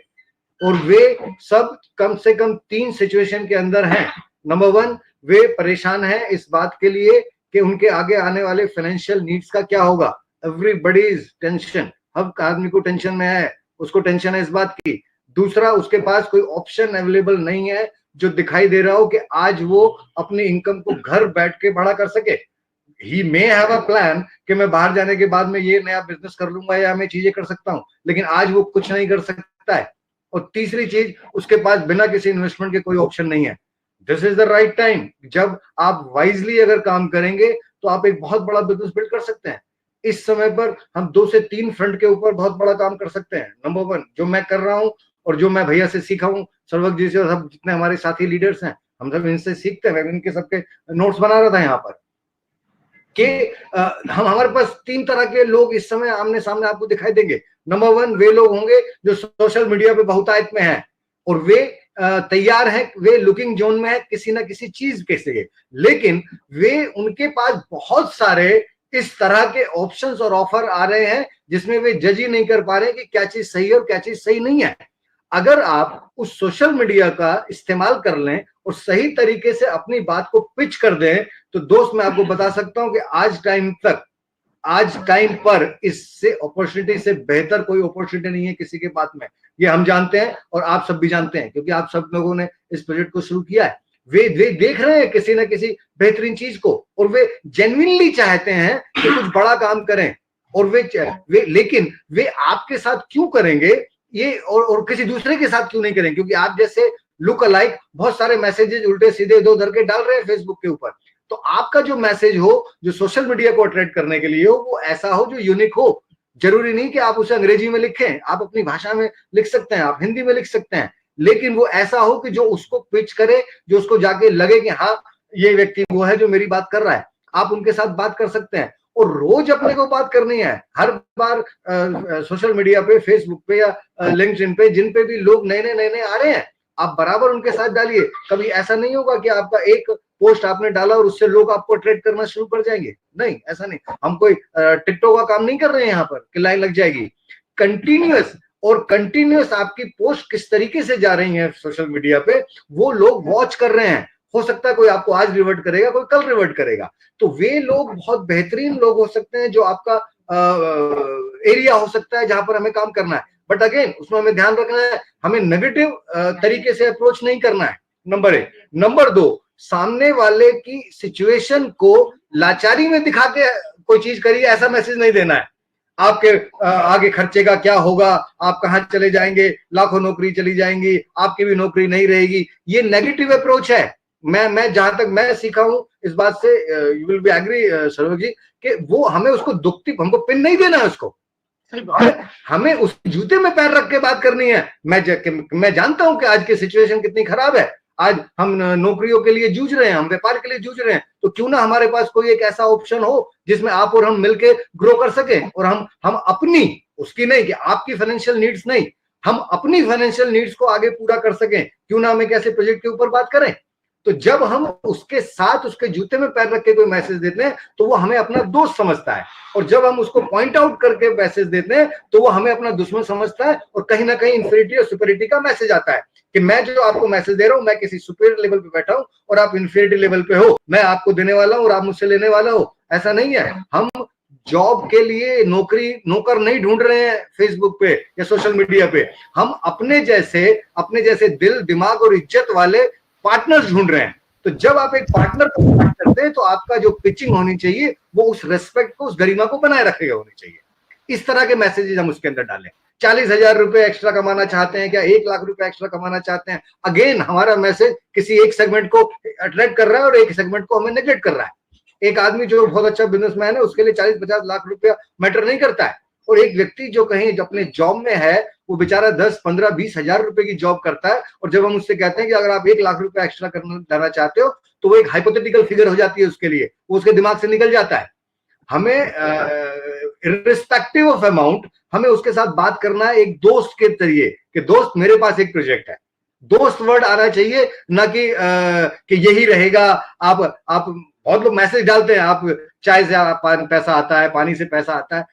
और वे सब कम से कम 3 सिचुएशन के अंदर हैं। नंबर 1, वे परेशान हैं इस बात के लिए कि उनके आगे आने वाले फाइनेंशियल नीड्स का क्या होगा। एवरीबॉडी इज टेंशन, हर आदमी को टेंशन में है, उसको टेंशन है इस बात की। दूसरा, उसके पास कोई ऑप्शन अवेलेबल नहीं है जो दिखाई दे रहा हो कि आज वो अपनी इनकम को घर बैठ के बड़ा कर सके। ही मे हैव अ प्लान कि मैं बाहर जाने के बाद में ये नया बिजनेस कर लूंगा या मैं चीजें कर सकता हूँ, लेकिन आज वो कुछ नहीं कर सकता है। और तीसरी चीज, उसके पास बिना किसी इन्वेस्टमेंट के कोई ऑप्शन नहीं है। This is the right time. जब आप वाइजली अगर काम करेंगे तो आप एक बहुत बड़ा बिजनेस बिल्ड कर सकते हैं। इस समय पर हम 2 से 3 फ्रंट के ऊपर बहुत बड़ा काम कर सकते हैं। नंबर 1, जो मैं कर रहा हूँ और जो मैं भैया से सीखा हूँ, सर्वक जी से, और सब जितने हमारे साथी लीडर्स हैं, हम सब इनसे सीखते हैं। मैं इनके सबके नोट्स बना रहा था यहाँ पर कि हम हमारे पास 3 तरह के लोग इस समय आमने सामने आपको दिखाई देंगे। नंबर 1, वे लोग होंगे जो सोशल मीडिया पे बहुतायत में हैं और वे तैयार हैं, वे लुकिंग जोन में है किसी ना किसी चीज के लिए, लेकिन वे उनके पास बहुत सारे इस तरह के ऑप्शंस और ऑफर आ रहे हैं जिसमें वे जज ही नहीं कर पा रहे कि क्या चीज सही है और क्या चीज सही नहीं है। अगर आप उस सोशल मीडिया का इस्तेमाल कर लें और सही तरीके से अपनी बात को पिच कर दें, तो दोस्त मैं आपको बता सकता हूं कि आज टाइम पर इससे अपॉर्चुनिटी से बेहतर कोई अपॉर्चुनिटी नहीं है किसी के पास में। ये हम जानते हैं और आप सब भी जानते हैं, क्योंकि आप सब लोगों ने इस प्रोजेक्ट को शुरू किया है। वे देख रहे हैं किसी ना किसी बेहतरीन चीज को, और वे जेन्युइनली चाहते हैं कि कुछ बड़ा काम करें, और वे लेकिन वे आपके साथ क्यों करेंगे ये, और किसी दूसरे के साथ क्यों नहीं करेंगे? क्योंकि आप जैसे लुक अलाइक बहुत सारे मैसेजेस उल्टे सीधे इधर उधर के डाल रहे हैं फेसबुक के ऊपर। तो आपका जो मैसेज हो, जो सोशल मीडिया को अट्रैक्ट करने के लिए हो, वो ऐसा हो जो यूनिक हो। जरूरी नहीं कि आप उसे अंग्रेजी में लिखें, आप अपनी भाषा में लिख सकते हैं, आप हिंदी में लिख सकते हैं, लेकिन वो ऐसा हो कि जो उसको पिच करे, जो उसको जाके लगे कि हाँ ये व्यक्ति वो है जो मेरी बात कर रहा है। आप उनके साथ बात कर सकते हैं और रोज अपने को बात करनी है। हर बार सोशल मीडिया पे, फेसबुक पे या लिंक्डइन पे जिन पे भी लोग नए नए आ रहे हैं, आप बराबर उनके साथ डालिए। कभी ऐसा नहीं होगा कि आपका एक पोस्ट आपने डाला और उससे लोग आपको अट्रैक्ट करना शुरू कर जाएंगे। नहीं, ऐसा नहीं। हम कोई टिकटॉक का काम नहीं कर रहे हैं यहाँ पर कि लाइन लग जाएगी। कंटिन्यूअस आपकी पोस्ट किस तरीके से जा रही है सोशल मीडिया पे, वो लोग वॉच कर रहे हैं। हो सकता है कोई आपको आज रिवर्ट करेगा, कोई कल रिवर्ट करेगा। तो वे लोग बहुत बेहतरीन लोग हो सकते हैं जो आपका एरिया हो सकता है जहां पर हमें काम करना है। बट अगेन उसमें हमें ध्यान रखना है, हमें नेगेटिव तरीके से अप्रोच नहीं करना है, नंबर 1। नंबर 2, सामने वाले की सिचुएशन को लाचारी में दिखा के कोई चीज करिए, ऐसा मैसेज नहीं देना है। आपके आगे खर्चे का क्या होगा, आप कहां चले जाएंगे, लाखों नौकरी चली जाएंगी, आपकी भी नौकरी नहीं रहेगी, ये नेगेटिव अप्रोच है। मैं जहां तक मैं सीखा हूं इस बात से, यू विल बी एग्री सर्वक जी, कि वो हमें उसको दुखती, हमको पिन नहीं देना है उसको, हमें उस जूते में पैर रख के बात करनी है। मैं जानता हूं कि आज की सिचुएशन कितनी खराब है। आज हम नौकरियों के लिए जूझ रहे हैं, हम व्यापार के लिए जूझ रहे हैं, तो क्यों ना हमारे पास कोई एक ऐसा ऑप्शन हो जिसमें आप और हम मिलके ग्रो कर सके, और हम अपनी, उसकी नहीं कि आपकी फाइनेंशियल नीड्स नहीं, हम अपनी फाइनेंशियल नीड्स को आगे पूरा कर सकें। क्यों ना हम एक ऐसे प्रोजेक्ट के ऊपर बात करें। तो जब हम उसके साथ उसके जूते में पैर रख के कोई मैसेज देते हैं तो वो हमें अपना दोस्त समझता है, और जब हम उसको पॉइंट आउट करके मैसेज देते हैं तो वो हमें अपना दुश्मन समझता है, और कहीं ना कहीं इंफीरियरिटी और सुपीरियरिटी का मैसेज आता है कि मैं जो आपको मैसेज दे रहा हूं, मैं किसी सुपीरियर लेवल पे बैठा हूं और आप इंफीरियरिटी लेवल पे हो, मैं आपको देने वाला हूं और आप मुझसे लेने वाला हो। ऐसा नहीं है। हम जॉब के लिए नौकर नहीं ढूंढ रहे हैं फेसबुक पे या सोशल मीडिया पे, हम अपने जैसे दिल, दिमाग और इज्जत वाले पार्टनर्स ढूंढ रहे हैं। तो जब आप एक पार्टनर को बात करते हैं तो आपका जो पिचिंग होनी चाहिए वो उस रेस्पेक्ट को, उस गरिमा को बनाए रखेगा होनी चाहिए। इस तरह के मैसेजेस हम उसके अंदर डालें। 40,000 रुपए एक्स्ट्रा कमाना चाहते हैं क्या, 1 लाख रुपए एक्स्ट्रा कमाना चाहते हैं, अगेन हमारा मैसेज किसी एक सेगमेंट को अट्रैक्ट कर रहा है और एक सेगमेंट को हमें नेगलेक्ट कर रहा है। एक आदमी जो बहुत अच्छा बिजनेसमैन है उसके लिए 40-50 लाख रुपया मैटर नहीं करता है, और एक व्यक्ति जो कहीं अपने जॉब में है वो बेचारा 10, 15, 20 हजार रुपए की जॉब करता है, और जब हम उससे कहते हैं कि अगर आप 1 लाख रुपए एक्स्ट्रा करना चाहते हो तो वो एक हाइपोथेटिकल फिगर हो जाती है उसके लिए, वो उसके दिमाग से निकल जाता है। हमें इर्रिस्पेक्टिव ऑफ अमाउंट हमें उसके साथ बात करना है एक दोस्त के जरिए कि दोस्त मेरे पास एक प्रोजेक्ट है। दोस्त वर्ड आना चाहिए, ना कि यही रहेगा। आप बहुत लोग मैसेज डालते हैं, आप चाय से पैसा आता है, पानी से पैसा आता है,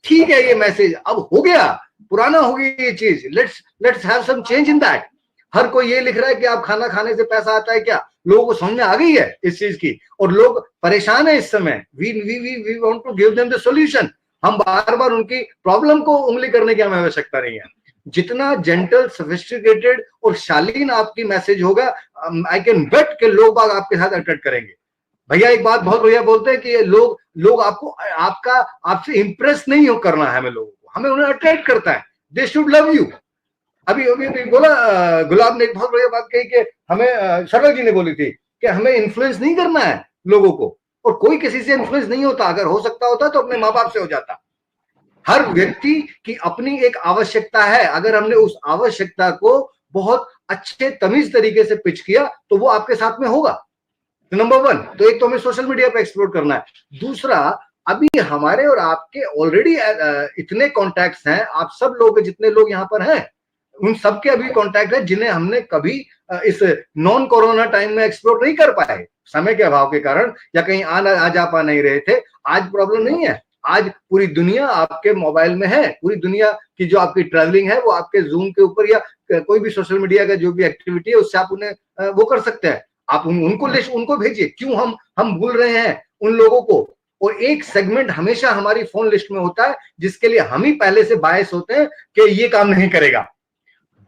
ठीक है ये मैसेज अब हो गया, पुराना हो गया ये चीज। Let's have some change in that. हर कोई ये लिख रहा है कि आप खाना खाने से पैसा आता है क्या, लोगों को समझ में आ गई है इस चीज की, और लोग परेशान है इस समय। We want to give them the solution. हम बार बार उनकी प्रॉब्लम को उंगली करने की हमें आवश्यकता नहीं है। जितना जेंटल, सोफिस्टिकेटेड और शालीन आपकी मैसेज होगा, आई कैन बेट के लोग बाग आपके साथ अट्रैक्ट करेंगे। भैया एक बात बहुत बढ़िया बोलते हैं कि लोग आपसे इंप्रेस नहीं हो करना है हमें, लोगों को हमें उन्हें अट्रैक्ट करता है। They should love you. अभी बोला गुलाब ने एक बहुत बढ़िया बात कही कि हमें, सरल जी ने बोली थी कि हमें इन्फ्लुएंस नहीं करना है लोगों को, और कोई किसी से इन्फ्लुएंस नहीं होता। अगर हो सकता होता तो अपने माँ बाप से हो जाता। हर व्यक्ति की अपनी एक आवश्यकता है, अगर हमने उस आवश्यकता को बहुत अच्छे तमीज तरीके से पिच किया तो वो आपके साथ में होगा। नंबर 1 तो एक तो हमें सोशल मीडिया पे एक्सप्लोर करना है। दूसरा, अभी हमारे और आपके ऑलरेडी इतने कॉन्टैक्ट्स हैं, आप सब लोग जितने लोग यहाँ पर हैं उन सबके अभी कॉन्टैक्ट है जिन्हें हमने कभी इस नॉन कोरोना टाइम में एक्सप्लोर नहीं कर पाए, समय के अभाव के कारण, या कहीं आ जा पा नहीं रहे थे। आज प्रॉब्लम नहीं है, आज पूरी दुनिया आपके मोबाइल में है। पूरी दुनिया की जो आपकी ट्रैवलिंग है वो आपके जूम के ऊपर या कोई भी सोशल मीडिया का जो भी एक्टिविटी है उससे आप उन्हें वो कर सकते हैं। आप उनको लिस्ट उनको भेजिए। क्यों हम भूल रहे हैं उन लोगों को? और एक सेगमेंट हमेशा हमारी फोन लिस्ट में होता है जिसके लिए हम ही पहले से बायस होते हैं कि ये काम नहीं करेगा।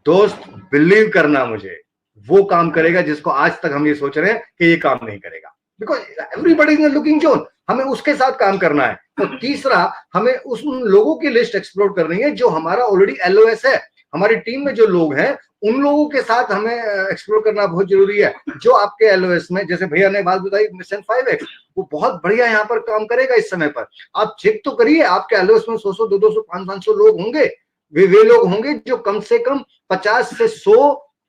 दोस्त, बिलीव करना मुझे, वो काम करेगा जिसको आज तक हम ये सोच रहे हैं कि ये काम नहीं करेगा, because everybody is in looking zone. हमें उसके साथ काम करना है। तो तीसरा, हमें उन लोगों की लिस्ट एक्सप्लोर करनी है जो हमारा ऑलरेडी एलओएस है। हमारी टीम में जो लोग हैं उन लोगों के साथ हमें एक्सप्लोर करना बहुत जरूरी है। जो आपके एलओएस में, जैसे भैया ने बात बताई मिशन 5X, वो बहुत बढ़िया यहाँ पर काम करेगा इस समय पर। आप चेक तो करिए, आपके एलओएस में 100, 200, 500 लोग होंगे। वे लोग होंगे जो कम से कम 50 से 100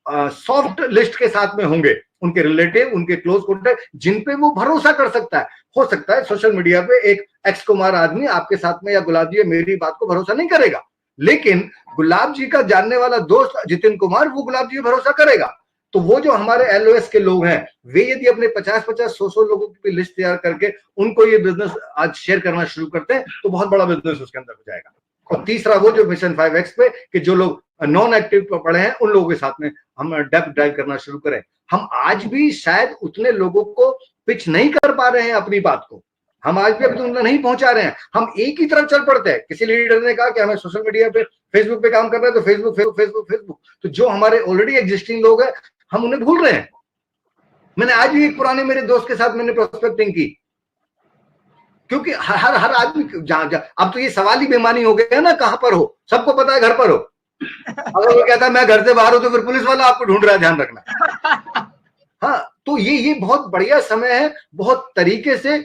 सॉफ्ट लिस्ट के साथ में होंगे, उनके रिलेटिव, उनके क्लोज कॉन्टेक्ट, जिन पे वो भरोसा कर सकता है। हो सकता है सोशल मीडिया पे एक एक्स कुमार आदमी आपके साथ में या गुलाब जी मेरी बात को भरोसा नहीं करेगा, लेकिन गुलाब जी का जानने वाला दोस्त जितिन कुमार वो गुलाब जी पे भरोसा करेगा। तो वो जो हमारे एलओएस के लोग हैं, वे यदि अपने 50-50, 100 लोगों की लिस्ट तैयार करके उनको ये बिजनेस आज शेयर करना शुरू करते हैं, तो बहुत बड़ा बिजनेस उसके अंदर हो जाएगा। और तीसरा वो जो मिशन 5X पे कि जो लोग नॉन एक्टिव पड़े हैं उन लोगों के साथ में हम डेप्थ ड्राइव करना शुरू करें। हम आज भी शायद उतने लोगों को पिच नहीं कर पा रहे हैं अपनी बात को, हम आज भी अभी उतना नहीं पहुंचा रहे हैं। हम एक ही तरफ चल पड़ते हैं। किसी लीडर ने कहा कि हमें सोशल मीडिया पे, फेसबुक पे काम करना है, तो फेसबुक। तो जो हमारे ऑलरेडी एग्जिस्टिंग लोग हैं हम उन्हें भूल रहे हैं। मैंने आज भी एक पुराने मेरे दोस्त के साथ मैंने प्रोस्पेक्टिंग की, क्योंकि हर आदमी अब तो ये सवाल ही बेमानी हो गया है ना, कहां पर हो, सबको पता है घर पर हो। अगर वो कहता है मैं घर से बाहर हूं तो फिर पुलिस वाला आपको ढूंढ रहा है, ध्यान रखना। हाँ, तो ये बहुत बढ़िया समय है। बहुत तरीके से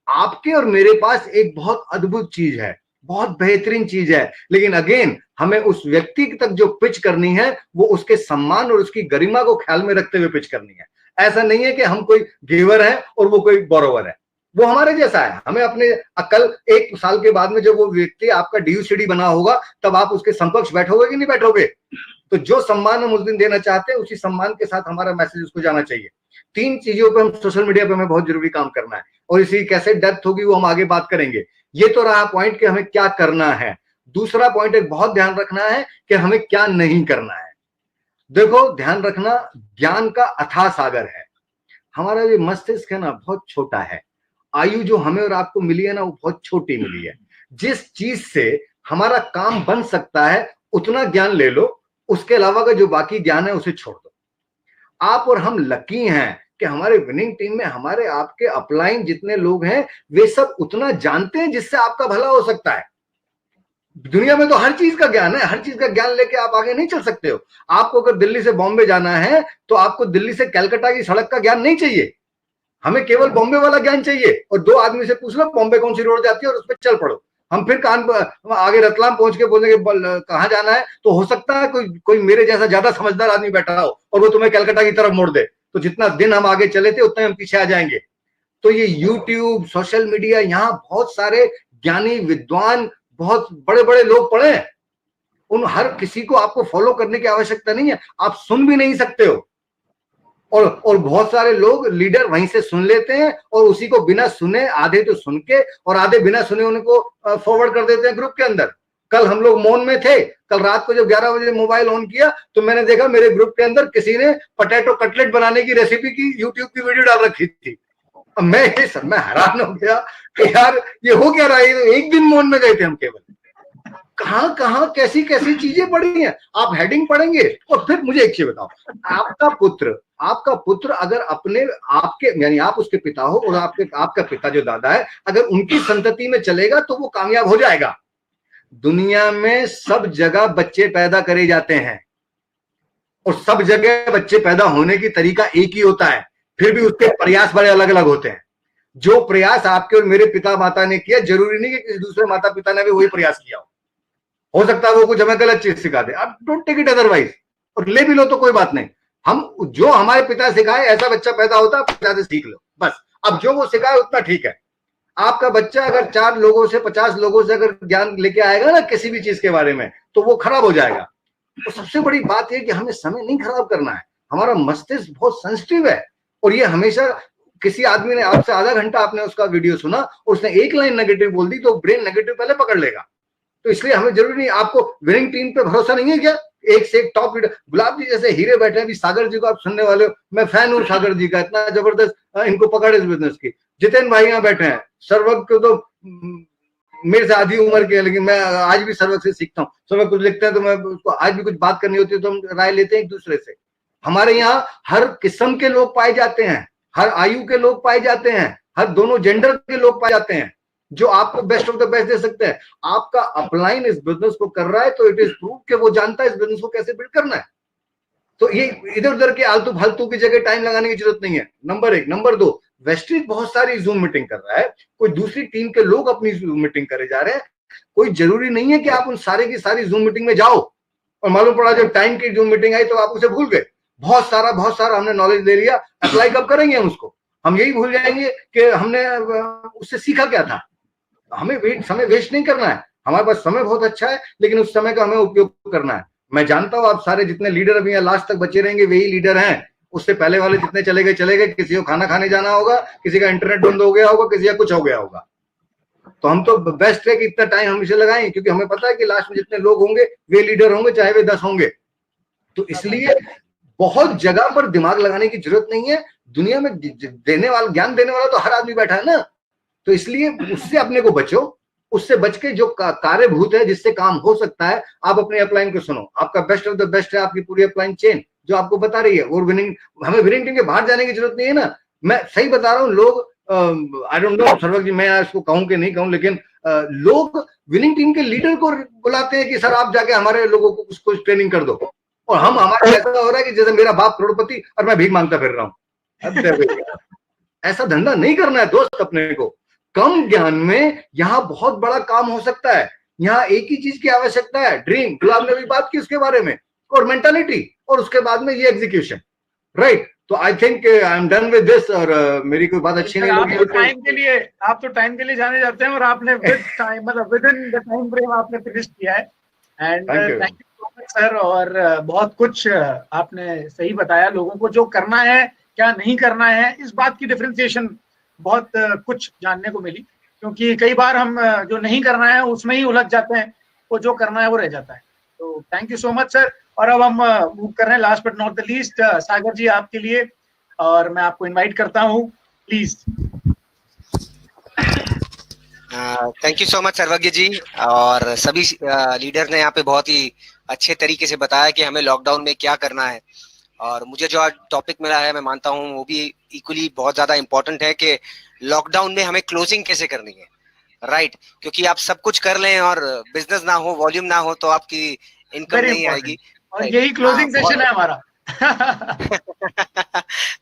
आपके और मेरे पास एक बहुत अद्भुत चीज है, बहुत बेहतरीन चीज है, लेकिन अगेन हमें उस व्यक्ति तक जो पिच करनी है वो उसके सम्मान और उसकी गरिमा को ख्याल में रखते हुए पिच करनी है। ऐसा नहीं है कि हम कोई गिवर है और वो कोई बोरोवर है, वो हमारे जैसा है। हमें अपने अकल 1 साल के बाद में जब वो व्यक्ति आपका DUCD बना होगा तब आप उसके समकक्ष बैठोगे कि नहीं बैठोगे। तो जो सम्मान हम उस दिन देना चाहते हैं उसी सम्मान के साथ हमारा मैसेज उसको जाना चाहिए। 3 चीजों पे हम सोशल मीडिया पे हमें बहुत जरूरी काम करना है, और इसी कैसे डेप्थ होगी वो हम आगे बात करेंगे। ये तो रहा पॉइंट कि हमें क्या करना है। दूसरा पॉइंट एक बहुत ध्यान रखना है कि हमें क्या नहीं करना है। देखो, ध्यान रखना, ज्ञान का अथाह सागर है। हमारा जो मस्तिष्क है ना बहुत छोटा है, आयु जो हमें और आपको मिली है ना वो बहुत छोटी मिली है। जिस चीज से हमारा काम बन सकता है उतना ज्ञान ले लो, उसके अलावा का जो बाकी ज्ञान है उसे छोड़ दो। आप और हम लकी हैं कि हमारे विनिंग टीम में हमारे आपके अपलाइन जितने लोग हैं वे सब उतना जानते हैं जिससे आपका भला हो सकता है। दुनिया में तो हर चीज का ज्ञान है, हर चीज का ज्ञान लेके आप आगे नहीं चल सकते हो। आपको अगर दिल्ली से बॉम्बे जाना है तो आपको दिल्ली से कलकत्ता की सड़क का ज्ञान नहीं चाहिए, हमें केवल बॉम्बे वाला ज्ञान चाहिए। और 2 आदमी से पूछ लो बॉम्बे कौन सी रोड जाती है और उस पर चल पड़ो। हम फिर आगे रतलाम पहुंच के बोलेंगे कहां जाना है, तो हो सकता है कोई मेरे जैसा ज्यादा समझदार आदमी बैठा हो और वो तुम्हें कलकत्ता की तरफ मोड़ दे, तो जितना दिन हम आगे चले थे उतना हम पीछे आ जाएंगे। तो ये यूट्यूब, सोशल मीडिया, यहाँ बहुत सारे ज्ञानी विद्वान, बहुत बड़े बड़े लोग पढ़े हैं। उन हर किसी को आपको फॉलो करने की आवश्यकता नहीं है, आप सुन भी नहीं सकते हो। और बहुत सारे लोग लीडर वहीं से सुन लेते हैं और उसी को बिना सुने, आधे तो सुन के और आधे बिना सुने उनको फॉरवर्ड कर देते हैं ग्रुप के अंदर। कल हम लोग मौन में थे, कल रात को जब 11 बजे मोबाइल ऑन किया तो मैंने देखा मेरे ग्रुप के अंदर किसी ने पोटैटो कटलेट बनाने की रेसिपी की यूट्यूब की वीडियो डाल रखी थी। अब मैं हैरान हो गया कि यार ये हो क्या रहा है। एक दिन मौन में गए थे हम, केवल कहां कैसी चीजें पड़ी हैं। आप हेडिंग पढ़ेंगे और फिर मुझे एक चीज बताओ, आपका पुत्र अगर अपने आपके यानी आप उसके पिता हो और आपका पिता जो दादा है अगर उनकी संतति में चलेगा तो वो कामयाब हो जाएगा। दुनिया में सब जगह बच्चे पैदा करे जाते हैं और सब जगह बच्चे पैदा होने की तरीका एक ही होता है, फिर भी उसके प्रयास बड़े अलग अलग होते हैं। जो प्रयास आपके और मेरे पिता माता ने किया, जरूरी नहीं कि किसी दूसरे माता पिता ने भी वही प्रयास किया हो सकता है वो कुछ हमें गलत चीज सिखा दे। अब डोंट टेक इट अदरवाइज, और ले भी लो तो कोई बात नहीं। हम जो हमारे पिता सिखाए ऐसा बच्चा पैदा होता है, पिता से सीख लो बस। अब जो वो सिखाए उतना ठीक है। आपका बच्चा अगर 4 लोगों से 50 लोगों से अगर ज्ञान लेके आएगा ना किसी भी चीज के बारे में, तो वो खराब हो जाएगा। तो सबसे बड़ी बात यह कि हमें समय नहीं खराब करना है। हमारा मस्तिष्क बहुत सेंसिटिव है और ये हमेशा, किसी आदमी ने आपसे आधा घंटा आपने उसका वीडियो सुना और उसने एक लाइन नेगेटिव बोल दी तो ब्रेन नेगेटिव पहले पकड़ लेगा। तो इसलिए हमें जरूरी नहीं। आपको विनिंग टीम पे भरोसा नहीं है क्या? एक से एक टॉप लीडर, गुलाब जी जैसे हीरे बैठे हैं। अभी सागर जी को आप सुनने वाले हो, मैं फैन हूँ सागर जी का, इतना जबरदस्त इनको पकड़ इस बिजनेस की। जितेन भाई यहाँ बैठे हैं, सर्वक को तो मेरे से आधी उम्र के, लेकिन मैं आज भी सर्वक से सीखता हूँ। सर्वक कुछ लिखते हैं तो मैं उसको आज भी कुछ बात करनी होती है तो हम राय लेते हैं एक दूसरे से। हमारे यहाँ हर किस्म के लोग पाए जाते हैं, हर आयु के लोग पाए जाते हैं, हर दोनों जेंडर के लोग पाए जाते हैं जो आपको बेस्ट ऑफ द बेस्ट दे सकते हैं। आपका अपलाइन इस बिजनेस को कर रहा है तो इट इज प्रूव कि वो जानता है इस बिजनेस को कैसे बिल्ड करना है। तो ये इधर उधर के आलतू फालतू की जगह टाइम लगाने की जरूरत नहीं है, नंबर 1। नंबर 2, वेस्टेज बहुत सारी जूम मीटिंग कर रहा है, कोई दूसरी टीम के लोग अपनी जूम मीटिंग करे जा रहे हैं। कोई जरूरी नहीं है कि आप उन सारे की सारी जूम मीटिंग में जाओ और मालूम पड़ा जब टाइम की जूम मीटिंग आई तो आप उसे भूल गए। बहुत सारा हमने नॉलेज ले लिया, अप्लाई कब करेंगे हम उसको? हम यही भूल जाएंगे कि हमने उससे सीखा क्या था। हमें समय वेस्ट नहीं करना है, हमारे पास समय बहुत अच्छा है, लेकिन उस समय का हमें उपयोग करना है। मैं जानता हूं आप सारे जितने लीडर अभी यहाँ लास्ट तक बचे रहेंगे वही लीडर हैं, उससे पहले वाले जितने चले गए, किसी को खाना खाने जाना होगा, किसी का इंटरनेट बंद हो गया होगा, किसी का कुछ हो गया होगा। तो हम तो बेस्ट है कि इतना टाइम हम इसे लगाएं, क्योंकि हमें पता है कि लास्ट में जितने लोग होंगे वे लीडर होंगे, चाहे वे 10 होंगे। तो इसलिए बहुत जगह पर दिमाग लगाने की जरूरत नहीं है। दुनिया में ज्ञान देने वाला तो हर आदमी बैठा है ना, तो इसलिए उससे अपने को बचो, उससे बच के जो कार्यभूत है जिससे काम हो सकता है, आप अपने अपलाइन को सुनो। आपका बेस्ट ऑफ द बेस्ट है आपकी पूरी अपलाइन चेन जो आपको बता रही है, और विनिंग, हमें विनिंग टीम के बाहर जाने की जरूरत नहीं है ना। मैं सही बता रहा हूँ, लोग आई डोंट नो सर्वक जी मैं इसको कहूं कि नहीं कहूं, लेकिन लोग विनिंग टीम के लीडर को बुलाते हैं कि सर आप जाके हमारे लोगों को कुछ ट्रेनिंग कर दो, और हमारा ऐसा हो रहा है कि जैसे मेरा बाप करोड़पति और मैं भीख मांगता फिर रहा हूँ। ऐसा धंधा नहीं करना है दोस्त अपने को। कम ज्ञान में यहाँ बहुत बड़ा काम हो सकता है। यहाँ एक ही चीज की आवश्यकता है, ड्रीम, जो आपने भी बात की उसके बारे में, और मेंटालिटी, और उसके बाद में ये एग्जीक्यूशन, राइट। तो I think I am done with this, और मेरी कोई बात अच्छी नहीं लगी। आप तो टाइम के लिए जाने जाते हैं, और आपने विद टाइम, मतलब with in the time frame आपने फिनिश किया है। And thank you so much sir. और बहुत कुछ आपने सही बताया, लोगों को जो करना है क्या नहीं करना है, इस बात की डिफरेंशिएशन बहुत कुछ जानने को मिली, क्योंकि कई बार हम जो नहीं करना है उसमें ही उलझ जाते हैं, वो जो करना है वो रह जाता है। तो thank you so much sir. और अब हम मूव कर रहे हैं, last but not the least, Sagar ji आपके लिए, और मैं आपको इनवाइट करता हूँ, please. Thank you so much Sarvagya ji, और सभी लीडर ने यहाँ पे बहुत ही अच्छे तरीके से बताया कि हमें लॉकडाउन में क्या करना है। और मुझे जो आज टॉपिक मिला है, मैं मानता हूँ वो भी इक्वली बहुत ज्यादा इंपॉर्टेंट है कि लॉकडाउन में हमें क्लोजिंग कैसे करनी है, राइट। क्योंकि आप सब कुछ कर लें और बिजनेस ना हो, वॉल्यूम ना हो, तो आपकी इनकम नहीं आएगी, और यही क्लोजिंग सेशन है हमारा।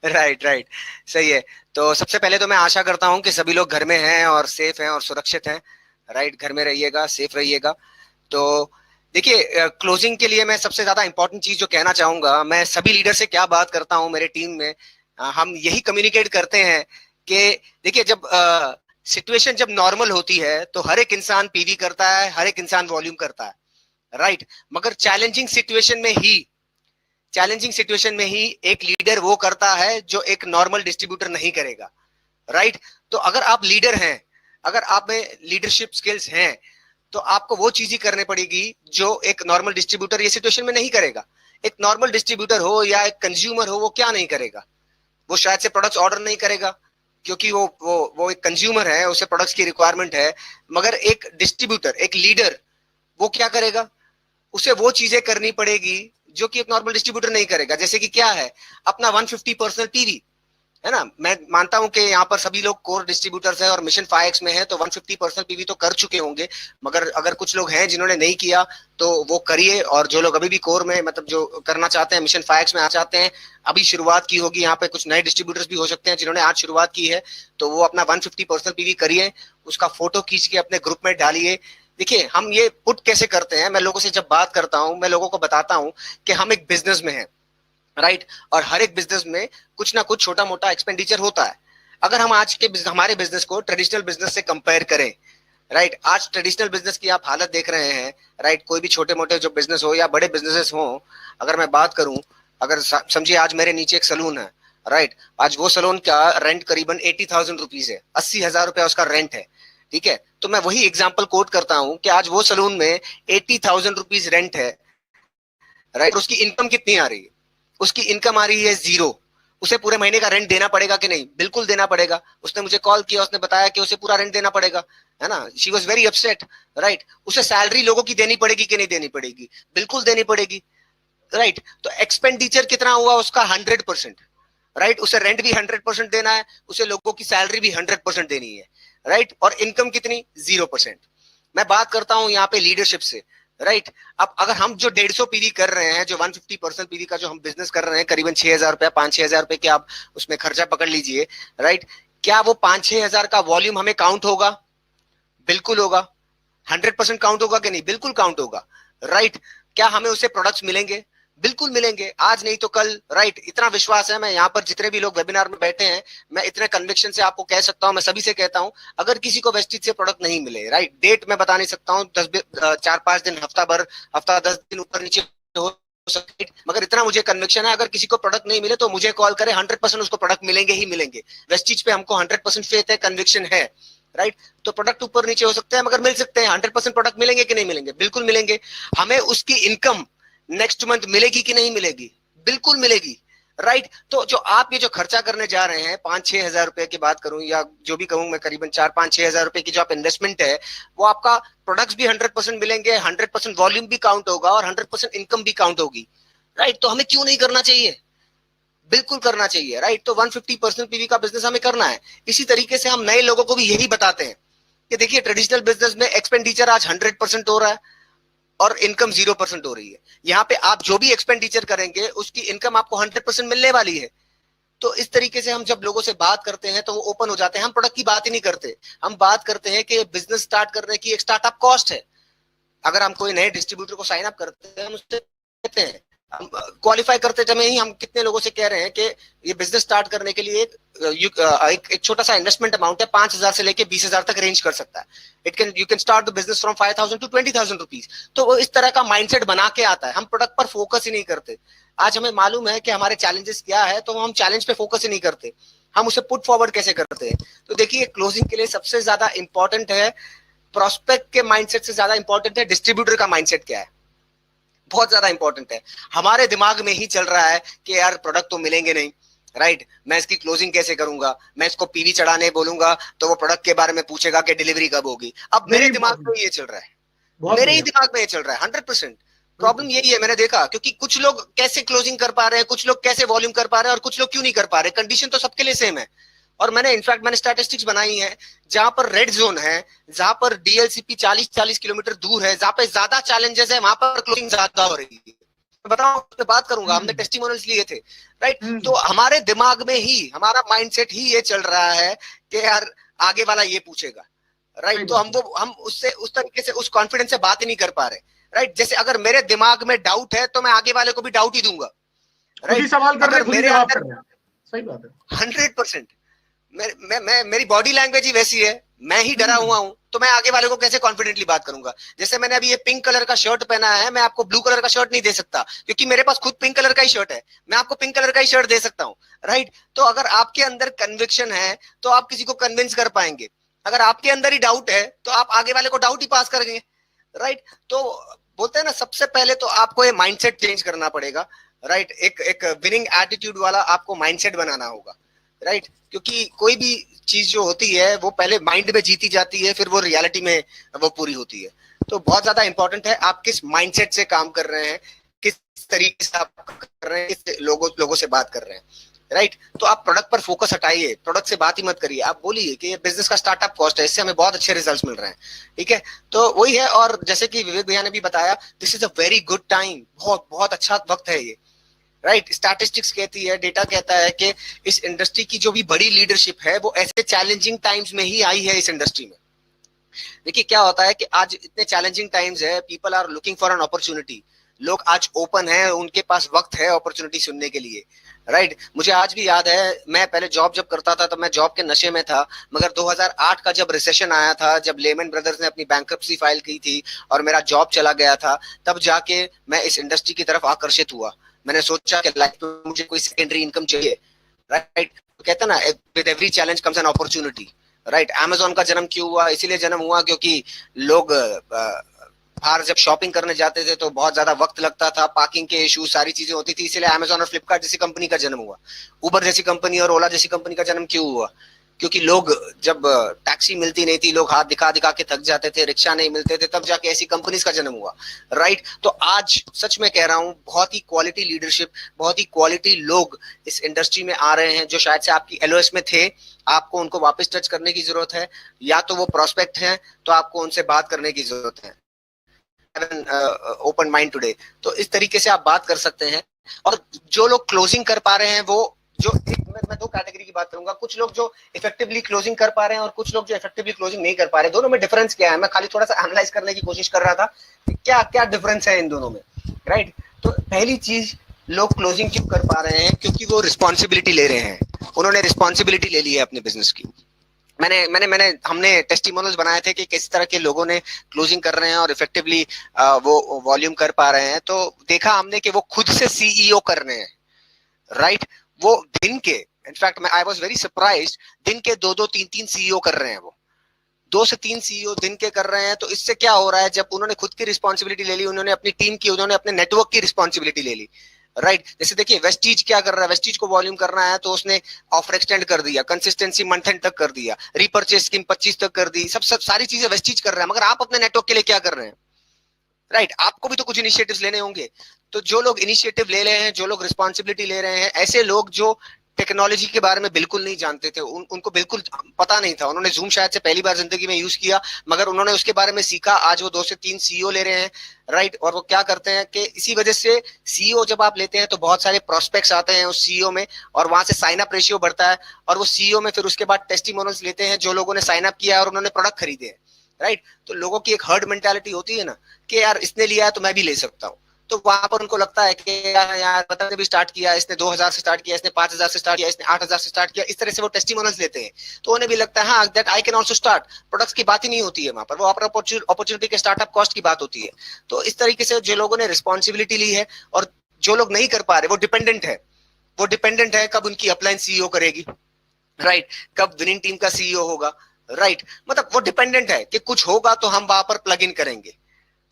राइट, सही है। तो सबसे पहले तो मैं आशा करता हूं कि सभी लोग घर में हैं और सेफ हैं और सुरक्षित हैं, राइट। घर में रहिएगा, सेफ रहिएगा। तो देखिए, क्लोजिंग के लिए मैं सबसे ज्यादा इंपॉर्टेंट चीज जो कहना चाहूंगा, मैं सभी लीडर से क्या बात करता हूं, मेरे टीम में हम यही कम्युनिकेट करते हैं कि देखिए, जब सिचुएशन जब नॉर्मल होती है तो हर एक इंसान पीवी करता है, हर एक इंसान वॉल्यूम करता है, राइट। मगर चैलेंजिंग सिचुएशन में ही एक लीडर वो करता है जो एक नॉर्मल डिस्ट्रीब्यूटर नहीं करेगा, राइट। तो अगर आप लीडर हैं, अगर आप में लीडरशिप स्किल्स हैं, तो आपको वो चीज ही करनी पड़ेगी जो एक नॉर्मल डिस्ट्रीब्यूटर ये सिचुएशन में नहीं करेगा। एक नॉर्मल डिस्ट्रीब्यूटर हो या एक कंज्यूमर हो, वो क्या नहीं करेगा? वो शायद से प्रोडक्ट्स ऑर्डर नहीं करेगा, क्योंकि वो एक कंज्यूमर है, उसे प्रोडक्ट्स की रिक्वायरमेंट है। मगर एक डिस्ट्रीब्यूटर, एक लीडर, वो क्या करेगा? उसे वो चीजें करनी पड़ेगी जो कि एक नॉर्मल डिस्ट्रीब्यूटर नहीं करेगा। जैसे कि क्या है, अपना 150 पर्सनल पीवी, है ना। मैं मानता हूं कि यहाँ पर सभी लोग कोर डिस्ट्रीब्यूटर्स हैं और मिशन 5X में है, तो 150 पर्सनल पीवी तो कर चुके होंगे। मगर अगर कुछ लोग हैं जिन्होंने नहीं किया तो वो करिए, और जो लोग अभी भी कोर में, मतलब जो करना चाहते हैं, मिशन 5X में आ चाहते हैं, अभी शुरुआत की होगी। यहाँ पे कुछ नए डिस्ट्रीब्यूटर्स भी हो सकते हैं जिन्होंने आज शुरुआत की है, तो वो अपना 150 पर्सनल पीवी करिए, उसका फोटो खींच के अपने ग्रुप में डालिए। देखिए, हम ये पुट कैसे करते हैं, मैं लोगों से जब बात करता हूं, मैं लोगों को बताता हूं कि हम एक बिजनेस में हैं, राइट। और हर एक बिजनेस में कुछ ना कुछ छोटा मोटा एक्सपेंडिचर होता है। अगर हम आज के हमारे बिजनेस को ट्रेडिशनल बिजनेस से कंपेयर करें, राइट, आज ट्रेडिशनल बिजनेस की आप हालत देख रहे हैं, राइट। कोई भी छोटे मोटे जो बिजनेस हो या बड़े बिजनेसेस हो, अगर मैं बात करूं, अगर समझिए आज मेरे नीचे एक सलून है, राइट। आज वो सलून का रेंट करीबन 80,000 रुपीज है, 80,000 रुपया उसका रेंट है, ठीक है। तो मैं वही एग्जांपल कोट करता हूं कि आज वो सलून में 80,000 रुपीज रेंट है, राइट। उसकी इनकम कितनी आ रही है? उसकी इनकम आ रही है 0। उसे पूरे महीने का रेंट देना पड़ेगा कि नहीं? बिल्कुल देना पड़ेगा। उसने मुझे कॉल किया, उसने बताया कि उसे पूरा रेंट देना पड़ेगा, है ना। She was very upset, right. उसे सैलरी लोगों की देनी पड़ेगी कि नहीं देनी पड़ेगी? बिल्कुल देनी पड़ेगी, राइट। तो एक्सपेंडिचर कितना हुआ उसका? 100%, राइट। उसे रेंट भी 100% देना है, उसे लोगों की सैलरी भी 100% देनी है, राइट। और इनकम कितनी? 0%। मैं बात करता हूं यहाँ पे लीडरशिप से, राइट। अब अगर हम जो 150 पीवी कर रहे हैं, जो 150% पीवी का जो हम बिजनेस कर रहे हैं, करीबन 6,000 रुपया, 5-6 हजार रुपए के आप उसमें खर्चा पकड़ लीजिए, राइट। क्या वो 5-6 हजार का वॉल्यूम हमें काउंट होगा? बिल्कुल होगा। 100% काउंट होगा कि नहीं? बिल्कुल काउंट होगा, राइट। क्या हमें उसे प्रोडक्ट्स मिलेंगे? बिल्कुल मिलेंगे, आज नहीं तो कल, राइट। इतना विश्वास है, मैं यहाँ पर जितने भी लोग वेबिनार में बैठे हैं, मैं इतने कन्विक्शन से आपको कह सकता हूँ, मैं सभी से कहता हूँ, अगर किसी को वेस्टिज से प्रोडक्ट नहीं मिले, राइट, डेट मैं बता नहीं सकता हूँ, 4-5 दिन, हफ्ता भर, हफ्ता 10 दिन ऊपर नीचे हो सकते, मगर इतना मुझे कन्विक्शन है, अगर किसी को प्रोडक्ट नहीं मिले तो मुझे कॉल करे, 100% उसको प्रोडक्ट मिलेंगे ही मिलेंगे। वेस्टिज पे हमको 100% फेथ है, कन्विक्शन है, राइट। तो प्रोडक्ट ऊपर नीचे हो सकते हैं मगर मिल सकते हैं। 100% प्रोडक्ट मिलेंगे कि नहीं मिलेंगे? बिल्कुल मिलेंगे। हमें उसकी इनकम नेक्स्ट मंथ मिलेगी कि नहीं मिलेगी? बिल्कुल मिलेगी, राइट। तो जो आप ये जो खर्चा करने जा रहे हैं, 5-6 हजार रुपए की बात करूं या जो भी कहूं मैं, करीबन 4-5-6 हजार रुपए की जो आप इन्वेस्टमेंट है, वो आपका प्रोडक्ट्स भी 100% मिलेंगे, 100% वॉल्यूम भी काउंट होगा और 100% इनकम भी काउंट होगी, राइट। तो हमें क्यों नहीं करना चाहिए? बिल्कुल करना चाहिए, राइट। तो 150% पीवी का बिजनेस हमें करना है। इसी तरीके से हम नए लोगों को भी यही बताते हैं कि देखिए, ट्रेडिशनल बिजनेस में एक्सपेंडिचर आज 100% हो रहा है और इनकम 0% हो रही है। यहाँ पे आप जो भी एक्सपेंडिचर करेंगे उसकी इनकम आपको 100% मिलने वाली है। तो इस तरीके से हम जब लोगों से बात करते हैं तो वो ओपन हो जाते हैं। हम प्रोडक्ट की बात ही नहीं करते, हम बात करते हैं कि बिजनेस स्टार्ट करने की एक स्टार्टअप कॉस्ट है। अगर हम कोई नए डिस्ट्रीब्यूटर को साइन अप करते हैं, हम उससे कहते हैं, हम क्वालिफाई करते समय ही हम कितने लोगों से कह रहे हैं कि ये बिजनेस स्टार्ट करने के लिए एक छोटा सा इन्वेस्टमेंट अमाउंट है, 5,000 से लेके 20,000 तक रेंज कर सकता है। You can start the business from 5,000 to 20,000 rupees. तो वो इस तरह का माइंडसेट बना के आता है। हम प्रोडक्ट पर फोकस ही नहीं करते। आज हमें मालूम है कि हमारे चैलेंजेस क्या है, तो हम चैलेंज पे फोकस ही नहीं करते, हम उसे पुट फॉरवर्ड कैसे करते हैं। तो देखिए, क्लोजिंग के लिए सबसे ज्यादा इंपॉर्टेंट है, प्रोस्पेक्ट के माइंडसेट से ज्यादा इंपॉर्टेंट है डिस्ट्रीब्यूटर का माइंडसेट क्या है, बहुत ज्यादा इंपॉर्टेंट है। हमारे दिमाग में ही चल रहा है कि यार प्रोडक्ट तो मिलेंगे नहीं, राइट, मैं इसकी क्लोजिंग कैसे करूंगा, मैं इसको पीवी चढ़ाने बोलूंगा तो वो प्रोडक्ट के बारे में पूछेगा कि डिलीवरी कब होगी। अब मेरे दिमाग में ये चल रहा है, मेरे ही दिमाग में ये चल रहा है। 100% प्रॉब्लम यही है, मैंने देखा, क्योंकि कुछ लोग कैसे क्लोजिंग कर पा रहे हैं, कुछ लोग कैसे वॉल्यूम कर पा रहे हैं और कुछ लोग क्यों नहीं कर पा रहे। कंडीशन तो सबके लिए सेम है। और मैंने स्टैटिस्टिक्स बनाई है, जहां पर रेड जोन है, जहां पर डीएलसीपी 40 किलोमीटर दूर है, जहां पे ज्यादा चैलेंजेस है, वहां पर क्लोजिंग ज्यादा हो रही है। बताओ, बात करूंगा, हमने टेस्टिमोनियल्स लिए थे, राइट। तो हमारे दिमाग में ही, हमारा माइंडसेट ही ये चल रहा है कि यार आगे वाला ये पूछेगा, राइट। तो हम उससे उस तरीके से उस कॉन्फिडेंस से बात ही नहीं कर पा रहे, राइट। जैसे अगर मेरे दिमाग में डाउट है तो मैं आगे वाले को भी डाउट ही दूंगा, राइट। अगर मेरे अंदर, सही बात है, 100% मेरी बॉडी लैंग्वेज ही वैसी है, मैं ही डरा हुआ हूं, तो मैं आगे वाले को कैसे कॉन्फिडेंटली बात करूंगा। जैसे मैंने अभी ये पिंक कलर का शर्ट पहना है, मैं आपको ब्लू कलर का शर्ट नहीं दे सकता, क्योंकि मेरे पास खुद पिंक कलर का ही शर्ट है। मैं आपको पिंक कलर का ही शर्ट दे सकता हूँ, राइट। तो अगर आपके अंदर कन्विक्शन है तो आप किसी को कन्विंस कर पाएंगे। अगर आपके अंदर ही डाउट है तो आप आगे वाले को डाउट ही पास करेंगे, राइट। तो बोलते हैं ना, सबसे पहले तो आपको ये माइंडसेट चेंज करना पड़ेगा, राइट। एक विनिंग एटीट्यूड वाला आपको माइंडसेट बनाना होगा, राइट। क्योंकि कोई भी चीज जो होती है वो पहले माइंड में जीती जाती है, फिर वो रियलिटी में वो पूरी होती है। तो बहुत ज्यादा इंपॉर्टेंट है आप किस माइंडसेट से काम कर रहे हैं, किस तरीके से आप कर रहे हैं, किस लोगों से बात कर रहे हैं, राइट। तो आप प्रोडक्ट पर फोकस हटाइए, प्रोडक्ट से बात ही मत करिए। आप बोलिए कि ये बिजनेस का स्टार्टअप कॉस्ट है, इससे हमें बहुत अच्छे रिजल्ट्स मिल रहे हैं, ठीक है। तो वही है। और जैसे कि विवेक भैया ने भी बताया, this is a very good time, बहुत बहुत अच्छा वक्त है ये, राइट। स्टैटिस्टिक्स कहती है, डेटा कहता है कि इस इंडस्ट्री की जो भी बड़ी लीडरशिप है वो ऐसे चैलेंजिंग टाइम्स में ही आई है इस इंडस्ट्री में। देखिए क्या होता है कि आज इतने चैलेंजिंग टाइम्स है, people are looking for an opportunity. लोग आज ओपन है, उनके पास वक्त है अपॉर्चुनिटी सुनने के लिए, राइट। मुझे आज भी याद है, मैं पहले जॉब जब करता था तो मैं जॉब के नशे में था, मगर 2008 का जब रिसेशन आया था, जब लेमन ब्रदर्स ने अपनी बैंक्रप्सी फाइल की थी और मेरा जॉब चला गया था, तब जाके मैं इस इंडस्ट्री की तरफ आकर्षित हुआ। मैंने सोचा कि लाइफ में मुझे कोई सेकेंडरी इनकम चाहिए, राइट। कहते हैं ना, with every challenge comes an opportunity, right. Amazon का जन्म क्यों हुआ? इसीलिए जन्म हुआ क्योंकि लोग बाहर जब शॉपिंग करने जाते थे तो बहुत ज्यादा वक्त लगता था, पार्किंग के इशू, सारी चीजें होती थी, इसलिए अमेज़न और फ्लिपकार्ट जैसी कंपनी का जन्म हुआ। उबर जैसी कंपनी और ओला जैसी कंपनी का जन्म क्यों हुआ? क्योंकि लोग, जब टैक्सी मिलती नहीं थी, लोग हाथ दिखा दिखा के थक जाते थे, रिक्शा नहीं मिलते थे, तब जाके ऐसी कंपनीज का जन्म हुआ, राइट। तो आज सच में कह रहा हूँ, बहुत ही क्वालिटी लीडरशिप, बहुत ही क्वालिटी लोग इस इंडस्ट्री में आ रहे हैं, जो शायद से आपकी एलओएस में थे, आपको उनको वापस टच करने की जरूरत है, या तो वो प्रोस्पेक्ट हैं तो आपको उनसे बात करने की जरूरत है। ओपन माइंड टुडे, तो इस तरीके से आप बात कर सकते हैं। और जो लोग क्लोजिंग कर पा रहे हैं, वो जो मैं 2 कैटेगरी की बात करूंगा, कुछ लोग जो इफेक्टिवली क्लोजिंग कर पा रहे हैं और कुछ लोग जो इफेक्टिवली क्लोजिंग नहीं कर पा रहे हैं। दोनों में डिफरेंस क्या है? मैं खाली थोड़ा सा एनालाइज करने की कोशिश कर रहा था कि क्या क्या डिफरेंस है इन दोनों में, राइट। तो पहली चीज, लोग क्लोजिंग क्यों कर पा रहे हैं? क्योंकि वो रिस्पॉन्सिबिलिटी ले रहे हैं, उन्होंने रिस्पॉन्सिबिलिटी ले ली है अपने बिजनेस की। हमने टेस्टिमोनियल्स बनाए थे कि किस तरह के लोगों ने क्लोजिंग कर रहे हैं और इफेक्टिवली वो वॉल्यूम कर पा रहे हैं। तो देखा हमने कि वो खुद से सीईओ कर रहे हैं, राइट? वो दिन के, in fact I was very surprised, दिन के 2-2, 3-3 सीईओ कर रहे हैं। वो 2 से 3 सीईओ दिन के कर रहे हैं। तो इससे क्या हो रहा है, जब उन्होंने खुद की रिस्पॉन्सिबिलिटी ले ली, उन्होंने अपनी टीम की, उन्होंने अपने नेटवर्क की रिस्पॉन्सिबिलिटी ले ली, राइट? जैसे देखिए वेस्टीज क्या कर रहा है, वेस्टीज को वॉल्यूम करना है तो उसने ऑफर एक्सटेंड कर दिया, कंसिस्टेंसी मंथ एंड तक कर दिया, रीपर्चेज स्कीम 25 तक कर दी, सब सारी चीजें वेस्टीज कर रहा है। मगर आप अपने नेटवर्क के लिए क्या कर रहे हैं, राइट? आपको भी तो कुछ इनिशिएटिव्स लेने होंगे। तो जो लोग इनिशिएटिव ले रहे हैं, जो लोग रिस्पॉन्सिबिलिटी ले रहे हैं, ऐसे लोग जो टेक्नोलॉजी के बारे में बिल्कुल नहीं जानते थे, उनको बिल्कुल पता नहीं था, उन्होंने जूम शायद से पहली बार जिंदगी में यूज किया, मगर उन्होंने उसके बारे में सीखा। आज वो 2 से 3 सीईओ ले रहे हैं, राइट? और वो क्या करते हैं कि इसी वजह से सीईओ जब आप लेते हैं तो बहुत सारे प्रोस्पेक्ट्स आते हैं उस सीईओ में, और वहां से साइन अप रेशियो बढ़ता है, और वो सीईओ में फिर उसके बाद टेस्टिमोनियल्स लेते हैं जो लोगों ने साइन अप किया और उन्होंने प्रोडक्ट खरीदे हैं, राइट? तो लोगों की एक हर्ड मेंटालिटी होती है ना कि यार इसने लिया है तो मैं भी ले सकता हूँ। तो वहां पर उनको लगता है कि यार पता नहीं भी स्टार्ट किया, इसने 2000 से स्टार्ट किया, इसने 5000 से स्टार्ट किया, इसने 8000 से स्टार्ट किया, इस तरह से वो टेस्टिमोनियल्स लेते हैं। तो उन्हें भी लगता है हाँ that I can also start. Products की बात ही नहीं होती है वहां पर, वो अपॉर्चुनिटी के स्टार्टअप कॉस्ट की बात होती है। तो इस तरीके से जो लोगों ने रिस्पॉन्सिबिलिटी ली है और जो लोग नहीं कर पा रहे, वो डिपेंडेंट है कब उनकी अपलाइन सीईओ करेगी, राइट? कब विनिंग टीम का सीईओ होगा, राइट? मतलब वो डिपेंडेंट है कि कुछ होगा तो हम वहां पर प्लग इन करेंगे।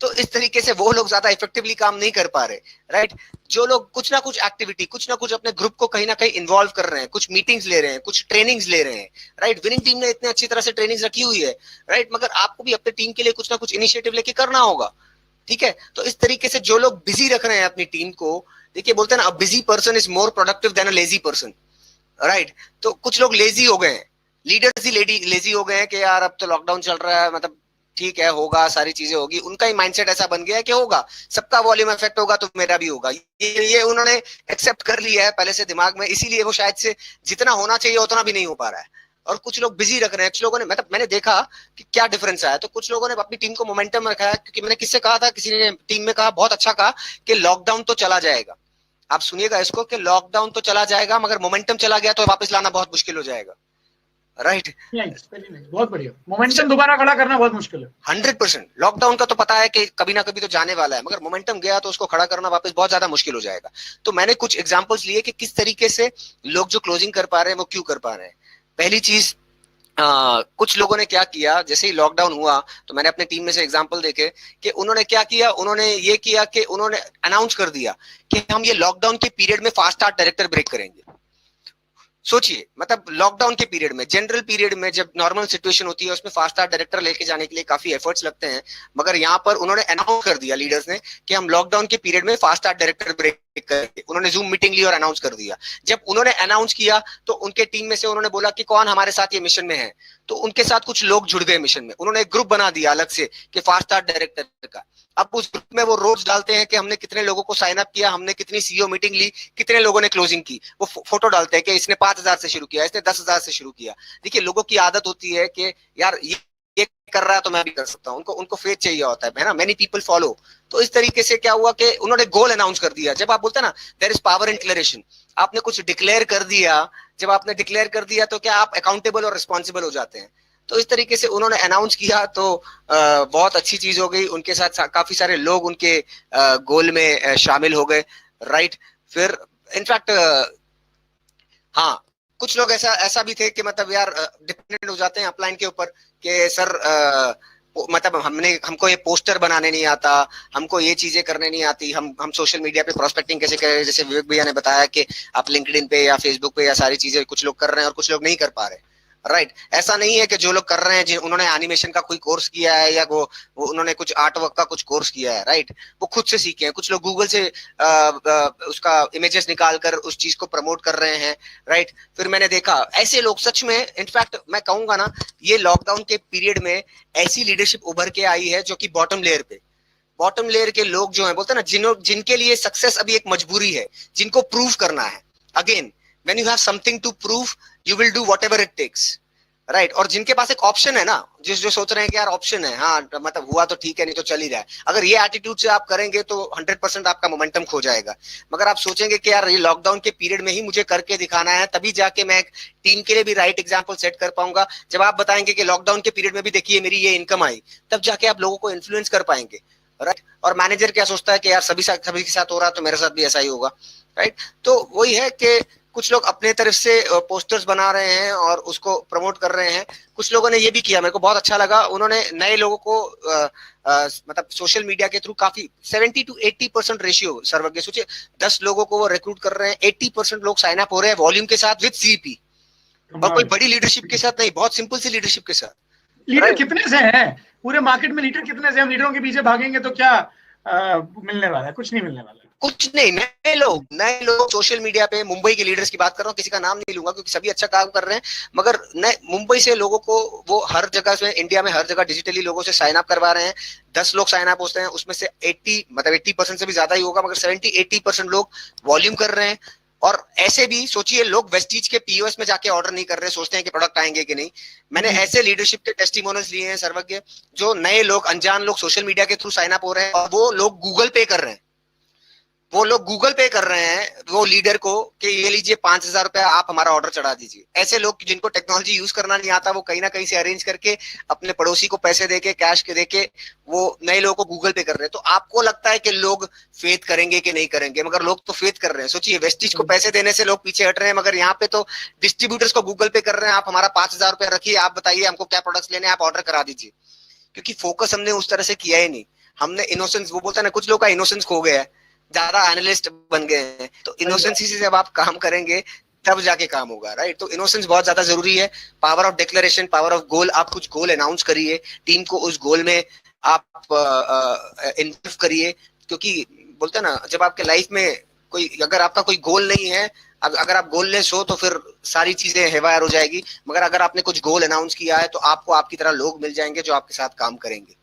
तो इस तरीके से वो लोग ज्यादा इफेक्टिवली काम नहीं कर पा रहे, राइट? जो लोग कुछ ना कुछ एक्टिविटी, कुछ ना कुछ अपने ग्रुप को कहीं ना कहीं इन्वॉल्व कर रहे हैं, कुछ मीटिंग्स ले रहे हैं, कुछ ट्रेनिंग्स ले रहे हैं, राइट? विनिंग टीम ने इतने अच्छी तरह से ट्रेनिंग्स रखी हुई है, राइट? मगर आपको भी अपने टीम के लिए कुछ ना कुछ इनिशिएटिव लेके करना होगा, ठीक है? तो इस तरीके से जो लोग बिजी रख रहे हैं अपनी टीम को, देखिए बोलते हैं ना, a busy person is more productive than a lazy person, right? तो कुछ लोग लेजी हो गए हैं, लीडर्स ही लेजी हो गए हैं कि यार अब तो लॉकडाउन चल रहा है, मतलब ठीक है होगा, सारी चीजें होगी। उनका ही माइंडसेट ऐसा बन गया है कि होगा, सबका वॉल्यूम इफेक्ट होगा तो मेरा भी होगा। ये उन्होंने एक्सेप्ट कर लिया है पहले से दिमाग में, इसीलिए वो शायद से जितना होना चाहिए उतना भी नहीं हो पा रहा है। और कुछ लोग बिजी रख रहे हैं, कुछ लोगों ने, मतलब मैंने देखा कि क्या डिफरेंस आया। तो कुछ लोगों ने अपनी टीम को मोमेंटम रखा है, क्योंकि मैंने किससे कहा था, किसी ने टीम में कहा, बहुत अच्छा कहा कि लॉकडाउन तो चला जाएगा। आप सुनिएगा इसको कि लॉकडाउन तो चला जाएगा मगर मोमेंटम चला गया तो वापस लाना बहुत मुश्किल हो जाएगा, राइट? बहुत बढ़िया। मोमेंटम दोबारा खड़ा करना बहुत मुश्किल है। 100%। लॉकडाउन का तो पता है कि कभी ना कभी तो जाने वाला है, मगर मोमेंटम गया तो उसको खड़ा करना वापस बहुत ज्यादा मुश्किल हो जाएगा। तो मैंने कुछ एग्जांपल्स लिए कि किस तरीके से लोग जो क्लोजिंग कर पा रहे हैं वो क्यों कर पा रहे हैं। पहली चीज, कुछ लोगों ने क्या किया, जैसे ही लॉकडाउन हुआ तो मैंने अपने टीम में से एग्जांपल देखे कि उन्होंने क्या किया, उन्होंने ये किया कि उन्होंने अनाउंस कर दिया कि हम ये लॉकडाउन के पीरियड में फास्ट स्टार्ट डायरेक्टर ब्रेक करेंगे। सोचिए, मतलब लॉकडाउन के पीरियड में, जनरल पीरियड में जब नॉर्मल सिचुएशन होती है उसमें फास्ट स्टार्ट डायरेक्टर लेके जाने के लिए काफी एफर्ट्स लगते हैं, मगर यहाँ पर उन्होंने अनाउंस कर दिया लीडर्स ने कि हम लॉकडाउन के पीरियड में फास्ट स्टार्ट डायरेक्टर ब्रेक करेंगे। उन्होंने जूम मीटिंग ली और अनाउंस कर दिया। जब उन्होंने अनाउंस किया तो उनके टीम में से उन्होंने बोला कि कौन हमारे साथ ये मिशन में है, तो उनके साथ कुछ लोग जुड़ गए मिशन में। उन्होंने एक ग्रुप बना दिया अलग से कि फास्ट स्टार्ट डायरेक्टर का। अब उस ग्रुप में वो रोज डालते हैं कि हमने कितने लोगों को साइन अप किया, हमने कितनी सीईओ मीटिंग ली, कितने लोगों ने क्लोजिंग की। वो फोटो डालते हैं कि इसने 5000 से शुरू किया, इसने 10,000 से शुरू किया। देखिए लोगों की आदत होती है कि यार ये कर रहा है तो मैं भी कर सकता हूँ, उनको फेथ चाहिए होता है ना, मेनी पीपल फॉलो। तो इस तरीके से क्या हुआ कि उन्होंने गोल अनाउंस कर दिया। जब आप बोलते हैं ना there is power in declaration, आपने कुछ डिक्लेयर कर दिया, जब आपने डिक्लेयर कर दिया तो क्या आप अकाउंटेबल और रिस्पॉन्सिबल हो जाते हैं। तो इस तरीके से उन्होंने अनाउंस किया तो बहुत अच्छी चीज हो गई। उनके साथ काफी सारे लोग उनके गोल में शामिल हो गए, राइट? फिर इनफैक्ट हाँ, कुछ लोग ऐसा भी थे कि मतलब यार डिपेंडेंट हो जाते हैं अपलाइन के ऊपर कि सर मतलब हमको ये पोस्टर बनाने नहीं आता, हमको ये चीजें करने नहीं आती, हम सोशल मीडिया पे प्रोस्पेक्टिंग कैसे करें। जैसे विवेक भैया ने बताया कि आप लिंक्डइन पे या फेसबुक पे या सारी चीजें कुछ लोग कर रहे हैं और कुछ लोग नहीं कर पा रहे, राइट? ऐसा नहीं है कि जो लोग कर रहे हैं, उन्होंने एनिमेशन का कोई कोर्स किया है या वो उन्होंने कुछ आर्ट वर्क का कुछ कोर्स किया है, राइट? वो खुद से सीखे हैं। कुछ लोग गूगल से उसका इमेजेस निकाल कर उस चीज को प्रमोट कर रहे हैं, राइट? फिर मैंने देखा ऐसे लोग सच में, इनफैक्ट मैं कहूंगा ना, ये लॉकडाउन के पीरियड में ऐसी लीडरशिप उभर के आई है जो कि बॉटम लेयर के लोग जो है, बोलते हैं ना, जिनके लिए सक्सेस अभी एक मजबूरी है, जिनको प्रूव करना है। Again, when you have something to prove, you will do whatever it takes, right और जिनके पास एक ऑप्शन है ना, जो सोच रहे हैं कि यार ऑप्शन है, हाँ मतलब हुआ तो ठीक है, नहीं तो चल ही रहा है, अगर ये एटीट्यूड से आप करेंगे तो 100% आपका मोमेंटम खो जाएगा। मगर आप सोचेंगे कि यार ये लॉकडाउन के पीरियड में ही मुझे करके दिखाना है, तभी जाके मैं टीम के लिए भी राइट एग्जाम्पल सेट कर पाऊंगा। जब आप बताएंगे कि लॉकडाउन के पीरियड में भी देखिए मेरी ये इनकम आई, तब जाके आप लोगों को इन्फ्लुएंस कर पाएंगे। राइट और मैनेजर क्या सोचता है कि यार सभी के साथ हो रहा तो मेरे साथ भी ऐसा ही होगा। राइट तो वही है कि कुछ लोग अपने तरफ से पोस्टर्स बना रहे हैं और उसको प्रमोट कर रहे हैं। कुछ लोगों ने ये भी किया, मेरे को बहुत अच्छा लगा, उन्होंने नए लोगों को मतलब सोशल मीडिया के थ्रू काफी 70 to 80% रेशियो सर्वज्ञ सोचिए, 10 लोगों को वो रिक्रूट कर रहे हैं, 80% लोग साइन अप हो रहे हैं वॉल्यूम के साथ विद सीपी, और कोई बड़ी लीडरशिप के साथ नहीं, बहुत सिंपल सी लीडरशिप के साथ। लीडर कितने से हैं पूरे मार्केट में, लीडर कितने से, हम लीडरों के पीछे भागेंगे तो क्या मिलने वाला है? कुछ नहीं मिलने वाला है। कुछ नहीं, नए लोग सोशल मीडिया पे, मुंबई के लीडर्स की बात कर रहा हूँ, किसी का नाम नहीं लूंगा क्योंकि सभी अच्छा काम कर रहे हैं, मगर नए मुंबई से लोगों को वो हर जगह से, इंडिया में हर जगह डिजिटली लोगों से साइन अप करवा रहे हैं। 10 लोग साइन अप होते हैं, उसमें से 80% से भी ज्यादा ही होगा, मगर 70-80% लोग वॉल्यूम कर रहे हैं। और ऐसे भी सोचिए, लोग वेस्टीज के पीओएस में जाके ऑर्डर नहीं कर रहे, सोचते हैं कि प्रोडक्ट आएंगे कि नहीं। मैंने ऐसे लीडरशिप के टेस्टिमोनियल्स लिए हैं सर्वज्ञ, जो नए लोग, अनजान लोग सोशल मीडिया के थ्रू साइन अप हो रहे हैं, और वो लोग गूगल पे कर रहे हैं, वो लीडर को कि ये लीजिए 5,000 रुपया, आप हमारा ऑर्डर चढ़ा दीजिए। ऐसे लोग जिनको टेक्नोलॉजी यूज करना नहीं आता, वो कहीं ना कहीं से अरेंज करके अपने पड़ोसी को पैसे देके, कैश के देके वो नए लोगों को गूगल पे कर रहे हैं। तो आपको लगता है कि लोग फेथ करेंगे कि नहीं करेंगे, मगर लोग तो फेथ कर रहे हैं। सोचिए, वेस्टिज को पैसे देने से लोग पीछे हट रहे हैं, मगर यहाँ पे तो डिस्ट्रीब्यूटर्स को गूगल पे कर रहे हैं, आप हमारा 5,000 रुपया रखिए, आप बताइए हमको क्या प्रोडक्ट्स लेने, आप ऑर्डर करा दीजिए। क्योंकि फोकस हमने उस तरह से किया ही नहीं, हमने इनोसेंस, वो बोलता है ना, कुछ लोग का इनोसेंस खो गया है, ज्यादा एनालिस्ट बन गए हैं। तो इनोसेंसी से जब आप काम करेंगे तब जाके काम होगा। राइट तो इनोसेंस बहुत ज्यादा जरूरी है। Power of declaration, power of goal, आप कुछ गोल अनाउंस करिए, टीम को उस गोल में आप इन्वॉल्व करिए। क्योंकि बोलते हैं ना, जब आपके लाइफ में कोई, अगर आपका कोई गोल नहीं है, अगर आप गोललेस हो तो फिर सारी चीजें हेवायर हो जाएगी। मगर अगर आपने कुछ गोल अनाउंस किया है तो आपको आपकी तरह लोग मिल जाएंगे जो आपके साथ काम करेंगे।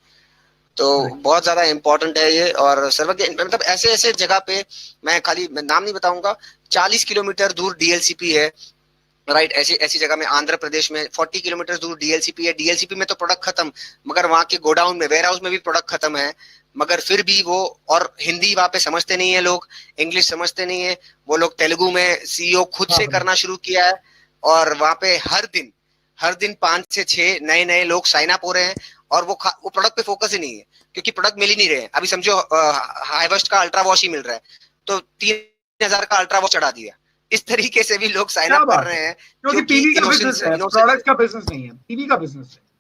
तो बहुत ज्यादा इंपॉर्टेंट है ये। और सर्वज्ञ, मतलब ऐसे ऐसे जगह पे, मैं नाम नहीं बताऊंगा, 40 किलोमीटर दूर डीएलसीपी है। राइट ऐसी जगह में, आंध्र प्रदेश में 40 किलोमीटर दूर डीएलसीपी है। डीएलसीपी में तो प्रोडक्ट खत्म, मगर वहां के गोडाउन में, वेयर हाउस में भी प्रोडक्ट खत्म है। मगर फिर भी वो, और हिंदी वहां पे समझते नहीं है लोग, इंग्लिश समझते नहीं है वो लोग, तेलुगु में सीईओ खुद से करना शुरू किया है। और वहां पे हर दिन 5 से 6 नए लोग साइन अप हो रहे हैं, और वो प्रोडक्ट पे फोकस ही नहीं है, क्योंकि प्रोडक्ट मिल ही नहीं रहे हैं। अभी समझो हाईवेस्ट का अल्ट्रा वॉश ही मिल रहा है, तो 3,000 का अल्ट्रा वॉश चढ़ा दिया। इस तरीके से भी लोग साइन अप कर रहे हैं, क्योंकि पीवी का बिजनेस है, प्रोडक्ट का बिजनेस नहीं है, पीवी का बिजनेस है।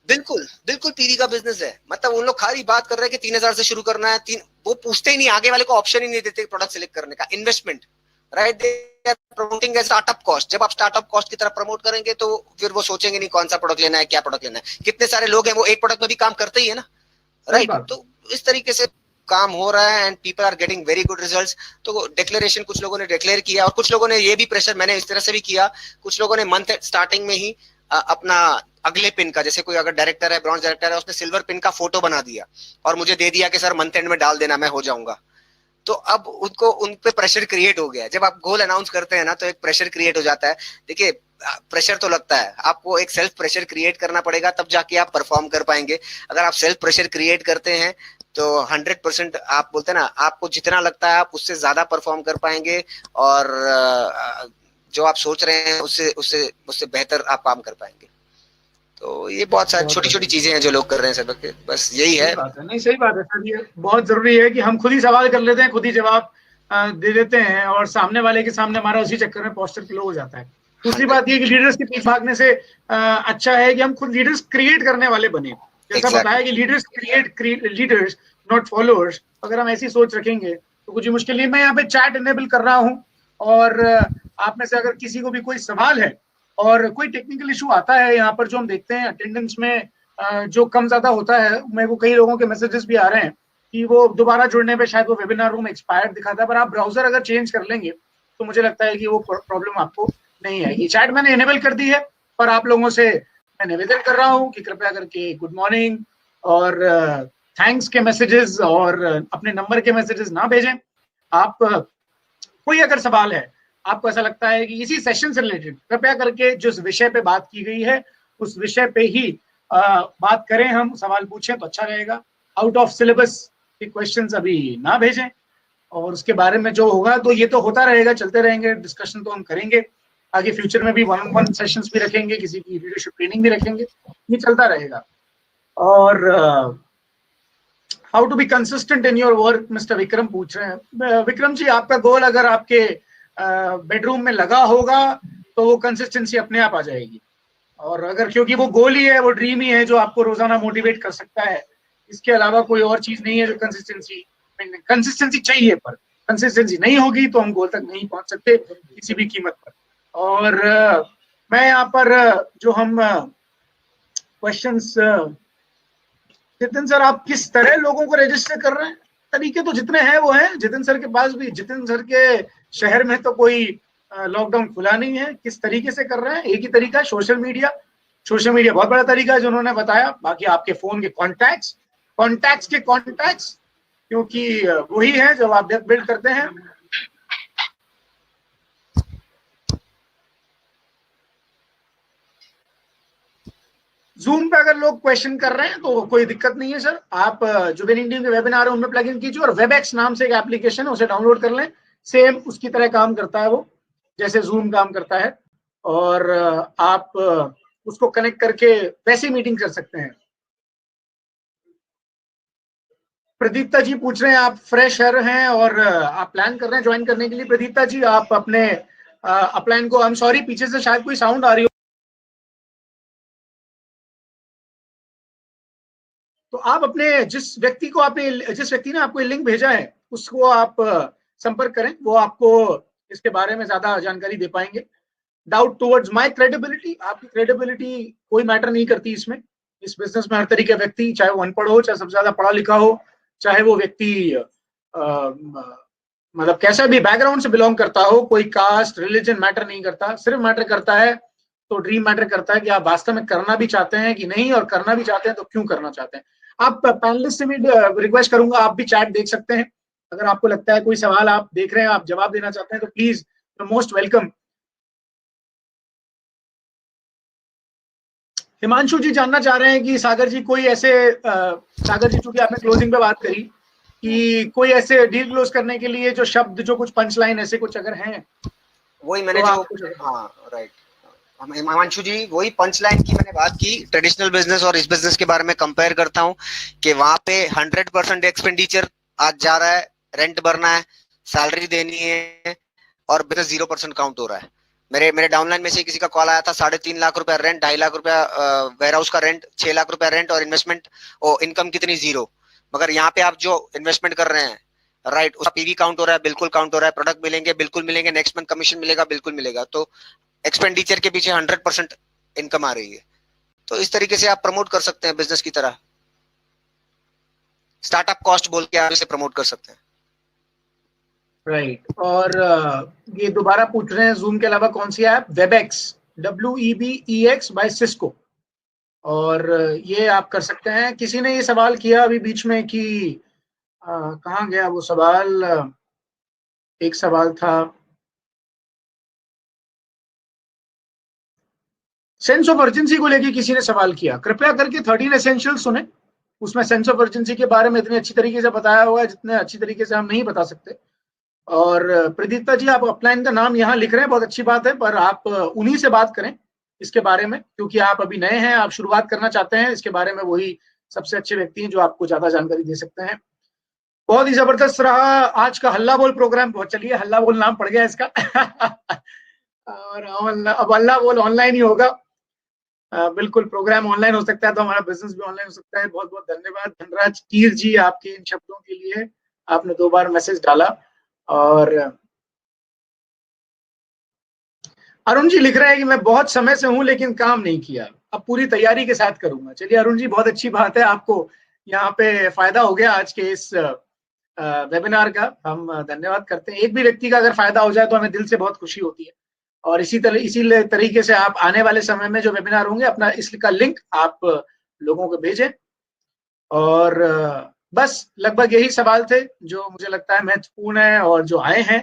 बिल्कुल पीवी का बिजनेस है। मतलब उन लोग खाली बात कर रहे हैं कि 3,000 से शुरू करना है, वो पूछते ही नहीं, आगे वाले को ऑप्शन ही नहीं देते प्रोडक्ट सिलेक्ट करने का। Investment, right, promoting startup cost. जब आप स्टार्टअप कॉस्ट की तरफ प्रमोट करेंगे तो फिर वो सोचेंगे नहीं कौन सा प्रोडक्ट लेना है, क्या प्रोडक्ट लेना है। कितने सारे लोग हैं, वो एक प्रोडक्ट में भी काम करते ही है ना। राइट तो इस तरीके से काम हो रहा है, and people are getting very good results. तो डिक्लेरेशन कुछ लोगों ने डिक्लेयर किया, और कुछ लोगों ने ये भी प्रेशर, मैंने इस तरह से भी किया, कुछ लोगों ने मंथ स्टार्टिंग में ही अपना अगले पिन का, जैसे कोई अगर डायरेक्टर है, ब्रॉन्ज डायरेक्टर है, उसने सिल्वर पिन का फोटो बना दिया और मुझे दे दिया कि सर मंथ एंड में डाल देना, मैं हो जाऊंगा। तो अब उन पे प्रेशर क्रिएट हो गया। जब आप गोल अनाउंस करते हैं ना, तो एक प्रेशर क्रिएट हो जाता है। देखिए, प्रेशर तो लगता है, आपको एक सेल्फ प्रेशर क्रिएट करना पड़ेगा, तब जाके आप परफॉर्म कर पाएंगे। अगर आप सेल्फ प्रेशर क्रिएट करते हैं तो 100% आप बोलते हैं ना, आपको जितना लगता है आप उससे ज्यादा परफॉर्म कर पाएंगे, और जो आप सोच रहे हैं उससे बेहतर आप काम कर पाएंगे। तो ये बहुत सारी छोटी छोटी चीजें हैं जो लोग कर रहे हैं सर, बस यही है। नहीं, सही बात है सर, ये बहुत जरूरी है कि हम खुद ही सवाल कर लेते हैं, खुद ही जवाब दे देते हैं, और सामने वाले के सामने हमारा उसी चक्कर में पोस्टर क्लो हो जाता है। दूसरी बात ये कि लीडर्स के पीछे भागने से अच्छा है कि हम खुद लीडर्स क्रिएट करने वाले बने। जैसा बताया कि leaders create leaders, not followers. अगर हम ऐसी सोच रखेंगे तो कुछ मुश्किल नहीं। मैं यहाँ पे चैट इनेबल कर रहा हूँ, और आप में से अगर किसी को भी कोई सवाल है और कोई टेक्निकल इशू आता है यहाँ पर, जो हम देखते हैं अटेंडेंस में जो कम ज्यादा होता है, मेरे को कई लोगों के मैसेजेस भी आ रहे हैं कि वो दोबारा जुड़ने पे शायद वो वेबिनार रूम एक्सपायर्ड दिखाता है, पर आप ब्राउजर अगर चेंज कर लेंगे तो मुझे लगता है कि वो प्रॉब्लम आपको नहीं आएगी। चैट मैंने इनेबल कर दी है, पर आप लोगों से मैं निवेदन कर रहा हूँ कि कृपया करके गुड मॉर्निंग और थैंक्स के मैसेजेस और अपने नंबर के मैसेजेस ना भेजें। आप कोई अगर सवाल है आपको ऐसा लगता है कि इसी सेशन से रिलेटेड, कृपया करके जिस विषय पे बात की गई है उस विषय पे ही बात करें, हम सवाल पूछें तो अच्छा रहेगा। आउट ऑफ सिलेबस के क्वेश्चंस अभी ना भेजें, और उसके बारे में जो होगा तो ये तो होता रहेगा, चलते रहेंगे, डिस्कशन तो हम करेंगे आगे फ्यूचर में भी, 1-on-1 सेशंस भी रखेंगे, किसी की लीडरशिप ट्रेनिंग भी रखेंगे, ये चलता रहेगा। और how to be consistent in your work, mister Vikram पूछ रहे हैं। विक्रम जी, आपका गोल अगर आपके बेडरूम में लगा होगा तो वो कंसिस्टेंसी अपने आप आ जाएगी। और अगर, क्योंकि वो गोल ही है, वो ड्रीम ही है जो आपको रोजाना मोटिवेट कर सकता है, इसके अलावा कोई और चीज नहीं है जो कंसिस्टेंसी चाहिए, पर कंसिस्टेंसी नहीं होगी तो हम गोल तक नहीं पहुंच सकते किसी भी कीमत पर। और मैं यहाँ पर जो हम क्वेश्चंस, जितिन सर आप किस तरह लोगों को रजिस्टर कर रहे हैं? तरीके तो जितने हैं वो हैं, जितिन सर के पास भी, जितिन सर के शहर में तो कोई लॉकडाउन खुला नहीं है, किस तरीके से कर रहे हैं? एक ही तरीका है, सोशल मीडिया बहुत बड़ा तरीका है जो उन्होंने बताया। बाकी आपके फोन के कॉन्टैक्ट्स, क्योंकि वही है जब आप बिल्ड करते हैं। जूम पे अगर लोग क्वेश्चन कर रहे हैं तो कोई दिक्कत नहीं है सर, आप जो विन इंडियन के वेबिनार है उनमें प्लग इन कीजिए, और वेबएक्स नाम से एक एप्लीकेशन है उसे डाउनलोड कर लें, सेम उसकी तरह काम करता है वो, जैसे जूम काम करता है, और आप उसको कनेक्ट करके वैसे मीटिंग कर सकते हैं। प्रदीप्ता जी पूछ रहे हैं आप फ्रेशर हैं और आप प्लान कर रहे हैं ज्वाइन करने के लिए। प्रदीप्ता जी, आप अपने अपलाइन को, आई एम सॉरी पीछे से शायद कोई साउंड आ रही हो, तो आप अपने जिस व्यक्ति ने आपको लिंक भेजा है उसको आप संपर्क करें, वो आपको इसके बारे में ज्यादा जानकारी दे पाएंगे। डाउट टुवर्ड्स माय क्रेडिबिलिटी, आपकी क्रेडिबिलिटी कोई मैटर नहीं करती इसमें। इस बिजनेस में हर तरीके का व्यक्ति, चाहे वो अनपढ़ हो, चाहे सबसे ज्यादा पढ़ा लिखा हो, चाहे वो व्यक्ति मतलब कैसा भी बैकग्राउंड से बिलोंग करता हो, कोई कास्ट रिलीजन मैटर नहीं करता। सिर्फ मैटर करता है तो ड्रीम मैटर करता है कि आप वास्तव में करना भी चाहते हैं कि नहीं, और करना भी चाहते हैं तो क्यों करना चाहते हैं। आप पैनलिस्ट से भी रिक्वेस्ट करूंगा, आप भी चैट देख सकते हैं, अगर आपको लगता है कोई सवाल आप देख रहे हैं, आप जवाब देना चाहते हैं तो प्लीज मोस्ट वेलकम। हिमांशु जी जानना चाह रहे हैं कि सागर जी कोई ऐसे सागर जी, चूंकि आपने क्लोजिंग पे बात करी, कि कोई ऐसे डील क्लोज करने के लिए जो शब्द, जो कुछ पंच लाइन ऐसे कुछ अगर हैं, वही मैंने तो हाँ राइट, हिमांशु जी वही पंच लाइन की मैंने बात की। ट्रेडिशनल बिजनेस और इस बिजनेस के बारे में कंपेयर करता हूँ कि वहां पे 100% एक्सपेंडिचर आज जा रहा है, रेंट भरना है, सैलरी देनी है, और बिजनेस 0% काउंट हो रहा है। मेरे डाउनलाइन में से किसी का कॉल आया था, 3.5 लाख रुपया रेंट, 2.5 लाख रुपया वेयर हाउस का रेंट, 6 लाख रुपया रेंट, और इन्वेस्टमेंट और इनकम कितनी, 0। मगर यहाँ पे आप जो इन्वेस्टमेंट कर रहे हैं, राइट, उसका पीवी काउंट हो रहा है, बिल्कुल काउंट हो रहा है, प्रोडक्ट मिलेंगे, बिल्कुल मिलेंगे, नेक्स्ट मंथ कमीशन मिलेगा, बिल्कुल मिलेगा। तो एक्सपेंडिचर के पीछे 100% इनकम आ रही है। तो इस तरीके से आप प्रमोट कर सकते हैं बिजनेस की तरह, स्टार्टअप कॉस्ट बोल के आप इसे प्रमोट कर सकते हैं। राइट। और ये दोबारा पूछ रहे हैं जूम के अलावा कौन सी app? Webex, WEBEX by Cisco, और ये आप कर सकते हैं। किसी ने ये सवाल किया अभी बीच में कि कहाँ गया वो सवाल, एक सवाल था सेंस ऑफ अर्जेंसी को लेके, किसी ने सवाल किया। कृपया करके 13 एसेंशियल सुने, उसमें सेंस ऑफ अर्जेंसी के बारे में इतनी अच्छी तरीके से बताया हुआ है जितने अच्छी तरीके से हम नहीं बता सकते। और प्रदीप्ता जी, आप अपलाइन का नाम यहाँ लिख रहे हैं, बहुत अच्छी बात है, पर आप उन्हीं से बात करें इसके बारे में, क्योंकि आप अभी नए हैं, आप शुरुआत करना चाहते हैं इसके बारे में, वही सबसे अच्छे व्यक्ति हैं जो आपको ज्यादा जानकारी दे सकते हैं। बहुत ही जबरदस्त रहा आज का हल्ला बोल प्रोग्राम। बहुत, चलिए हल्ला बोल नाम पड़ गया इसका और अब हल्ला बोल ऑनलाइन ही होगा। बिल्कुल, प्रोग्राम ऑनलाइन हो सकता है तो हमारा बिजनेस भी ऑनलाइन हो सकता है। बहुत बहुत धन्यवाद धनराज कीर जी आपके इन शब्दों के लिए, आपने 2 बार मैसेज डाला। और अरुण जी लिख रहे हैं कि मैं बहुत समय से हूं लेकिन काम नहीं किया, अब पूरी तैयारी के साथ करूंगा। चलिए अरुण जी, बहुत अच्छी बात है, आपको यहाँ पे फायदा हो गया आज के इस वेबिनार का, हम धन्यवाद करते हैं। एक भी व्यक्ति का अगर फायदा हो जाए तो हमें दिल से बहुत खुशी होती है। और इसी तरीके से आप आने वाले समय में जो वेबिनार होंगे, अपना इसका लिंक आप लोगों को भेजें। और बस लगभग यही सवाल थे जो मुझे लगता है महत्वपूर्ण है और जो आए हैं,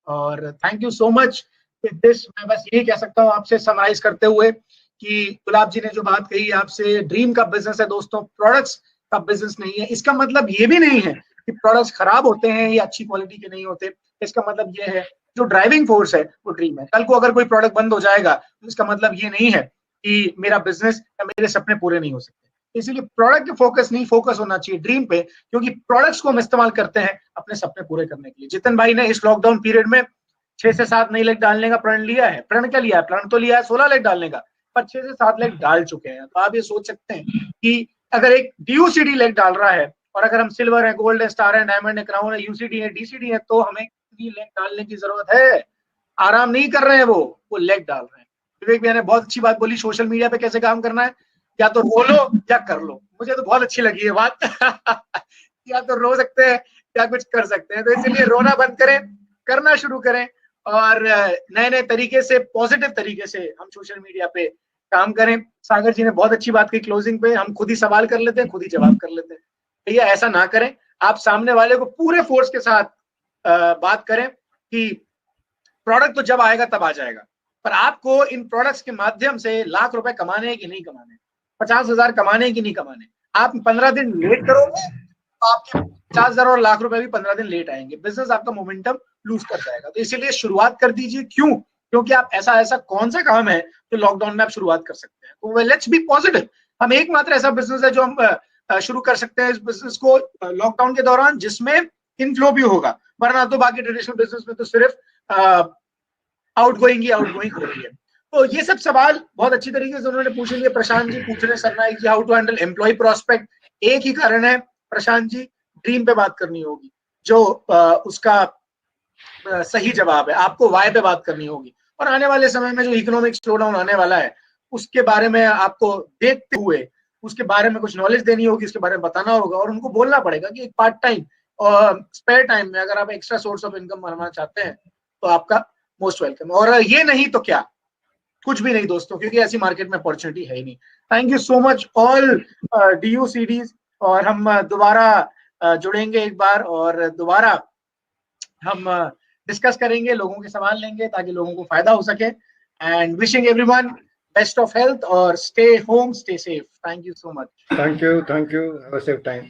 और thank you so much. With this मैं बस यही कह सकता हूँ आपसे समराइज करते हुए कि गुलाब जी ने जो बात कही आपसे, ड्रीम का बिजनेस है दोस्तों, प्रोडक्ट्स का बिजनेस नहीं है। इसका मतलब ये भी नहीं है कि प्रोडक्ट्स खराब होते हैं या अच्छी क्वालिटी के नहीं होते। इसका मतलब ये है जो ड्राइविंग फोर्स है वो ड्रीम है। कल को अगर कोई प्रोडक्ट बंद हो जाएगा तो इसका मतलब ये नहीं है कि मेरा बिजनेस या मेरे सपने पूरे नहीं हो सकते। इसीलिए प्रोडक्ट पे फोकस नहीं, फोकस होना चाहिए ड्रीम पे, क्योंकि प्रोडक्ट्स को हम इस्तेमाल करते हैं अपने सपने पूरे करने के लिए। जितिन भाई ने इस लॉकडाउन पीरियड में 6 से 7 नई लेग डालने का प्रण लिया है। प्रण क्या लिया है? प्रण तो लिया है 16 लेग डालने का, पर 6 से 7 लेग डाल चुके हैं। तो आप ये सोच सकते हैं कि अगर एक DUCD लेग डाल रहा है और अगर हम सिल्वर है, गोल्ड है, स्टार है, डायमंड है, क्राउन है, UCD है, DCD है, तो हमें कितनी लेग डालने की जरूरत है? आराम नहीं कर रहे हैं, वो लेग डाल रहे हैं। विवेक भैया ने बहुत अच्छी बात बोली, सोशल मीडिया पे कैसे काम करना है, या तो रो लो या कर लो। मुझे तो बहुत अच्छी लगी ये बात या तो रो सकते हैं या कुछ कर सकते हैं। तो इसलिए रोना बंद करें, करना शुरू करें और नए नए तरीके से, पॉजिटिव तरीके से हम सोशल मीडिया पे काम करें। सागर जी ने बहुत अच्छी बात की क्लोजिंग पे, हम खुद ही सवाल कर लेते हैं, खुद ही जवाब कर लेते हैं। भैया ऐसा ना करें, आप सामने वाले को पूरे फोर्स के साथ बात करें कि प्रोडक्ट तो जब आएगा तब आ जाएगा, पर आपको इन प्रोडक्ट्स के माध्यम से लाख रुपए कमाने हैं कि नहीं कमाने, 50,000 कमाने हैं कि नहीं कमाने। आप 15 दिन लेट करोगे तो आपके 50,000 और लाख रुपए भी 15 दिन लेट आएंगे, बिजनेस आपका मोमेंटम लूज कर जाएगा। तो इसीलिए शुरुआत कर दीजिए। क्यों? क्योंकि आप ऐसा कौन सा काम है जो लॉकडाउन में आप शुरुआत कर सकते हैं। तो लेट्स बी पॉजिटिव। हम एकमात्र ऐसा बिजनेस है जो हम शुरू कर सकते हैं इस बिजनेस को लॉकडाउन के दौरान, जिसमें इनफ्लो भी होगा, वरना तो बाकी ट्रेडिशनल बिजनेस में तो सिर्फ आउटगोइंग ही आउटगोइंग हो रही है। तो ये सब सवाल बहुत अच्छी तरीके से उन्होंने पूछ लिए। प्रशांत जी पूछ रहे हैं Sarnaik ji, how to handle employ prospect. एक ही कारण है प्रशांत जी, ड्रीम पे बात करनी होगी, जो उसका सही जवाब है। आपको वाई पे बात करनी होगी, और आने वाले समय में जो इकोनॉमिक स्लोडाउन आने वाला है उसके बारे में आपको देखते हुए उसके बारे में कुछ नॉलेज देनी होगी, उसके बारे में बताना होगा, और उनको बोलना पड़ेगा कि एक पार्ट टाइम और स्पेयर टाइम में अगर आप एक्स्ट्रा सोर्स ऑफ इनकम बनाना चाहते हैं तो आपका मोस्ट वेलकम। और ये नहीं तो क्या, कुछ भी नहीं दोस्तों, क्योंकि ऐसी मार्केट में अपॉर्चुनिटी है ही नहीं। Thank you so much all DUCDs, और हम दोबारा जुड़ेंगे एक बार और दोबारा हम डिस्कस करेंगे, लोगों के सवाल लेंगे ताकि लोगों को फायदा हो सके। And wishing everyone best of health और stay home, stay safe. Thank you so much. Thank you, have a safe time.